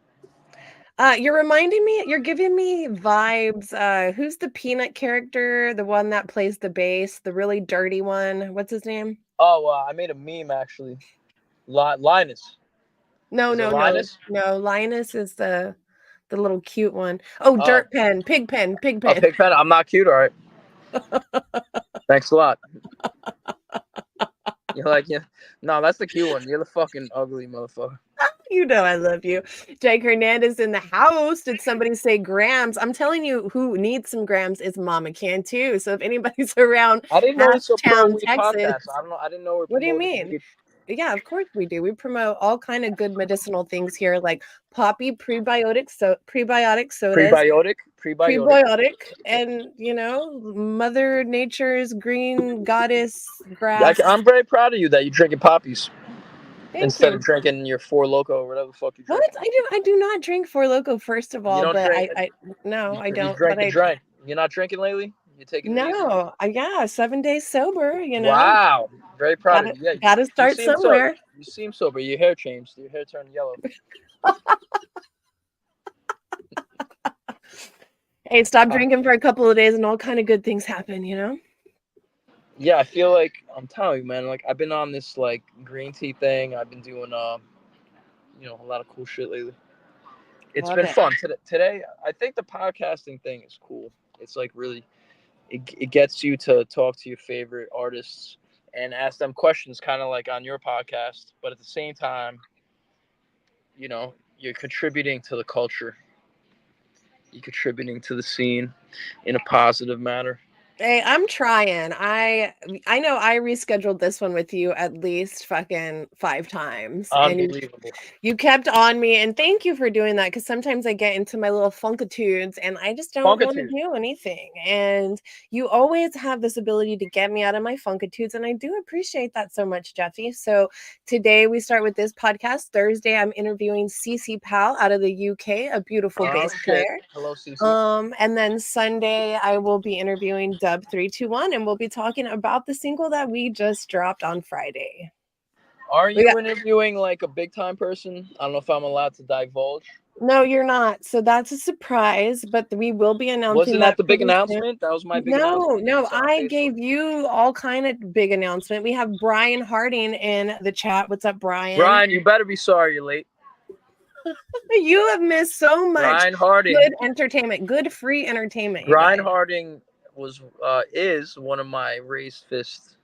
[SPEAKER 1] You're giving me vibes. Who's the peanut character? The one that plays the bass, the really dirty one. What's his name?
[SPEAKER 2] Oh, I made a meme actually. Linus.
[SPEAKER 1] No. Linus is the little cute one. Oh, Dirt Pen, Pigpen.
[SPEAKER 2] Oh, Pigpen. I'm not cute, all right. Thanks a lot. You're like, yeah. No, that's the cute one. You're the fucking ugly motherfucker.
[SPEAKER 1] You know I love you. Jake Hernandez in the house. Did somebody say grams? I'm telling you, who needs some grams is Mama Cantu. So if anybody's around,
[SPEAKER 2] I didn't know it's a
[SPEAKER 1] Texas,
[SPEAKER 2] podcast. I didn't know.
[SPEAKER 1] What do you mean? Yeah, of course we do. We promote all kind of good medicinal things here, like poppy prebiotic sodas. Prebiotic, and Mother Nature's green goddess grass.
[SPEAKER 2] I'm very proud of you that you're drinking poppies.
[SPEAKER 1] Instead
[SPEAKER 2] of drinking your Four Loko or whatever the fuck you drink.
[SPEAKER 1] What? I do not drink Four Loko, first of all, but I don't.
[SPEAKER 2] You drink. You're not drinking lately? You taking it easy?
[SPEAKER 1] 7 days sober,
[SPEAKER 2] Wow. Very proud of you. Yeah,
[SPEAKER 1] gotta start somewhere.
[SPEAKER 2] You seem sober. Your hair changed. Your hair turned yellow.
[SPEAKER 1] Hey, stop drinking for a couple of days and all kind of good things happen,
[SPEAKER 2] Yeah, I feel like I'm telling you, man. Like I've been on this like green tea thing. I've been doing a lot of cool shit lately. It's been fun. Today, I think the podcasting thing is cool. It's like really, it gets you to talk to your favorite artists and ask them questions, kind of like on your podcast. But at the same time, you're contributing to the culture. You're contributing to the scene in a positive manner.
[SPEAKER 1] Hey, I'm trying. I know I rescheduled this one with you at least fucking 5 times.
[SPEAKER 2] Unbelievable.
[SPEAKER 1] And you kept on me, and thank you for doing that, because sometimes I get into my little funkitudes and I just don't want to do anything. And you always have this ability to get me out of my funkitudes, and I do appreciate that so much, Jeffy. So today we start with this podcast. Thursday, I'm interviewing Cece Powell out of the UK, a beautiful bass player.
[SPEAKER 2] Hello, Cece.
[SPEAKER 1] And then Sunday, I will be interviewing Dub 321, and we'll be talking about the single that we just dropped on Friday.
[SPEAKER 2] Are you interviewing like a big time person? I don't know if I'm allowed to divulge.
[SPEAKER 1] No, you're not. So that's a surprise, but we will be announcing.
[SPEAKER 2] Wasn't that the big announcement? That was my big announcement.
[SPEAKER 1] No, I gave you all kind of big announcement. We have Brian Harding in the chat. What's up, Brian?
[SPEAKER 2] Brian, you better be sorry you're late.
[SPEAKER 1] You have missed so much
[SPEAKER 2] Brian Harding.
[SPEAKER 1] Good entertainment, good free entertainment.
[SPEAKER 2] Brian Harding is one of my Raised Fist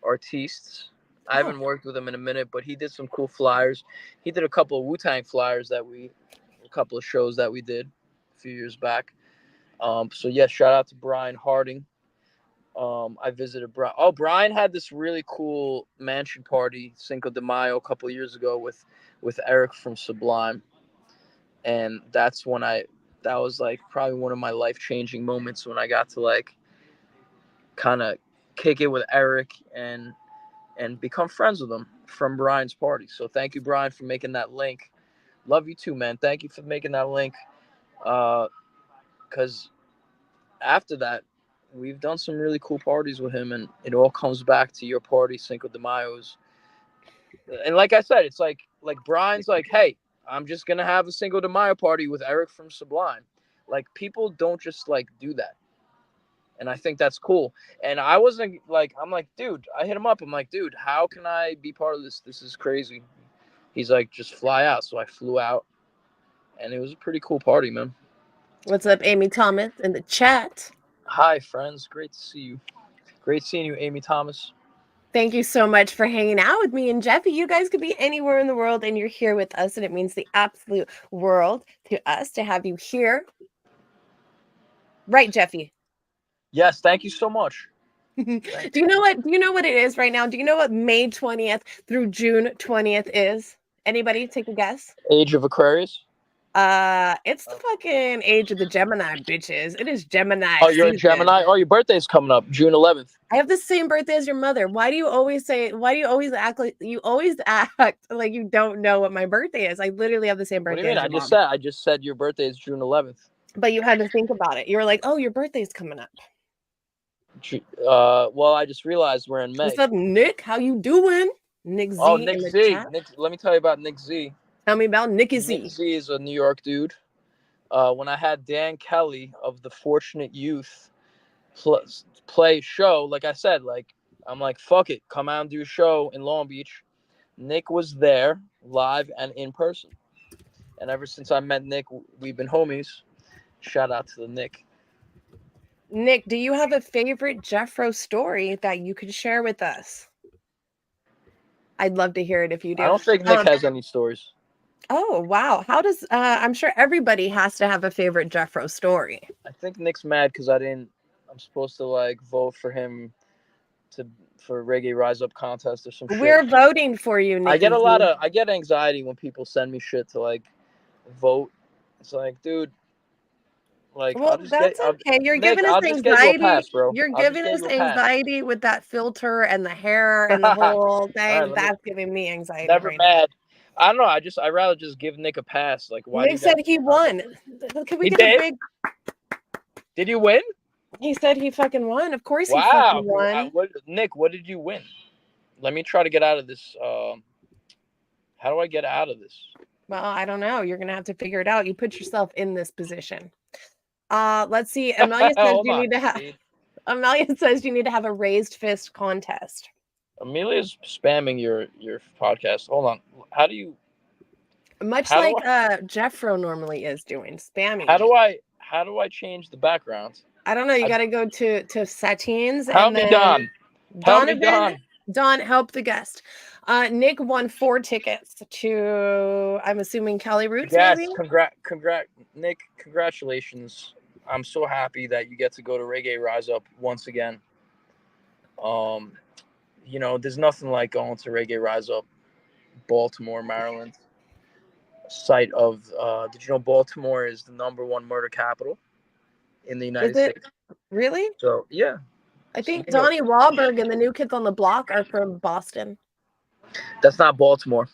[SPEAKER 2] artistes. I haven't worked with him in a minute, but he did some cool flyers. He did a couple of Wu-Tang flyers a couple of shows that we did a few years back. So yeah, shout out to Brian Harding. I visited Brian. Oh, Brian had this really cool mansion party Cinco de Mayo a couple of years ago with Eric from Sublime, and that's when that was like probably one of my life changing moments when I got to like kind of kick it with Eric and become friends with him from Brian's party. So thank you, Brian, for making that link. Love you too, man. Thank you for making that link. Because after that, we've done some really cool parties with him, and it all comes back to your party, Cinco de Mayo's. And like I said, it's like Brian's like, hey, I'm just gonna have a Cinco de Mayo party with Eric from Sublime. Like people don't just like do that, and I think that's cool. And I wasn't like, I'm like, dude, I hit him up. I'm like, dude, how can I be part of this? This is crazy. He's like, just fly out. So I flew out, and it was a pretty cool party, man.
[SPEAKER 1] What's up, Amy Thomas in the chat?
[SPEAKER 2] Hi, friends. Great to see you. Great seeing you, Amy Thomas.
[SPEAKER 1] Thank you so much for hanging out with me and Jeffy. You guys could be anywhere in the world and you're here with us, and it means the absolute world to us to have you here. Right, Jeffy?
[SPEAKER 2] Yes, thank you so much.
[SPEAKER 1] Do you know what it is right now? Do you know what May 20th through June 20th is? Anybody take a guess?
[SPEAKER 2] Age of Aquarius?
[SPEAKER 1] It's the fucking age of the Gemini, bitches. It is Gemini.
[SPEAKER 2] Oh, you're
[SPEAKER 1] season.
[SPEAKER 2] a Gemini? Oh, your birthday's coming up, June 11th.
[SPEAKER 1] I have the same birthday as your mother. Why do you always act like you don't know what my birthday is? I literally have the same birthday.
[SPEAKER 2] What do you mean? I just said your birthday is June 11th.
[SPEAKER 1] But you had to think about it. You were like, "Oh, your birthday's coming up."
[SPEAKER 2] Well, I just realized we're in May.
[SPEAKER 1] What's up, Nick? How you doing? Nick Z.
[SPEAKER 2] Oh, Nick Z. Let me tell you about Nick Z.
[SPEAKER 1] Tell me about Nicky Z.
[SPEAKER 2] Nick Z is a New York dude. When I had Dan Kelly of the Fortunate Youth play show, like I said, like I'm like, fuck it, come out and do a show in Long Beach. Nick was there live and in person, and ever since I met Nick, we've been homies. Shout out to the Nick.
[SPEAKER 1] Nick, do you have a favorite Jeffro story that you could share with us? I'd love to hear it if you do.
[SPEAKER 2] I don't think Nick has any stories.
[SPEAKER 1] Oh, wow. How does I'm sure everybody has to have a favorite Jeffro story.
[SPEAKER 2] I think Nick's mad because I'm supposed to like vote for him for Reggae Rise Up contest or some shit.
[SPEAKER 1] We're voting for you, Nick.
[SPEAKER 2] I get anxiety when people send me shit to like vote. It's like, dude, like,
[SPEAKER 1] well, that's okay. You're giving us anxiety. You're giving us anxiety with that filter and the hair and the whole thing. That's giving me anxiety.
[SPEAKER 2] Never mad. I don't know. I'd rather just give Nick a pass. Like, why?
[SPEAKER 1] Nick said he won. Can we get a big?
[SPEAKER 2] Did you win?
[SPEAKER 1] He said he fucking won. Of course he fucking won.
[SPEAKER 2] Nick, what did you win? Let me try to get out of this. How do I get out of this?
[SPEAKER 1] Well, I don't know. You're gonna have to figure it out. You put yourself in this position. Let's see. Amelia says Amelia says you need to have a raised fist contest.
[SPEAKER 2] Amelia's spamming your podcast. Hold on. How do you?
[SPEAKER 1] Much like Jeffro normally is doing, spamming.
[SPEAKER 2] How do I change the background?
[SPEAKER 1] I don't know. You got to go to settings.
[SPEAKER 2] Help me, Don. Help me, Don.
[SPEAKER 1] Don, help the guest. Nick won 4 tickets to, I'm assuming, Cali Roots.
[SPEAKER 2] Yes, Nick, congratulations. I'm so happy that you get to go to Reggae Rise Up once again. You know, there's nothing like going to Reggae Rise Up, Baltimore, Maryland. Site of, did you know Baltimore is the #1 murder capital in the United States?
[SPEAKER 1] Really?
[SPEAKER 2] So, yeah.
[SPEAKER 1] I think Donnie Wahlberg and the New Kids on the Block are from Boston.
[SPEAKER 2] That's not Baltimore.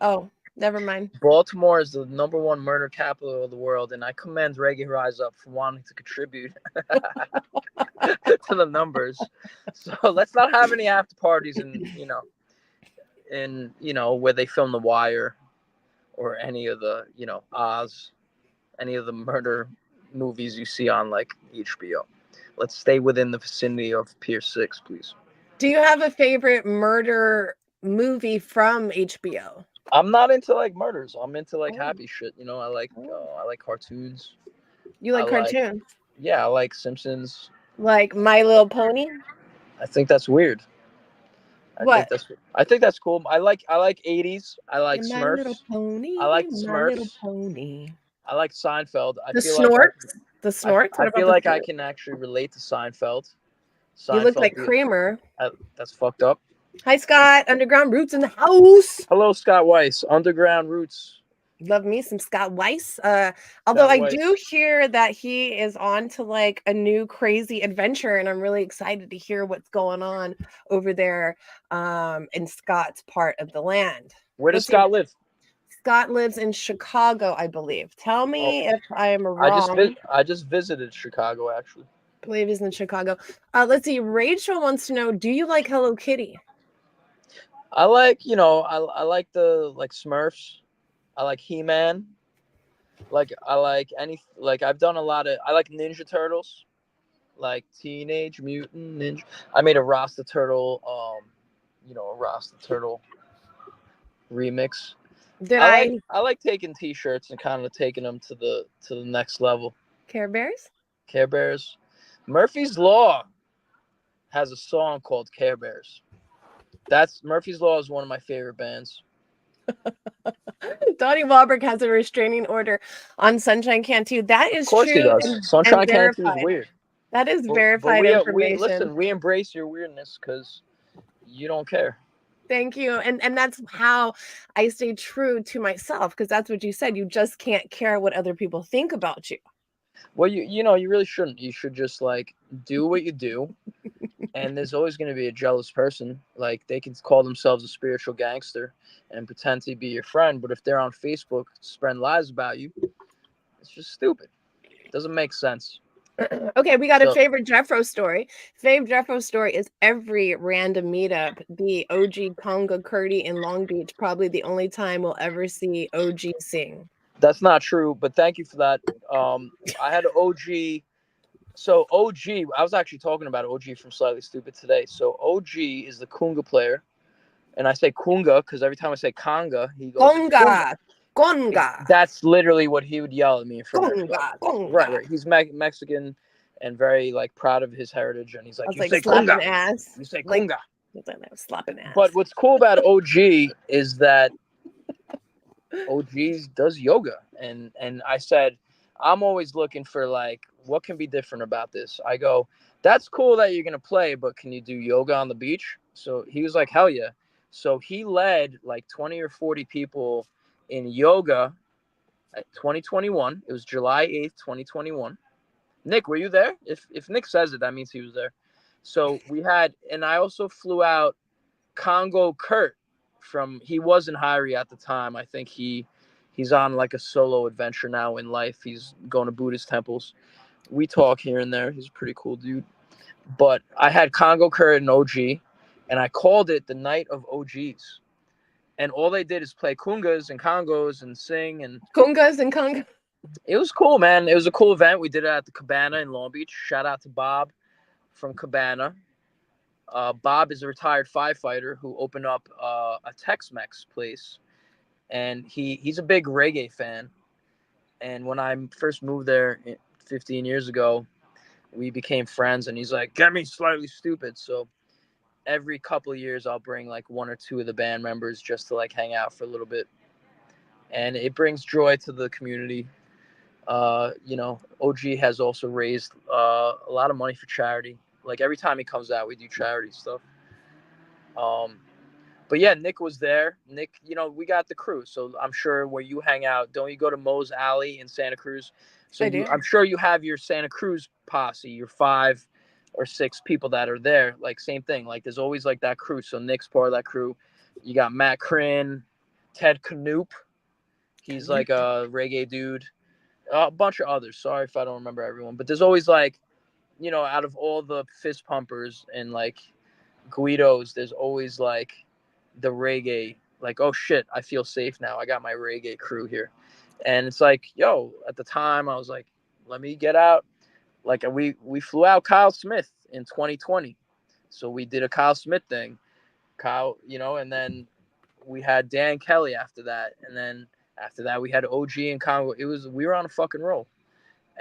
[SPEAKER 1] Oh, never mind.
[SPEAKER 2] Baltimore is the #1 murder capital of the world, and I commend Reggae Rise Up for wanting to contribute to the numbers. So let's not have any after parties in where they film The Wire or any of the Oz, any of the murder movies you see on like HBO. Let's stay within the vicinity of Pier 6, please.
[SPEAKER 1] Do you have a favorite murder movie from HBO?
[SPEAKER 2] I'm not into like murders. I'm into like happy shit. I like cartoons.
[SPEAKER 1] You like cartoons?
[SPEAKER 2] I like Simpsons.
[SPEAKER 1] Like My Little Pony?
[SPEAKER 2] I think that's weird.
[SPEAKER 1] I
[SPEAKER 2] think that's cool. I like 80s. I like
[SPEAKER 1] My
[SPEAKER 2] Smurfs.
[SPEAKER 1] Little Pony.
[SPEAKER 2] I like
[SPEAKER 1] My
[SPEAKER 2] Smurfs.
[SPEAKER 1] Little Pony.
[SPEAKER 2] I like Seinfeld.
[SPEAKER 1] The Snorts.
[SPEAKER 2] I feel like I can actually relate to Seinfeld.
[SPEAKER 1] You look like
[SPEAKER 2] Seinfeld.
[SPEAKER 1] Kramer.
[SPEAKER 2] That's fucked up.
[SPEAKER 1] Hi, Scott. Underground Roots in the house.
[SPEAKER 2] Hello, Scott Weiss. Underground Roots.
[SPEAKER 1] Love me some Scott Weiss. Although
[SPEAKER 2] Scott
[SPEAKER 1] I
[SPEAKER 2] Weiss.
[SPEAKER 1] do hear that he is on to like a new crazy adventure, and I'm really excited to hear what's going on over there in Scott's part of the land.
[SPEAKER 2] Where does
[SPEAKER 1] Let's see.
[SPEAKER 2] Scott live?
[SPEAKER 1] Scott lives in Chicago, I believe. Tell me if I am wrong.
[SPEAKER 2] I just visited Chicago actually.
[SPEAKER 1] I believe he's in Chicago. Let's see. Rachel wants to know, do you like Hello Kitty?
[SPEAKER 2] I like, I like the Smurfs. I like He-Man. I like I've done a lot of I like Ninja Turtles. Like Teenage Mutant Ninja. I made a Rasta Turtle a Rasta Turtle remix. I like taking t-shirts and kind of taking them to the next level.
[SPEAKER 1] Care Bears?
[SPEAKER 2] Care Bears. Murphy's Law has a song called Care Bears. That's Murphy's Law is one of my favorite bands.
[SPEAKER 1] Donnie Wahlberg has a restraining order on Sunshine Cantu. That is
[SPEAKER 2] Of course
[SPEAKER 1] true.
[SPEAKER 2] he does. Sunshine Cantu is weird.
[SPEAKER 1] That is verified information.
[SPEAKER 2] Listen, we embrace your weirdness because you don't care.
[SPEAKER 1] Thank you. And that's how I stay true to myself, because that's what you said. You just can't care what other people think about you.
[SPEAKER 2] Well, you really shouldn't. You should just do what you do. And there's always going to be a jealous person. Like, they can call themselves a spiritual gangster and pretend to be your friend. But if they're on Facebook spreading lies about you, it's just stupid. It doesn't make sense.
[SPEAKER 1] Okay, we got a favorite Jeffro story. Favorite Jeffro story is every random meetup. The OG Conga Curdy in Long Beach, probably the only time we'll ever see OG sing.
[SPEAKER 2] That's not true, but thank you for that. I had an OG. So OG, I was actually talking about OG from Slightly Stupid today. So OG is the Kunga player. And I say Kunga because every time I say Conga, he goes
[SPEAKER 1] Conga.
[SPEAKER 2] That's literally what he would yell at me in front of
[SPEAKER 1] Conga.
[SPEAKER 2] Right. He's Mexican and very proud of his heritage. And he's like,
[SPEAKER 1] you say Conga. Ass.
[SPEAKER 2] You say Kunga.
[SPEAKER 1] Slapping ass.
[SPEAKER 2] But what's cool about OG is that OG does yoga. And I said, I'm always looking for what can be different about this? I go, that's cool that you're going to play, but can you do yoga on the beach? So he was like, hell yeah. So he led 20 or 40 people in yoga at 2021. It was July 8th, 2021. Nick, were you there? If Nick says it, that means he was there. So and I also flew out Congo Kurt he was in Hyrie at the time. I think he's on a solo adventure now in life. He's going to Buddhist temples. We talk here and there. He's a pretty cool dude. But I had Congo Kurt and OG, and I called it the Night of OGs. And all they did is play kungas and congos and sing and
[SPEAKER 1] kungas and congas.
[SPEAKER 2] It was cool, man. It was a cool event. We did it at the Cabana in Long Beach. Shout out to Bob from Cabana. Bob is a retired firefighter who opened up a Tex-Mex place, and he's a big reggae fan. And when I first moved there 15 years ago, we became friends, and he's like, get me Slightly Stupid. So every couple of years, I'll bring one or two of the band members just to hang out for a little bit. And it brings joy to the community. OG has also raised a lot of money for charity. Every time he comes out, we do charity stuff. But yeah, Nick was there. Nick, we got the crew. So I'm sure where you hang out, don't you go to Moe's Alley in Santa Cruz? So I'm sure you have your Santa Cruz posse, your 5 or 6 people that are there. Same thing. There's always that crew. So Nick's part of that crew. You got Matt Crin, Ted Knoop. He's a reggae dude. A bunch of others. Sorry if I don't remember everyone. But there's always out of all the fist pumpers and Guidos, there's always the reggae, oh shit, I feel safe now. I got my reggae crew here. And it's yo, at the time I was let me get out. We flew out Kyle Smith in 2020. So we did a Kyle Smith thing. Kyle, and then we had Dan Kelly after that. And then after that we had OG and Congo. We were on a fucking roll.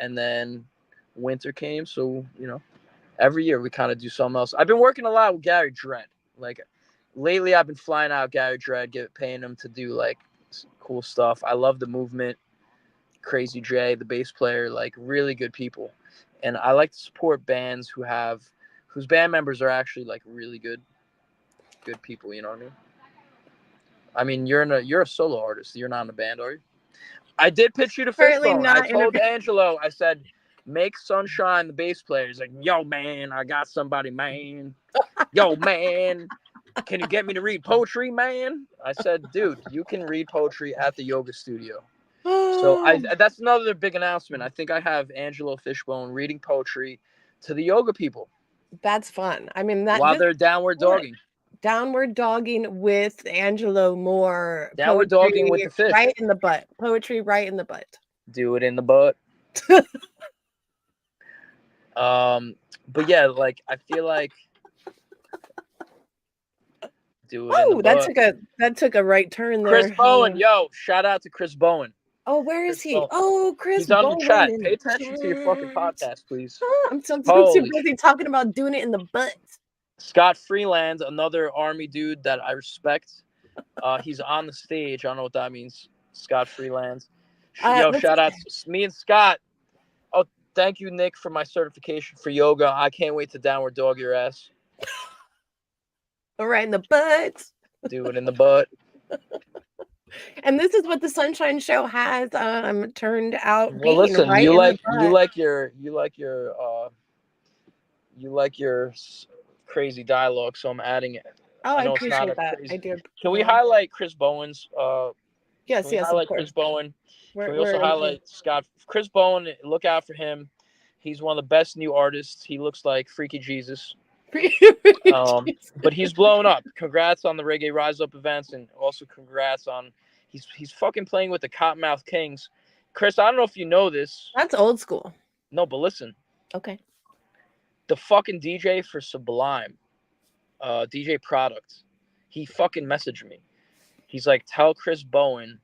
[SPEAKER 2] And then winter came, so every year we kind of do something else. I've been working a lot with Gary Dredd. Lately I've been flying out Gary Dredd, paying him to do cool stuff. I love the movement. Crazy J, the bass player, really good people. And I like to support bands who whose band members are actually like really good people. You know what I mean? I mean, you're a solo artist. You're not in a band, are you? I did pitch you to
[SPEAKER 1] Currently
[SPEAKER 2] Fishbone.
[SPEAKER 1] not
[SPEAKER 2] I
[SPEAKER 1] in a
[SPEAKER 2] told
[SPEAKER 1] band.
[SPEAKER 2] Angelo. I said, make Sunshine the bass player. He's like, yo man, I got somebody, man. Yo man, can you get me to read poetry, man? I said, dude, you can read poetry at the yoga studio. So that's another big announcement. I think I have Angelo Fishbone reading poetry to the yoga people.
[SPEAKER 1] That's fun. I mean,
[SPEAKER 2] while they're downward dogging.
[SPEAKER 1] Downward dogging with Angelo Moore.
[SPEAKER 2] Downward dogging with the fish.
[SPEAKER 1] Right in the butt. Poetry right in the butt.
[SPEAKER 2] Do it in the butt. But yeah, like I feel like do it in the butt.
[SPEAKER 1] That took a right turn there.
[SPEAKER 2] Chris Bowen, yo, shout out to Chris Bowen.
[SPEAKER 1] Oh, where is he?
[SPEAKER 2] Bowen.
[SPEAKER 1] Oh, Chris
[SPEAKER 2] He's on
[SPEAKER 1] Bowen.
[SPEAKER 2] the chat. Pay attention to your fucking podcast, please.
[SPEAKER 1] I'm too busy talking about doing it in the butt.
[SPEAKER 2] Scott Freeland, another Army dude that I respect. He's on the stage. I don't know what that means. Scott Freeland. Yo, shout out to me and Scott. Oh, thank you, Nick, for my certification for yoga. I can't wait to downward dog your ass.
[SPEAKER 1] All right, in the butt.
[SPEAKER 2] Do it in the butt.
[SPEAKER 1] And this is what the Sunshine Show has turned out.
[SPEAKER 2] Well, listen,
[SPEAKER 1] right
[SPEAKER 2] you like your crazy dialogue, so I'm adding it.
[SPEAKER 1] Oh, I appreciate that. I do.
[SPEAKER 2] Can we highlight Chris Bowen's?
[SPEAKER 1] Yes,
[SPEAKER 2] highlight Chris Bowen. Can we also highlight Scott? Chris Bowen, look out for him. He's one of the best new artists. He looks like Freaky Jesus. But he's blown up. Congrats on the Reggae Rise Up events, and also congrats on he's fucking playing with the Cottonmouth Kings. Chris, I don't know if you know this.
[SPEAKER 1] That's old school.
[SPEAKER 2] No, but listen.
[SPEAKER 1] Okay.
[SPEAKER 2] The fucking DJ for Sublime, DJ Product, he fucking messaged me. He's like, tell Chris Bowen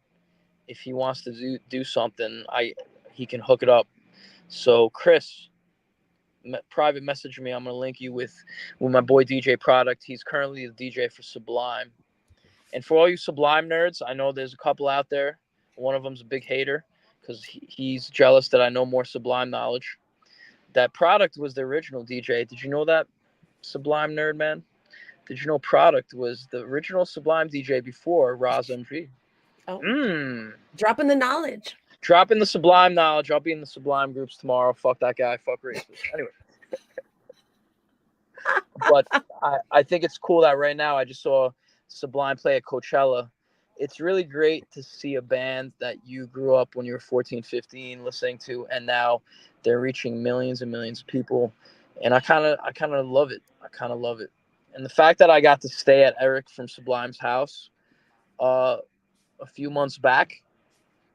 [SPEAKER 2] if he wants to do something, he can hook it up. So Chris, private message me. I'm gonna link you with my boy DJ Product. He's currently the DJ for Sublime. And for all you Sublime nerds, I know there's a couple out there. One of them's a big hater because he's jealous that I know more Sublime knowledge. That Product was the original DJ. Did you know that, Sublime nerd man? Did you know Product was the original Sublime DJ before Roz MG?
[SPEAKER 1] Oh. Dropping the knowledge.
[SPEAKER 2] Dropping the Sublime knowledge. I'll be in the Sublime groups tomorrow. Fuck that guy. Fuck racist. Anyway. But I think it's cool that right now I just saw Sublime play at Coachella. It's really great to see a band that you grew up when you were 14, 15 listening to, and now they're reaching millions and millions of people. And I kind of love it. I kind of love it. And the fact that I got to stay at Eric from Sublime's house a few months back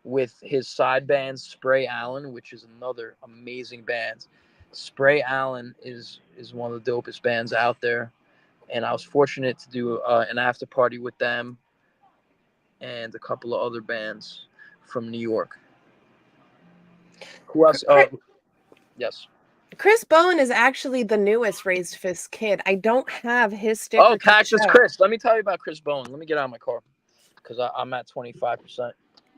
[SPEAKER 2] with his side band Spray Allen, which is another amazing band. Spray Allen is one of the dopest bands out there. And I was fortunate to do an after party with them and a couple of other bands from New York. Who else? Yes.
[SPEAKER 1] Chris Bowen is actually the newest Raised Fist kid. I don't have his sticker.
[SPEAKER 2] Oh, Cactus Chris. Let me tell you about Chris Bowen. Let me get out of my car because I'm at 25%.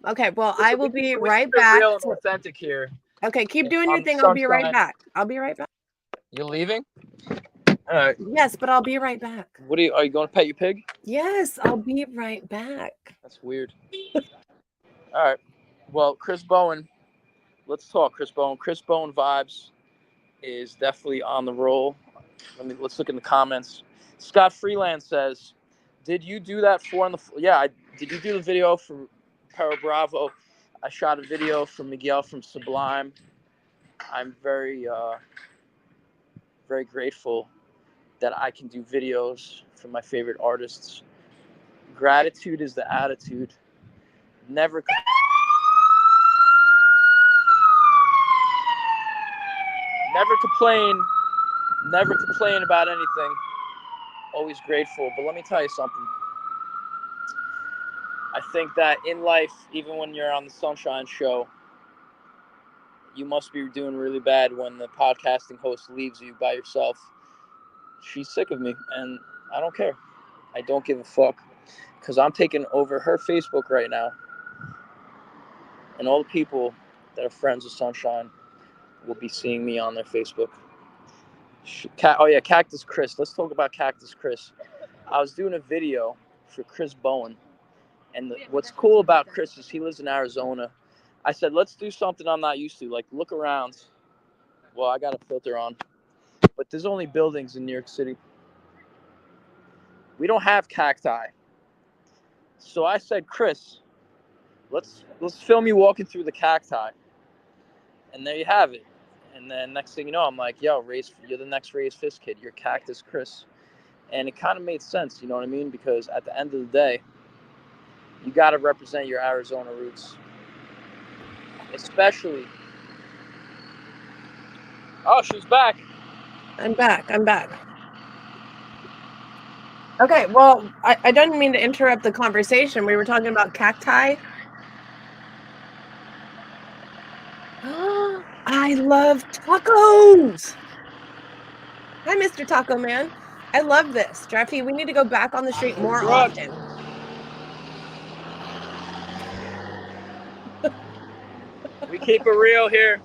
[SPEAKER 1] Okay, well, I will be right back.
[SPEAKER 2] Real and authentic here.
[SPEAKER 1] Okay, keep doing your thing. I'll be right back.
[SPEAKER 2] You're leaving? All right.
[SPEAKER 1] Yes, but I'll be right back.
[SPEAKER 2] Are you going to pet your pig?
[SPEAKER 1] Yes, I'll be right back.
[SPEAKER 2] That's weird. All right. Well, Chris Bowen. Let's talk Chris Bowen. Chris Bowen vibes is definitely on the roll. Let's look in the comments. Scott Freeland says, "Did you do that did you do the video for Pero Bravo? I shot a video for Miguel from Sublime. I'm very, very grateful that I can do videos for my favorite artists. Gratitude is the attitude. Never complain about anything. Always grateful. But let me tell you something. I think that in life, even when you're on the Sunshine Show, you must be doing really bad when the podcasting host leaves you by yourself. She's sick of me, and I don't care. I don't give a fuck, because I'm taking over her Facebook right now, and all the people that are friends with Sunshine will be seeing me on their Facebook. Oh yeah, Cactus Chris. Let's talk about Cactus Chris. I was doing a video for Chris Bowen, and what's cool about Chris is he lives in Arizona. I said, let's do something I'm not used to, like look around. Well, I got a filter on, but there's only buildings in New York City. We don't have cacti. So I said, Chris, let's film you walking through the cacti. And there you have it. And then next thing you know, I'm like, yo, you're the next Ray's Fist kid. You're Cactus Chris. And it kind of made sense, you know what I mean? Because at the end of the day, you got to represent your Arizona roots. Especially. Oh, she's back.
[SPEAKER 1] I'm back. Okay, well, I didn't mean to interrupt the conversation. We were talking about cacti. I love tacos. Hi, Mr. Taco Man. I love this. Jeffy, we need to go back on the street more often.
[SPEAKER 2] We keep it real here.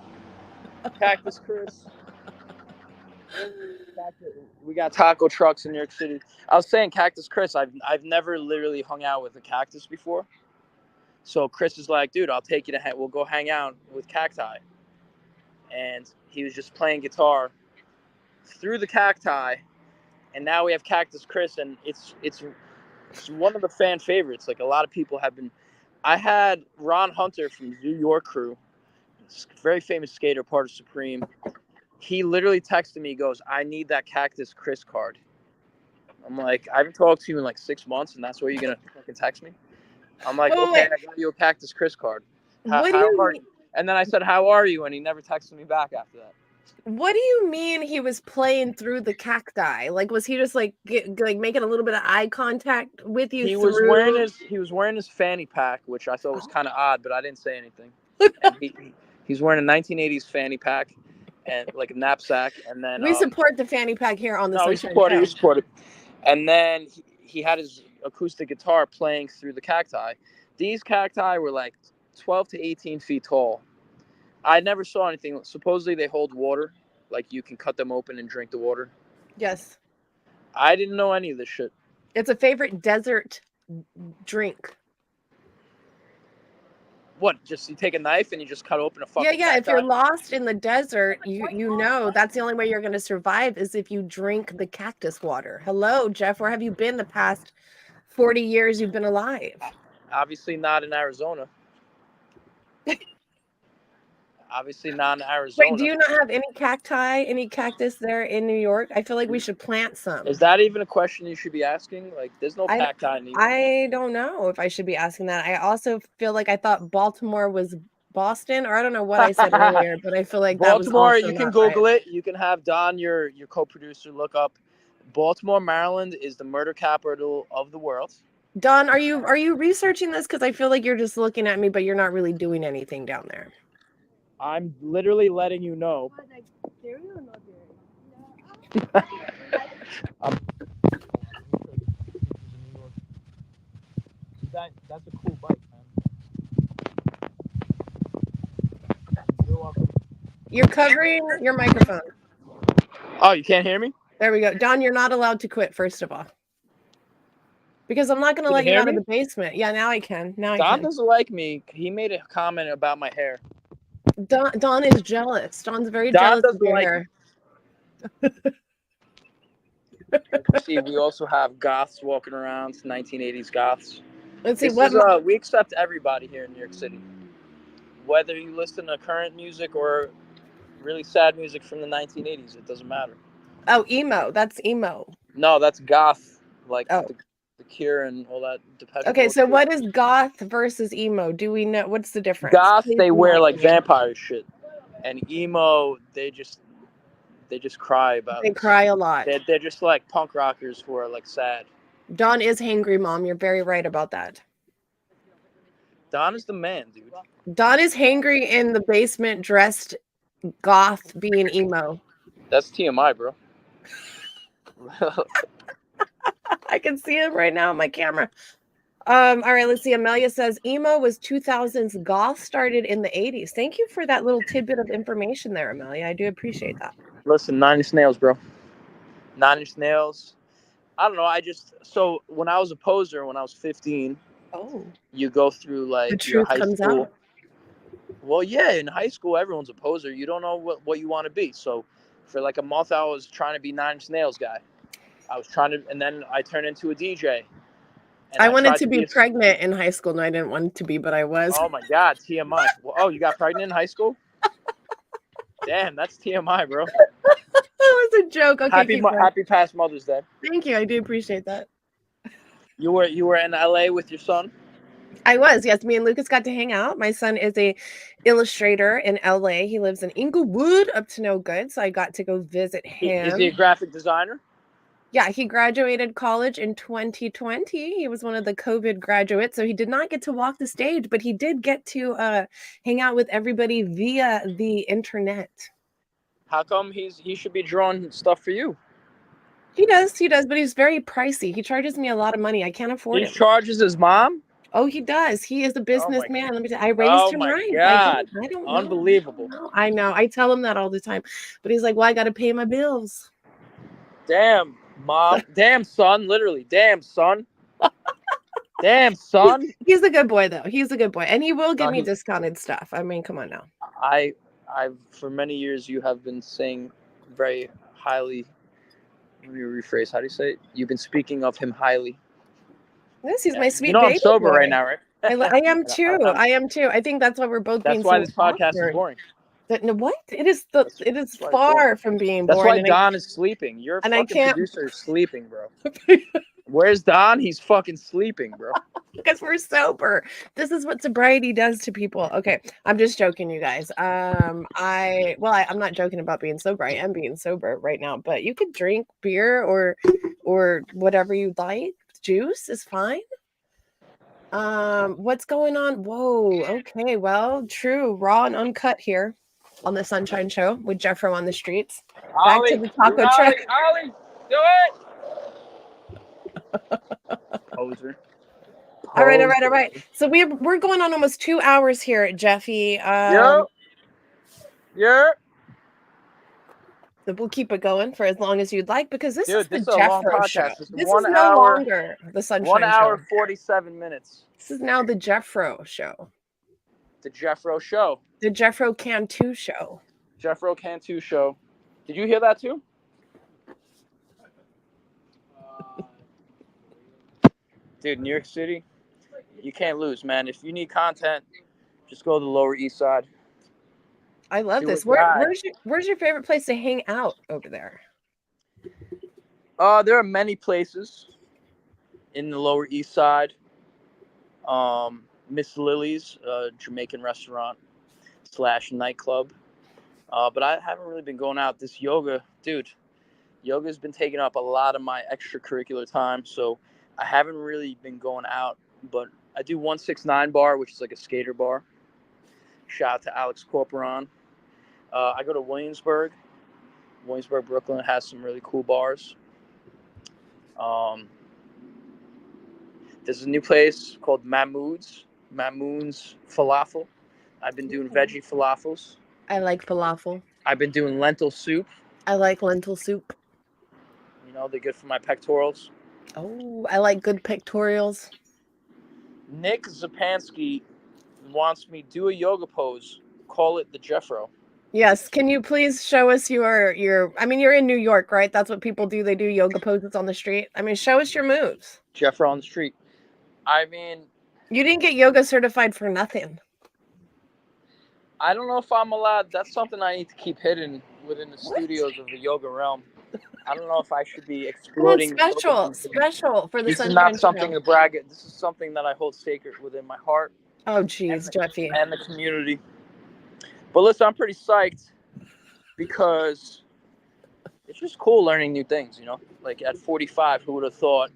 [SPEAKER 2] Cactus Chris. We got taco trucks in New York City. I was saying Cactus Chris, I've never literally hung out with a cactus before. So Chris is like, dude, I'll take you to we'll go hang out with cacti. And he was just playing guitar through the cacti, and now we have Cactus Chris, and it's one of the fan favorites. Like a lot of people have been. I had Ron Hunter from New York Crew, very famous skater, part of Supreme. He literally texted me. He goes, "I need that Cactus Chris card." I'm like, I haven't talked to you in like 6 months, and that's where you're gonna fucking text me. I'm like, okay, I got you a Cactus Chris card. How are you? And then I said, how are you? And he never texted me back after that.
[SPEAKER 1] What do you mean he was playing through the cacti? Like, was he just like making a little bit of eye contact with you?
[SPEAKER 2] He was wearing his fanny pack, which I thought was kind of odd, but I didn't say anything. And he's wearing a 1980s fanny pack and like a knapsack, and then
[SPEAKER 1] we support the fanny pack here on the Sunshine Show.
[SPEAKER 2] We support it. And then he had his acoustic guitar playing through the cacti. These cacti were like 12 to 18 feet tall. I never saw anything. Supposedly they hold water, like you can cut them open and drink the water.
[SPEAKER 1] Yes.
[SPEAKER 2] I didn't know any of this shit.
[SPEAKER 1] It's a favorite desert drink.
[SPEAKER 2] What? Just you take a knife and you just cut open a fucking
[SPEAKER 1] Yeah. If you're lost in the desert, you know that's the only way you're going to survive is if you drink the cactus water. Hello, Jeff. Where have you been the past 40 years you've been alive?
[SPEAKER 2] Obviously not in Arizona. Obviously not in Arizona.
[SPEAKER 1] Wait, do you not have any cacti, any cactus there in New York? I feel like we should plant some.
[SPEAKER 2] Is that even a question you should be asking? Like, there's no cacti in New York.
[SPEAKER 1] I don't know if I should be asking that. I also feel like I thought Baltimore was Boston, or I don't know what I said earlier, but I feel like
[SPEAKER 2] Baltimore,
[SPEAKER 1] that was
[SPEAKER 2] you can Google it. You can have Don, your co-producer, look up Baltimore, Maryland is the murder capital of the world.
[SPEAKER 1] Don, are you researching this? Because I feel like you're just looking at me, but you're not really doing anything down there.
[SPEAKER 2] I'm literally letting you know. That's a cool bike, man. You're welcome.
[SPEAKER 1] You're covering your microphone.
[SPEAKER 2] Oh, you can't hear me?
[SPEAKER 1] There we go. Don, you're not allowed to quit, first of all. Because I'm not going to let you out of the basement. Yeah, now I can.
[SPEAKER 2] Don doesn't like me. He made a comment about my hair.
[SPEAKER 1] Don is jealous. Don's very jealous of your hair.
[SPEAKER 2] See, we also have goths walking around, 1980s goths.
[SPEAKER 1] Let's see
[SPEAKER 2] we accept everybody here in New York City. Whether you listen to current music or really sad music from the 1980s, it doesn't matter.
[SPEAKER 1] Oh, emo. That's emo.
[SPEAKER 2] No, that's goth. Like the Cure and all that.
[SPEAKER 1] Okay, so what is goth versus emo? Do we know what's the difference?
[SPEAKER 2] Goth, they wear like vampire shit, and emo, they just cry about.
[SPEAKER 1] They cry a lot.
[SPEAKER 2] They're just like punk rockers who are like sad.
[SPEAKER 1] Don is hangry, Mom. You're very right about that.
[SPEAKER 2] Don is the man, dude.
[SPEAKER 1] Don is hangry in the basement, dressed goth, being emo.
[SPEAKER 2] That's TMI, bro.
[SPEAKER 1] I can see it right now on my camera. All right, let's see. Amelia says emo was 2000s. Goth started in the 80s. Thank you for that little tidbit of information there, Amelia. I do appreciate that.
[SPEAKER 2] Listen, 9 Inch Nails, bro. 9 Inch Nails. I don't know. So when I was a poser, when I was 15, you go through
[SPEAKER 1] The
[SPEAKER 2] like your
[SPEAKER 1] truth
[SPEAKER 2] high
[SPEAKER 1] comes
[SPEAKER 2] school.
[SPEAKER 1] out.
[SPEAKER 2] Well, yeah, in high school, everyone's a poser. You don't know what you want to be. So for like a month, I was trying to be 9 Inch Nails guy. I was trying to, and then I turned into a DJ. And
[SPEAKER 1] I wanted
[SPEAKER 2] tried
[SPEAKER 1] to be pregnant in high school. No, I didn't want to be, but I was.
[SPEAKER 2] Oh my God, TMI. Well, oh, you got pregnant in high school? Damn, that's TMI, bro.
[SPEAKER 1] That was a joke. Okay,
[SPEAKER 2] happy past Mother's Day.
[SPEAKER 1] Thank you. I do appreciate that.
[SPEAKER 2] You were in LA with your son?
[SPEAKER 1] I was, yes. Me and Lucas got to hang out. My son is a illustrator in LA. He lives in Inglewood, up to no good. So I got to go visit him.
[SPEAKER 2] Is he a graphic designer?
[SPEAKER 1] Yeah, he graduated college in 2020. He was one of the COVID graduates, so he did not get to walk the stage, but he did get to hang out with everybody via the internet.
[SPEAKER 2] How come he should be drawing stuff for you?
[SPEAKER 1] He does, but he's very pricey. He charges me a lot of money. I can't afford it.
[SPEAKER 2] He charges his mom?
[SPEAKER 1] Oh, he does. He is a businessman. Let me tell you, I raised
[SPEAKER 2] Oh
[SPEAKER 1] him
[SPEAKER 2] my
[SPEAKER 1] right.
[SPEAKER 2] God.
[SPEAKER 1] I don't know.
[SPEAKER 2] Unbelievable.
[SPEAKER 1] I know. I tell him that all the time, but he's like, "Well, I got to pay my bills."
[SPEAKER 2] Damn, mom. Damn, son. Literally. Damn, son. Damn, son.
[SPEAKER 1] He's a good boy, though. He's a good boy, and he will give me discounted stuff. I mean, come on now.
[SPEAKER 2] I've for many years you have been saying very highly. Let me rephrase. How do you say it? You've been speaking of him highly.
[SPEAKER 1] Yes, he's my sweet baby.
[SPEAKER 2] I'm sober
[SPEAKER 1] boy.
[SPEAKER 2] right now, right?
[SPEAKER 1] I am too. I am too. I think that's why we're both being.
[SPEAKER 2] That's why
[SPEAKER 1] so
[SPEAKER 2] this podcast
[SPEAKER 1] awkward.
[SPEAKER 2] is boring.
[SPEAKER 1] What? It is far from being boring.
[SPEAKER 2] That's why Don is sleeping. Your fucking producer is sleeping, bro. Where's Don? He's fucking sleeping, bro.
[SPEAKER 1] Because we're sober. This is what sobriety does to people. Okay, I'm just joking, you guys. I'm not joking about being sober. I am being sober right now, but you could drink beer or whatever you like. Juice is fine. What's going on? Whoa, okay, well, true, raw and uncut here on the Sunshine Show with Jeffro on the streets. Back to the taco truck.
[SPEAKER 5] Ollie, do it!
[SPEAKER 2] Poser.
[SPEAKER 1] All right. So we're going on almost 2 hours here, Jeffy.
[SPEAKER 5] Yeah.
[SPEAKER 1] We'll keep it going for as long as you'd like because this is the
[SPEAKER 2] a long
[SPEAKER 1] Jeffro
[SPEAKER 2] podcast.
[SPEAKER 1] show.
[SPEAKER 2] This
[SPEAKER 1] is no longer the Sunshine
[SPEAKER 2] 1 hour,
[SPEAKER 1] Show.
[SPEAKER 2] 47 minutes.
[SPEAKER 1] This is now the Jeffro Show.
[SPEAKER 2] The Jeffro Show.
[SPEAKER 1] The Jeffro Cantu Show.
[SPEAKER 2] Jeffro Cantu Show. Did you hear that too? Dude, New York City, you can't lose, man. If you need content, just go to the Lower East Side.
[SPEAKER 1] I love this. Where's your favorite place to hang out over there?
[SPEAKER 2] There are many places in the Lower East Side. Miss Lily's, Jamaican restaurant / nightclub. But I haven't really been going out. This yoga's been taking up a lot of my extracurricular time, so I haven't really been going out. But I do 169 Bar, which is like a skater bar. Shout out to Alex Corporon. I go to Williamsburg. Williamsburg, Brooklyn has some really cool bars. There's a new place called Mahmoud's Falafel. I've been doing veggie falafels.
[SPEAKER 1] I like falafel.
[SPEAKER 2] I've been doing lentil soup.
[SPEAKER 1] I like lentil soup.
[SPEAKER 2] You know, they're good for my pectorals.
[SPEAKER 1] Oh, I like good pectorals.
[SPEAKER 2] Nick Zapansky wants me to do a yoga pose. Call it the Jeffro.
[SPEAKER 1] Yes. Can you please show us your I mean, you're in New York, right? That's what people do. They do yoga poses on the street. I mean, show us your moves.
[SPEAKER 2] Jeffro on the street. I mean,
[SPEAKER 1] you didn't get yoga certified for nothing.
[SPEAKER 2] I don't know if I'm allowed. That's something I need to keep hidden within the studios of the yoga realm. I don't know if I should be exploiting.
[SPEAKER 1] Special for the
[SPEAKER 2] This
[SPEAKER 1] Sunshine
[SPEAKER 2] is not something
[SPEAKER 1] Show.
[SPEAKER 2] to brag at. This is something that I hold sacred within my heart.
[SPEAKER 1] Oh, geez, Jeffy.
[SPEAKER 2] And the community. But listen, I'm pretty psyched because it's just cool learning new things, you know? Like at 45, who would have thought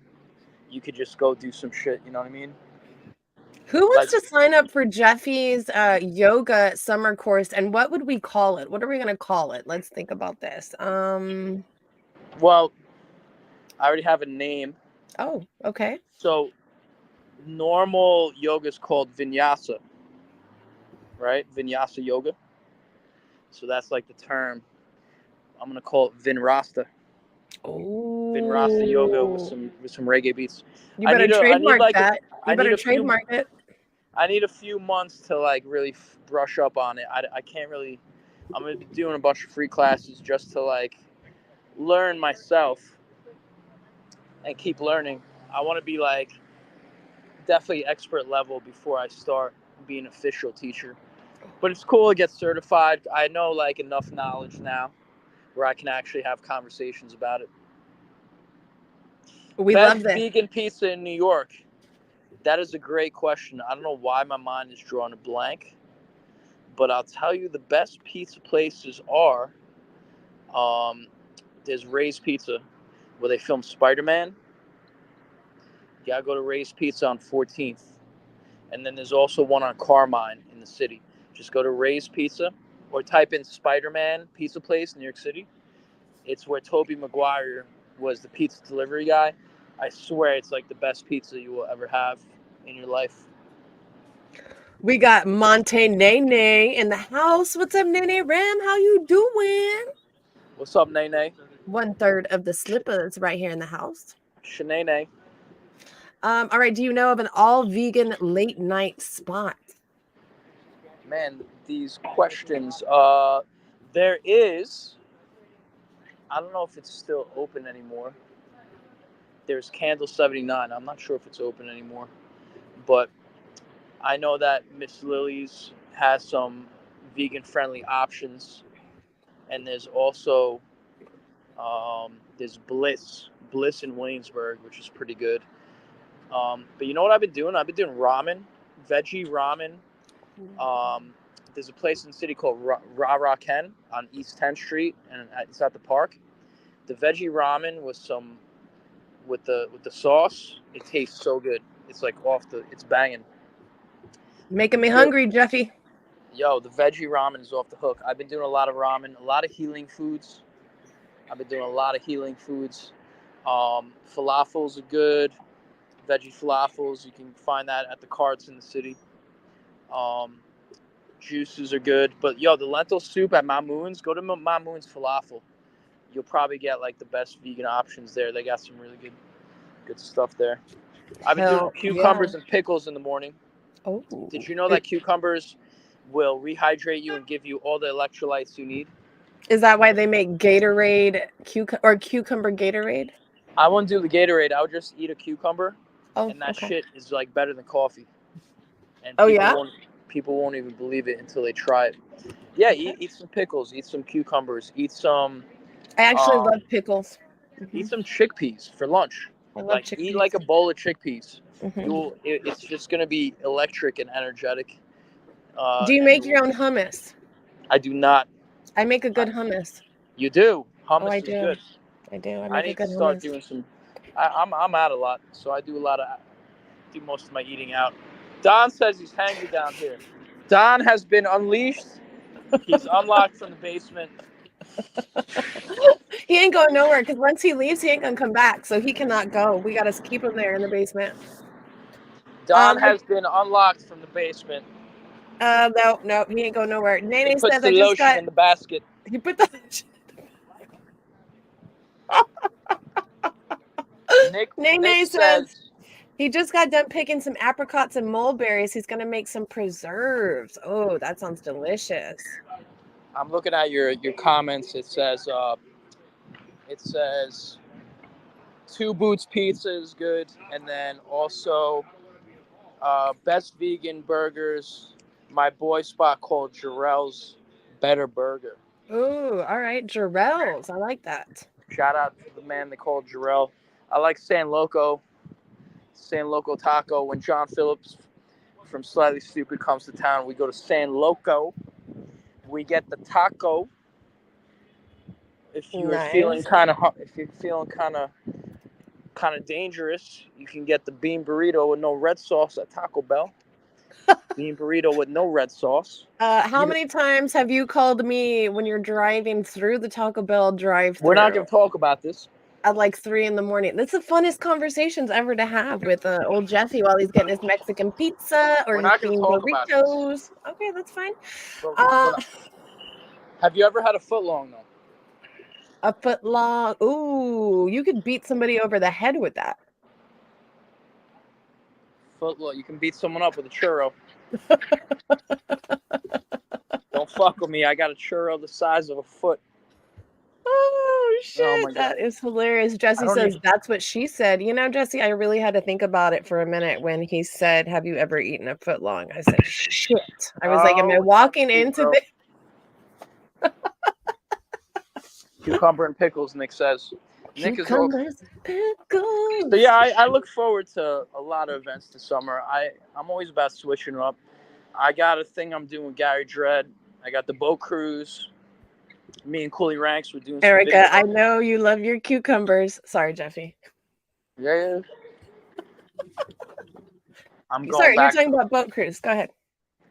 [SPEAKER 2] you could just go do some shit, you know what I mean?
[SPEAKER 1] Who wants to sign up for Jeffy's yoga summer course, and what would we call it? What are we going to call it? Let's think about this.
[SPEAKER 2] Well, I already have a name.
[SPEAKER 1] Oh, okay.
[SPEAKER 2] So normal yoga is called vinyasa, right? Vinyasa yoga. So that's like the term. I'm gonna call it Vin Rasta.
[SPEAKER 1] Oh,
[SPEAKER 2] Vin Rasta yoga with some reggae beats.
[SPEAKER 1] You better trademark that. You better trademark it.
[SPEAKER 2] I need a few months to like really brush up on it. I can't really. I'm gonna be doing a bunch of free classes just to like learn myself and keep learning. I want to be like definitely expert level before I start being an official teacher. But it's cool to get certified. I know like enough knowledge now where I can actually have conversations about it.
[SPEAKER 1] We
[SPEAKER 2] Best
[SPEAKER 1] love this.
[SPEAKER 2] vegan pizza in New York. That is a great question. I don't know why my mind is drawing a blank, but I'll tell you the best pizza places are. There's Ray's Pizza, where they filmed Spider-Man. You gotta go to Ray's Pizza on 14th, and then there's also one on Carmine in the city. Just go to Ray's Pizza, or type in Spider-Man Pizza Place in New York City. It's where Tobey Maguire was the pizza delivery guy. I swear it's like the best pizza you will ever have in your life.
[SPEAKER 1] We got Monte Nene in the house. What's up, Nene Ram? How you doing?
[SPEAKER 2] What's up, Nene?
[SPEAKER 1] 1/3 of the slippers right here in the house.
[SPEAKER 2] Shanene.
[SPEAKER 1] All right. Do you know of an all-vegan late night spot?
[SPEAKER 2] Man, these questions. There is. I don't know if it's still open anymore. There's Candle 79. I'm not sure if it's open anymore, but I know that Miss Lily's has some vegan-friendly options, and there's also there's Bliss in Williamsburg, which is pretty good. But you know what I've been doing? I've been doing ramen, veggie ramen. There's a place in the city called Ra Ken on East 10th Street, and it's at the park. The veggie ramen with the sauce, it tastes so good. It's like it's banging.
[SPEAKER 1] Making me hungry, Jeffy.
[SPEAKER 2] Yo, the veggie ramen is off the hook. I've been doing a lot of ramen, a lot of healing foods. Falafels are good. Veggie falafels, you can find that at the carts in the city. Juices are good, but yo, the lentil soup at Mamoon's. Go to Mamoon's Falafel. You'll probably get like the best vegan options there. They got some really good stuff there. I've been doing cucumbers and pickles in the morning.
[SPEAKER 1] Oh,
[SPEAKER 2] did you know that cucumbers will rehydrate you and give you all the electrolytes you need?
[SPEAKER 1] Is that why they make Gatorade or cucumber Gatorade?
[SPEAKER 2] I wouldn't do the Gatorade. I would just eat a cucumber, and that
[SPEAKER 1] okay.
[SPEAKER 2] shit is like better than coffee. And people won't even believe it until they try it. Yeah, eat some pickles, eat some cucumbers, eat some.
[SPEAKER 1] I actually love pickles.
[SPEAKER 2] Eat some chickpeas for lunch.
[SPEAKER 1] I love chickpeas.
[SPEAKER 2] Eat like a bowl of chickpeas. It's just gonna be electric and energetic.
[SPEAKER 1] Do you make your own hummus?
[SPEAKER 2] I do not.
[SPEAKER 1] I make a good hummus.
[SPEAKER 2] You do? Hummus
[SPEAKER 1] I
[SPEAKER 2] is
[SPEAKER 1] do.
[SPEAKER 2] good.
[SPEAKER 1] I do.
[SPEAKER 2] I need to start doing some. I'm out a lot, so I do do most of my eating out. Don says he's hangry down here. Don has been unleashed. He's unlocked from the basement.
[SPEAKER 1] He ain't going nowhere because once he leaves, he ain't gonna come back. So he cannot go. We gotta keep him there in the basement.
[SPEAKER 2] Don has been unlocked from the basement.
[SPEAKER 1] No, he ain't going nowhere. Nene
[SPEAKER 2] says
[SPEAKER 1] the lotion
[SPEAKER 2] in the basket.
[SPEAKER 1] He put the lotion. Nene says he just got done picking some apricots and mulberries. He's gonna make some preserves. Oh, that sounds delicious.
[SPEAKER 2] I'm looking at your comments. It says Two Boots Pizza is good, and then also best vegan burgers. My boy spot called Jarrell's Better Burger.
[SPEAKER 1] Ooh, all right, Jarrell's. I like that.
[SPEAKER 2] Shout out to the man they call Jarrell. I like San Loco Taco. When John Phillips from Slightly Stupid comes to town, we go to San Loco. We get the taco. If you're feeling kind of dangerous, you can get the bean burrito with no red sauce at Taco Bell. Bean burrito with no red sauce.
[SPEAKER 1] How many times have you called me when you're driving through the Taco Bell drive-thru?
[SPEAKER 2] We're not going to talk about this.
[SPEAKER 1] At like 3 a.m. That's the funnest conversations ever to have with old Jeffy while he's getting his Mexican pizza or he's eating burritos. Okay, that's fine.
[SPEAKER 2] But have you ever had a footlong though?
[SPEAKER 1] A foot long. Ooh, you could beat somebody over the head with that.
[SPEAKER 2] Foot. You can beat someone up with a churro. Don't fuck with me. I got a churro the size of a foot.
[SPEAKER 1] Oh shit,
[SPEAKER 2] Oh my
[SPEAKER 1] that
[SPEAKER 2] God.
[SPEAKER 1] is hilarious. Jesse says that's what she said. You know, Jesse, I really had to think about it for a minute when he said, "Have you ever eaten a foot long?" I said, "Shit." I was like, "Am I walking into this?"
[SPEAKER 2] Cucumber and pickles, Nick says. Nick is all...
[SPEAKER 1] Cucumbers, pickles.
[SPEAKER 2] So yeah, I look forward to a lot of events this summer. I'm always about switching up. I got a thing I'm doing with Gary Dredd. I got the boat cruise. Me and Cooley Ranks were doing some
[SPEAKER 1] Erica,
[SPEAKER 2] video.
[SPEAKER 1] I know you love your cucumbers. Sorry, Jeffy.
[SPEAKER 2] Yeah.
[SPEAKER 1] Sorry, you're talking about boat cruise. Go ahead.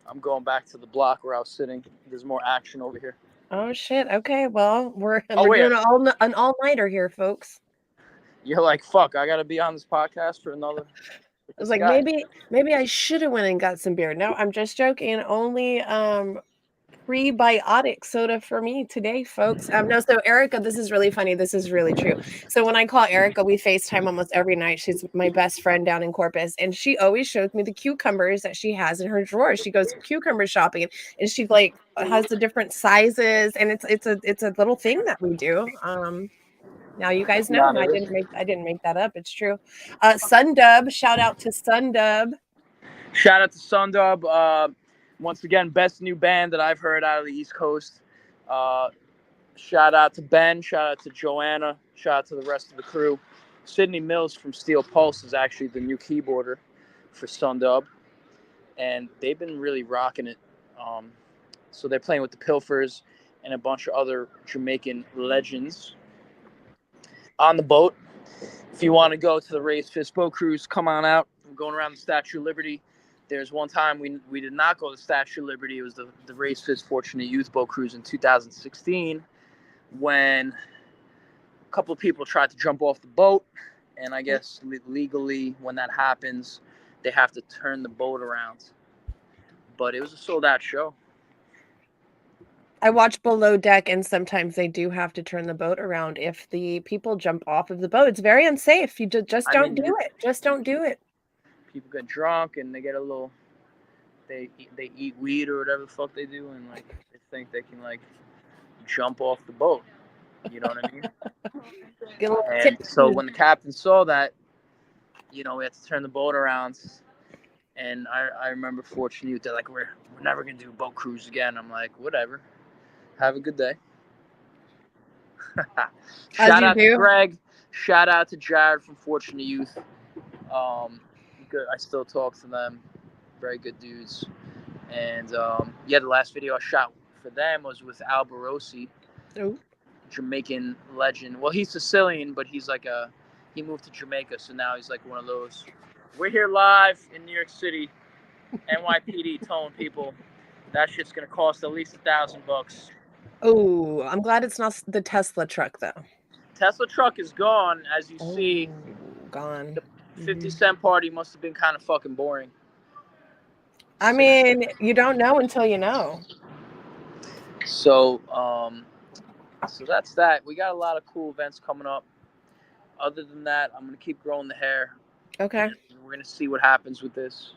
[SPEAKER 2] I'm going back to the block where I was sitting. There's more action over here.
[SPEAKER 1] Oh shit. Okay, well, we're doing an all-nighter here, folks.
[SPEAKER 2] You're like, fuck, I gotta be on this podcast for another...
[SPEAKER 1] I was like, maybe I should have went and got some beer. No, I'm just joking. Only prebiotic soda for me today, folks. No, so Erica, this is really funny. This is really true. So when I call Erica, we FaceTime almost every night. She's my best friend down in Corpus, and she always shows me the cucumbers that she has in her drawer. She goes cucumber shopping, and she like has the different sizes, and it's a little thing that we do. Now you guys know I didn't make that up. It's true. Sundub, shout out to Sundub.
[SPEAKER 2] Shout out to Sundub. Once again, best new band that I've heard out of the East Coast. Shout out to Ben. Shout out to Joanna. Shout out to the rest of the crew. Sydney Mills from Steel Pulse is actually the new keyboarder for Sundub, and they've been really rocking it. So they're playing with the Pilfers and a bunch of other Jamaican legends on the boat. If you want to go to the Raised Fist Boat Cruise, come on out. We're going around the Statue of Liberty. There's one time we did not go to the Statue of Liberty. It was the Raised Fist Fortunate Youth Boat Cruise in 2016 when a couple of people tried to jump off the boat. And I guess legally, when that happens, they have to turn the boat around. But it was a sold-out show.
[SPEAKER 1] I watch Below Deck, and sometimes they do have to turn the boat around if the people jump off of the boat. It's very unsafe. You just don't do it. Just don't do it.
[SPEAKER 2] People get drunk and they get a little... They eat weed or whatever the fuck they do, and like they think they can like jump off the boat. You know what I mean? And so when the captain saw that, we had to turn the boat around. And I remember Fortune Youth, they're like, we're never gonna do a boat cruise again. I'm like, whatever. Have a good day. Shout out to Greg. Shout out to Jared from Fortunate Youth. Good. I still talk to them. Very good dudes. And the last video I shot for them was with Al Barossi, Jamaican legend. Well, he's Sicilian, but he's like he moved to Jamaica, so now he's like one of those. We're here live in New York City, NYPD telling people that shit's gonna cost at least $1,000.
[SPEAKER 1] Oh, I'm glad it's not the Tesla truck though.
[SPEAKER 2] Tesla truck is gone, as you see.
[SPEAKER 1] Gone.
[SPEAKER 2] The 50 Cent party must have been kind of fucking boring.
[SPEAKER 1] I mean, you don't know until you know.
[SPEAKER 2] So that's that. We got a lot of cool events coming up. Other than that, I'm gonna keep growing the hair.
[SPEAKER 1] Okay.
[SPEAKER 2] We're gonna see what happens with this.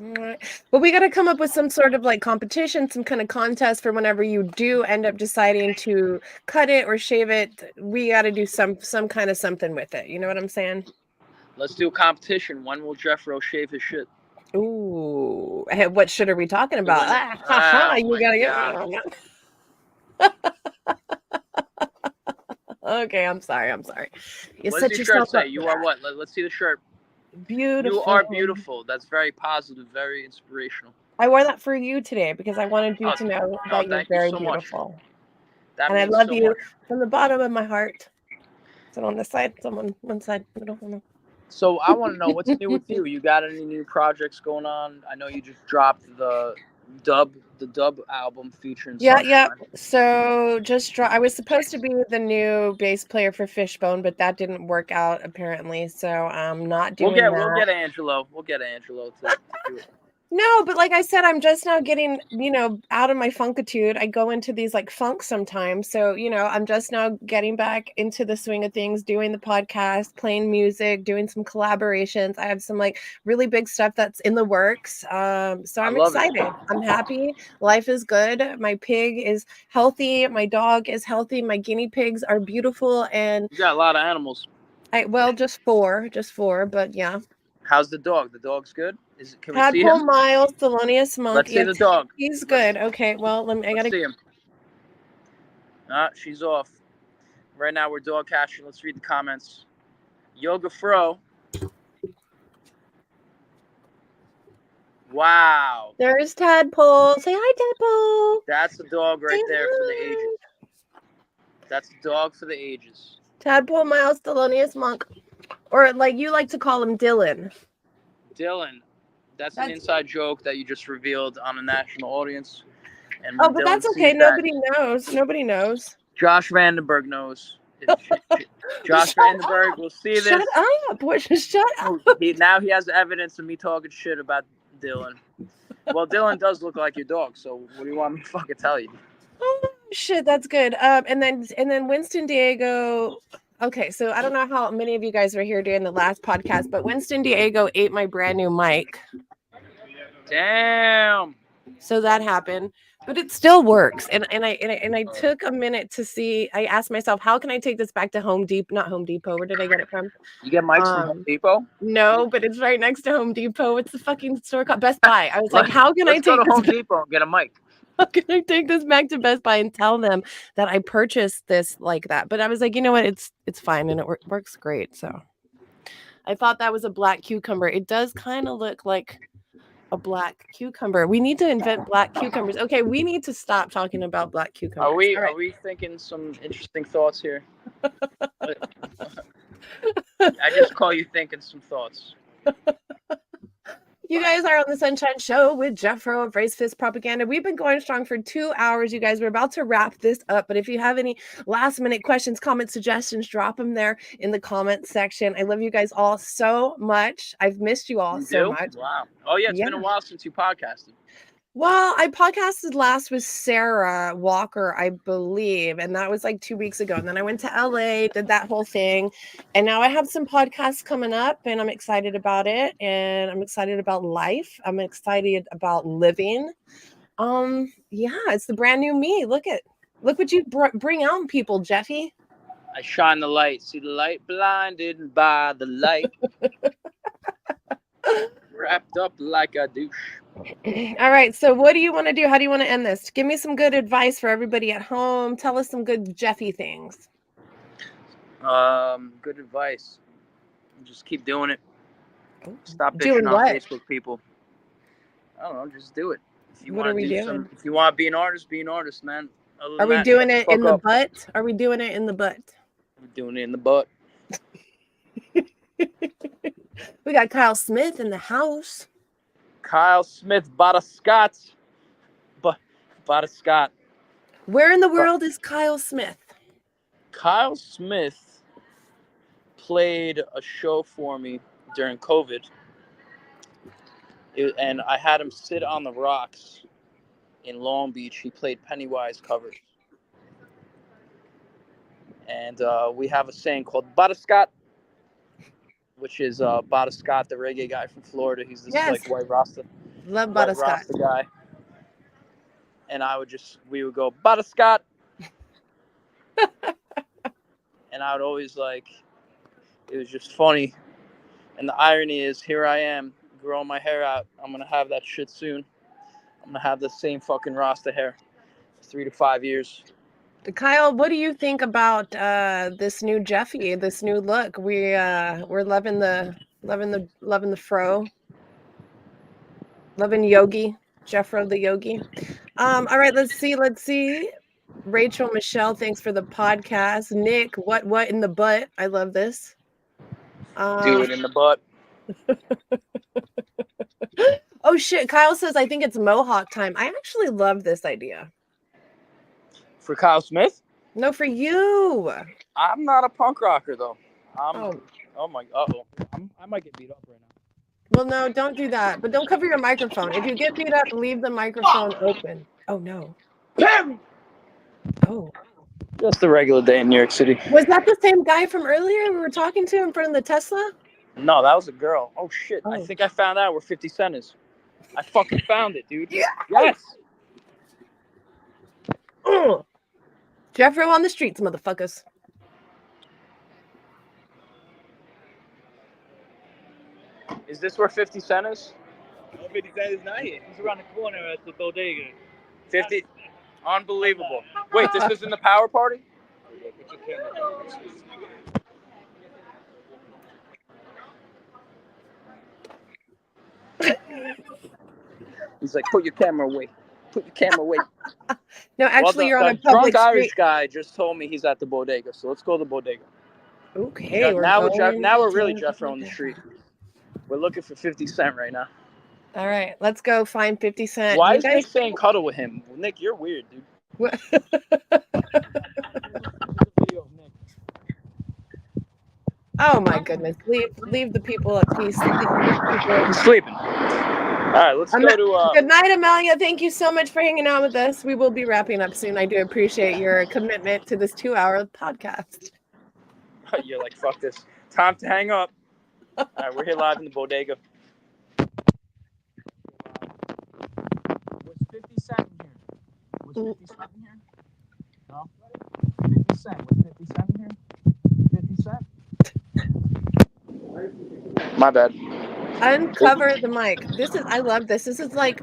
[SPEAKER 1] All right. Well, we got to come up with some sort of like competition, some kind of contest for whenever you do end up deciding to cut it or shave it. We got to do some kind of something with it. You know what I'm saying?
[SPEAKER 2] Let's do a competition. When will Jeffro shave his shit?
[SPEAKER 1] Ooh, what shit are we talking about? You gotta get. Okay, I'm sorry. You
[SPEAKER 2] what
[SPEAKER 1] set
[SPEAKER 2] does your
[SPEAKER 1] yourself
[SPEAKER 2] shirt say?
[SPEAKER 1] up.
[SPEAKER 2] You are what? Let's see the shirt.
[SPEAKER 1] Beautiful.
[SPEAKER 2] You are beautiful. That's very positive, very inspirational.
[SPEAKER 1] I wore that for you today because I wanted you to know that you're very beautiful. And I love you from the bottom of my heart. So on this side, one side, middle.
[SPEAKER 2] So I want to know what's new with you. You got any new projects going on? I know you just dropped the dub album featuring Sunshine.
[SPEAKER 1] Yeah. So I was supposed to be the new bass player for Fishbone, but that didn't work out apparently. So I'm not doing that.
[SPEAKER 2] We'll get Angelo. We'll get Angelo to do it.
[SPEAKER 1] No, but like I said, I'm just now getting, out of my funkitude. I go into these like funk sometimes. So, I'm just now getting back into the swing of things, doing the podcast, playing music, doing some collaborations. I have some like really big stuff that's in the works. So I'm
[SPEAKER 2] love it.
[SPEAKER 1] excited. I'm happy. Life is good. My pig is healthy. My dog is healthy. My guinea pigs are beautiful. And
[SPEAKER 2] You got a lot of animals.
[SPEAKER 1] just four, but yeah.
[SPEAKER 2] How's the dog? The dog's good. Can we see
[SPEAKER 1] Tadpole
[SPEAKER 2] him?
[SPEAKER 1] Miles, Thelonious Monk.
[SPEAKER 2] Let's see the dog.
[SPEAKER 1] He's good. Okay, well,
[SPEAKER 2] Let's see him. She's off. Right now we're dog cashing. Let's read the comments. Yoga Fro. Wow.
[SPEAKER 1] There's Tadpole. Say hi, Tadpole.
[SPEAKER 2] That's the dog right there for the ages. That's the dog for the ages.
[SPEAKER 1] Tadpole Miles, Thelonious Monk. Or like you like to call him Dylan.
[SPEAKER 2] Dylan. That's an inside joke that you just revealed on a national audience. And
[SPEAKER 1] but that's okay. Nobody knows. Nobody knows.
[SPEAKER 2] Josh Vandenberg knows. Josh Vandenberg will see this.
[SPEAKER 1] Shut up. Shut up.
[SPEAKER 2] Now he has evidence of me talking shit about Dylan. Well, Dylan does look like your dog, so what do you want me to fucking tell you?
[SPEAKER 1] Oh shit, that's good. And then Winston Diego. Okay, so I don't know how many of you guys were here during the last podcast, but Winston Diego ate my brand new mic.
[SPEAKER 2] Damn.
[SPEAKER 1] So that happened, but it still works. And I took a minute to see. I asked myself, how can I take this back to not Home Depot? Where did I get it from?
[SPEAKER 2] You get mics from Home Depot?
[SPEAKER 1] No, but it's right next to Home Depot. What's the fucking store called? Best Buy. I was like, how can I take
[SPEAKER 2] this Home Depot and get a mic?
[SPEAKER 1] How can I take this back to Best Buy and tell them that I purchased this like that? But I was like, you know what? It's fine and it works great. So I thought that was a black cucumber. It does kind of look like a black cucumber. We need to invent black cucumbers. Okay, we need to stop talking about black cucumbers.
[SPEAKER 2] Are we thinking some interesting thoughts here? I just call you thinking some thoughts.
[SPEAKER 1] You guys are on the Sunshine Show with Jeffro of Raise Fist Propaganda. We've been going strong for 2 hours, you guys. We're about to wrap this up, but if you have any last-minute questions, comments, suggestions, drop them there in the comments section. I love you guys all so much. I've missed you all so much.
[SPEAKER 2] Wow. Oh, yeah, it's been a while since you podcasted.
[SPEAKER 1] Well, I podcasted last with Sarah Walker, I believe, and that was like 2 weeks ago. And then I went to LA, did that whole thing, and now I have some podcasts coming up, and I'm excited about it, and I'm excited about life. I'm excited about living. It's the brand new me. Look what you bring out in people, Jeffy.
[SPEAKER 2] I shine the light. See the light, blinded by the light. Wrapped up like a douche.
[SPEAKER 1] All right, so what do you want to do? How do you want to end this? Give me some good advice for everybody at home. Tell us some good Jeffy things.
[SPEAKER 2] Good advice. Just keep doing it. Stop bitching on Facebook, people. I don't know, just do it.
[SPEAKER 1] What are we doing?
[SPEAKER 2] If you want to be an artist, man.
[SPEAKER 1] Are we doing it in the butt? Are we doing it in the butt?
[SPEAKER 2] We're doing it in the butt.
[SPEAKER 1] We got Kyle Smith in the house.
[SPEAKER 2] Kyle Smith bought a Scott.
[SPEAKER 1] Where in the world is Kyle Smith?
[SPEAKER 2] Kyle Smith played a show for me during COVID. And I had him sit on the rocks in Long Beach. He played Pennywise covers. And we have a saying called Bada Scott, which is Bada Scott, the reggae guy from Florida. He's this like white Rasta.
[SPEAKER 1] Love Bada Scott.
[SPEAKER 2] Rasta guy. And we would go, Bada Scott. And I would always it was just funny. And the irony is, here I am, growing my hair out. I'm going to have that shit soon. I'm going to have the same fucking Rasta hair. 3 to 5 years.
[SPEAKER 1] Kyle, what do you think about this new Jeffy, this new look? We're loving the fro, loving Yogi, Jeffro the Yogi. All right, let's see. Rachel Michelle, thanks for the podcast. Nick, what in the butt? I love this.
[SPEAKER 2] Do it in the butt.
[SPEAKER 1] Oh shit! Kyle says I think it's Mohawk time. I actually love this idea.
[SPEAKER 2] For Kyle Smith?
[SPEAKER 1] No, for you.
[SPEAKER 2] I'm not a punk rocker though. I might get beat up right now.
[SPEAKER 1] Well, no, don't do that. But don't cover your microphone. If you get beat up, leave the microphone open. Oh no. Oh.
[SPEAKER 2] Just a regular day in New York City.
[SPEAKER 1] Was that the same guy from earlier we were talking to in front of the Tesla?
[SPEAKER 2] No, that was a girl. Oh shit! I
[SPEAKER 1] Oh.
[SPEAKER 2] think I found out where 50 Cent is. I fucking found it, dude.
[SPEAKER 1] Yeah.
[SPEAKER 2] Yes.
[SPEAKER 1] Jeffro on the streets, motherfuckers.
[SPEAKER 2] Is this where 50 Cent is?
[SPEAKER 3] No, 50 Cent is not here. He's around the corner at the bodega.
[SPEAKER 2] 50. Unbelievable. Wait, this is in the power party?
[SPEAKER 3] Put your camera down.
[SPEAKER 2] He's like, put your camera away. Put your camera away.
[SPEAKER 1] No, actually,
[SPEAKER 2] well,
[SPEAKER 1] you're on a
[SPEAKER 2] the
[SPEAKER 1] public
[SPEAKER 2] drunk Irish
[SPEAKER 1] street.
[SPEAKER 2] guy just told me he's at the bodega, so let's go to the bodega.
[SPEAKER 1] Okay,
[SPEAKER 2] now we're really Jeffro on the street. We're looking for 50 Cent right now.
[SPEAKER 1] All right, let's go find 50 Cent.
[SPEAKER 2] Why
[SPEAKER 1] You
[SPEAKER 2] is
[SPEAKER 1] guys...
[SPEAKER 2] Nick saying cuddle with him? Nick, you're weird, dude.
[SPEAKER 1] What? Oh my goodness! Leave the people at peace.
[SPEAKER 2] He's sleeping. All right, let's go to.
[SPEAKER 1] Good night, Amelia. Thank you so much for hanging out with us. We will be wrapping up soon. I do appreciate your commitment to this 2-hour podcast.
[SPEAKER 2] You're like, fuck this. Time to hang up. All right, we're here live in the bodega. Was 50 Cent in here? Was 50 Cent in here? No? 50 Cent. Was 50 Cent in here? 50 Cent? My bad.
[SPEAKER 1] Uncover the mic. I love this. This is like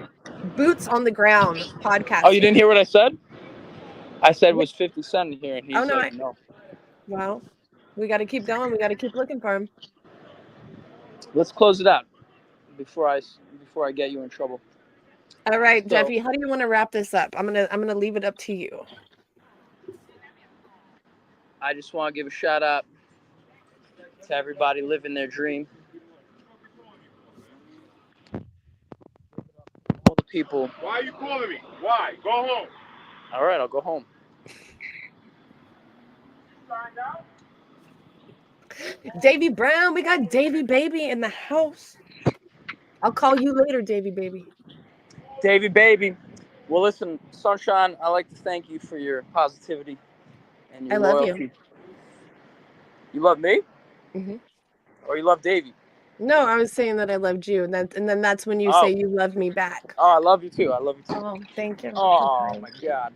[SPEAKER 1] boots on the ground podcast.
[SPEAKER 2] Oh, you didn't hear what I said? I said, was 50 Cent in here? And he's
[SPEAKER 1] no,
[SPEAKER 2] like, no.
[SPEAKER 1] Well, we got to keep going. We got to keep looking for him.
[SPEAKER 2] Let's close it out before I get you in trouble.
[SPEAKER 1] All right, Jeffy, how do you want to wrap this up? I'm gonna leave it up to you.
[SPEAKER 2] I just want to give a shout out to everybody living their dream. All the people.
[SPEAKER 3] Why are you calling me? Why? Go home.
[SPEAKER 2] All right, I'll go home.
[SPEAKER 1] Davy Brown, we got Davy Baby in the house. I'll call you later, Davy Baby.
[SPEAKER 2] Davy Baby. Well, listen, Sunshine, I'd like to thank you for your positivity and your loyalty.
[SPEAKER 1] Love you.
[SPEAKER 2] You love me?
[SPEAKER 1] Mm-hmm.
[SPEAKER 2] Or you love Davy?
[SPEAKER 1] No, I was saying that I loved you, and then that's when you say you love me back.
[SPEAKER 2] Oh, I love you too. I love you too.
[SPEAKER 1] Oh, thank you.
[SPEAKER 2] Oh my God.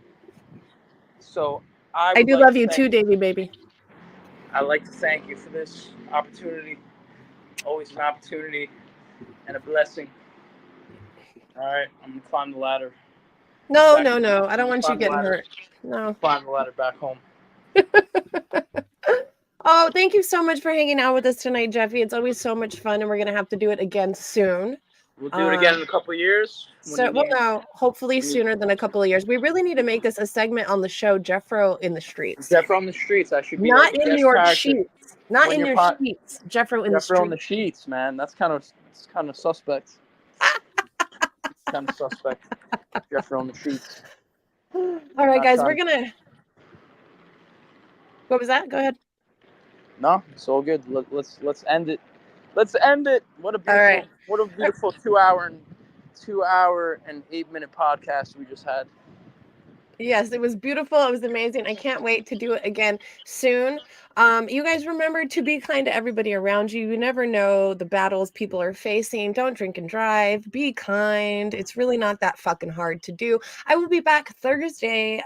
[SPEAKER 2] So
[SPEAKER 1] I do love you too, Davy Baby.
[SPEAKER 2] I'd like to thank you for this opportunity. Always an opportunity and a blessing. All right, I'm gonna climb the ladder.
[SPEAKER 1] No. I don't want you getting hurt. No.
[SPEAKER 2] Climb the ladder back home.
[SPEAKER 1] Oh, thank you so much for hanging out with us tonight, Jeffy. It's always so much fun, and we're gonna have to do it again soon.
[SPEAKER 2] We'll do it again in a couple of years.
[SPEAKER 1] No, hopefully sooner than a couple of years. We really need to make this a segment on the show, Jeffro in the streets.
[SPEAKER 2] Jeffro on the streets. I should be
[SPEAKER 1] not in your sheets. Not in your sheets. Jeffro in the streets.
[SPEAKER 2] Jeffro on the sheets, man. That's kind of suspect. Kind of suspect. Jeffro on the sheets.
[SPEAKER 1] All right, guys, we're gonna. What was that? Go ahead.
[SPEAKER 2] No, it's all good. Let's end it. Let's end it. What a beautiful 2 hour and 8 minute podcast we just had.
[SPEAKER 1] Yes, it was beautiful. It was amazing. I can't wait to do it again soon. You guys remember to be kind to everybody around you. You never know the battles people are facing. Don't drink and drive. Be kind. It's really not that fucking hard to do. I will be back Thursday,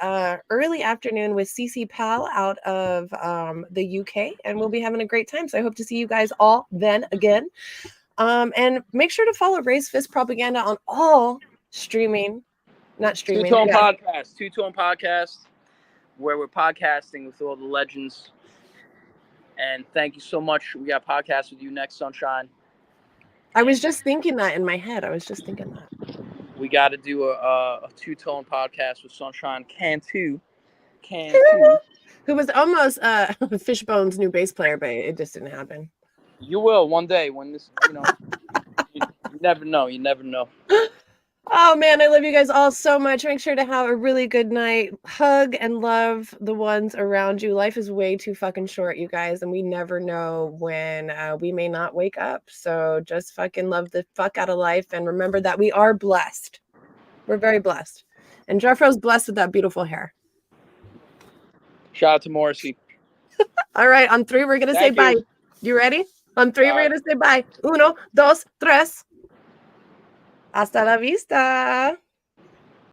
[SPEAKER 1] early afternoon with Cece Pal out of the UK, and we'll be having a great time. So I hope to see you guys all then again. And make sure to follow Raise Fist Propaganda on all streaming. Not streaming.
[SPEAKER 2] Two-Tone Podcast, where we're podcasting with all the legends. And thank you so much. We got podcasts with you next, Sunshine.
[SPEAKER 1] I was just thinking that in my head.
[SPEAKER 2] We got to do a Two-Tone Podcast with Sunshine. Can too.
[SPEAKER 1] Who was almost Fishbone's new bass player, but it just didn't happen.
[SPEAKER 2] You will one day when this, you never know.
[SPEAKER 1] Oh man, I love you guys all so much. Make sure to have a really good night. Hug and love the ones around you. Life is way too fucking short, you guys, and we never know when we may not wake up. So just fucking love the fuck out of life and remember that we are blessed. We're very blessed. And Jeffro's blessed with that beautiful hair.
[SPEAKER 2] Shout out to Morrissey.
[SPEAKER 1] All right, on 3, we're gonna say bye. You ready? On 3, we're gonna say bye. 1, 2, 3. Hasta la vista.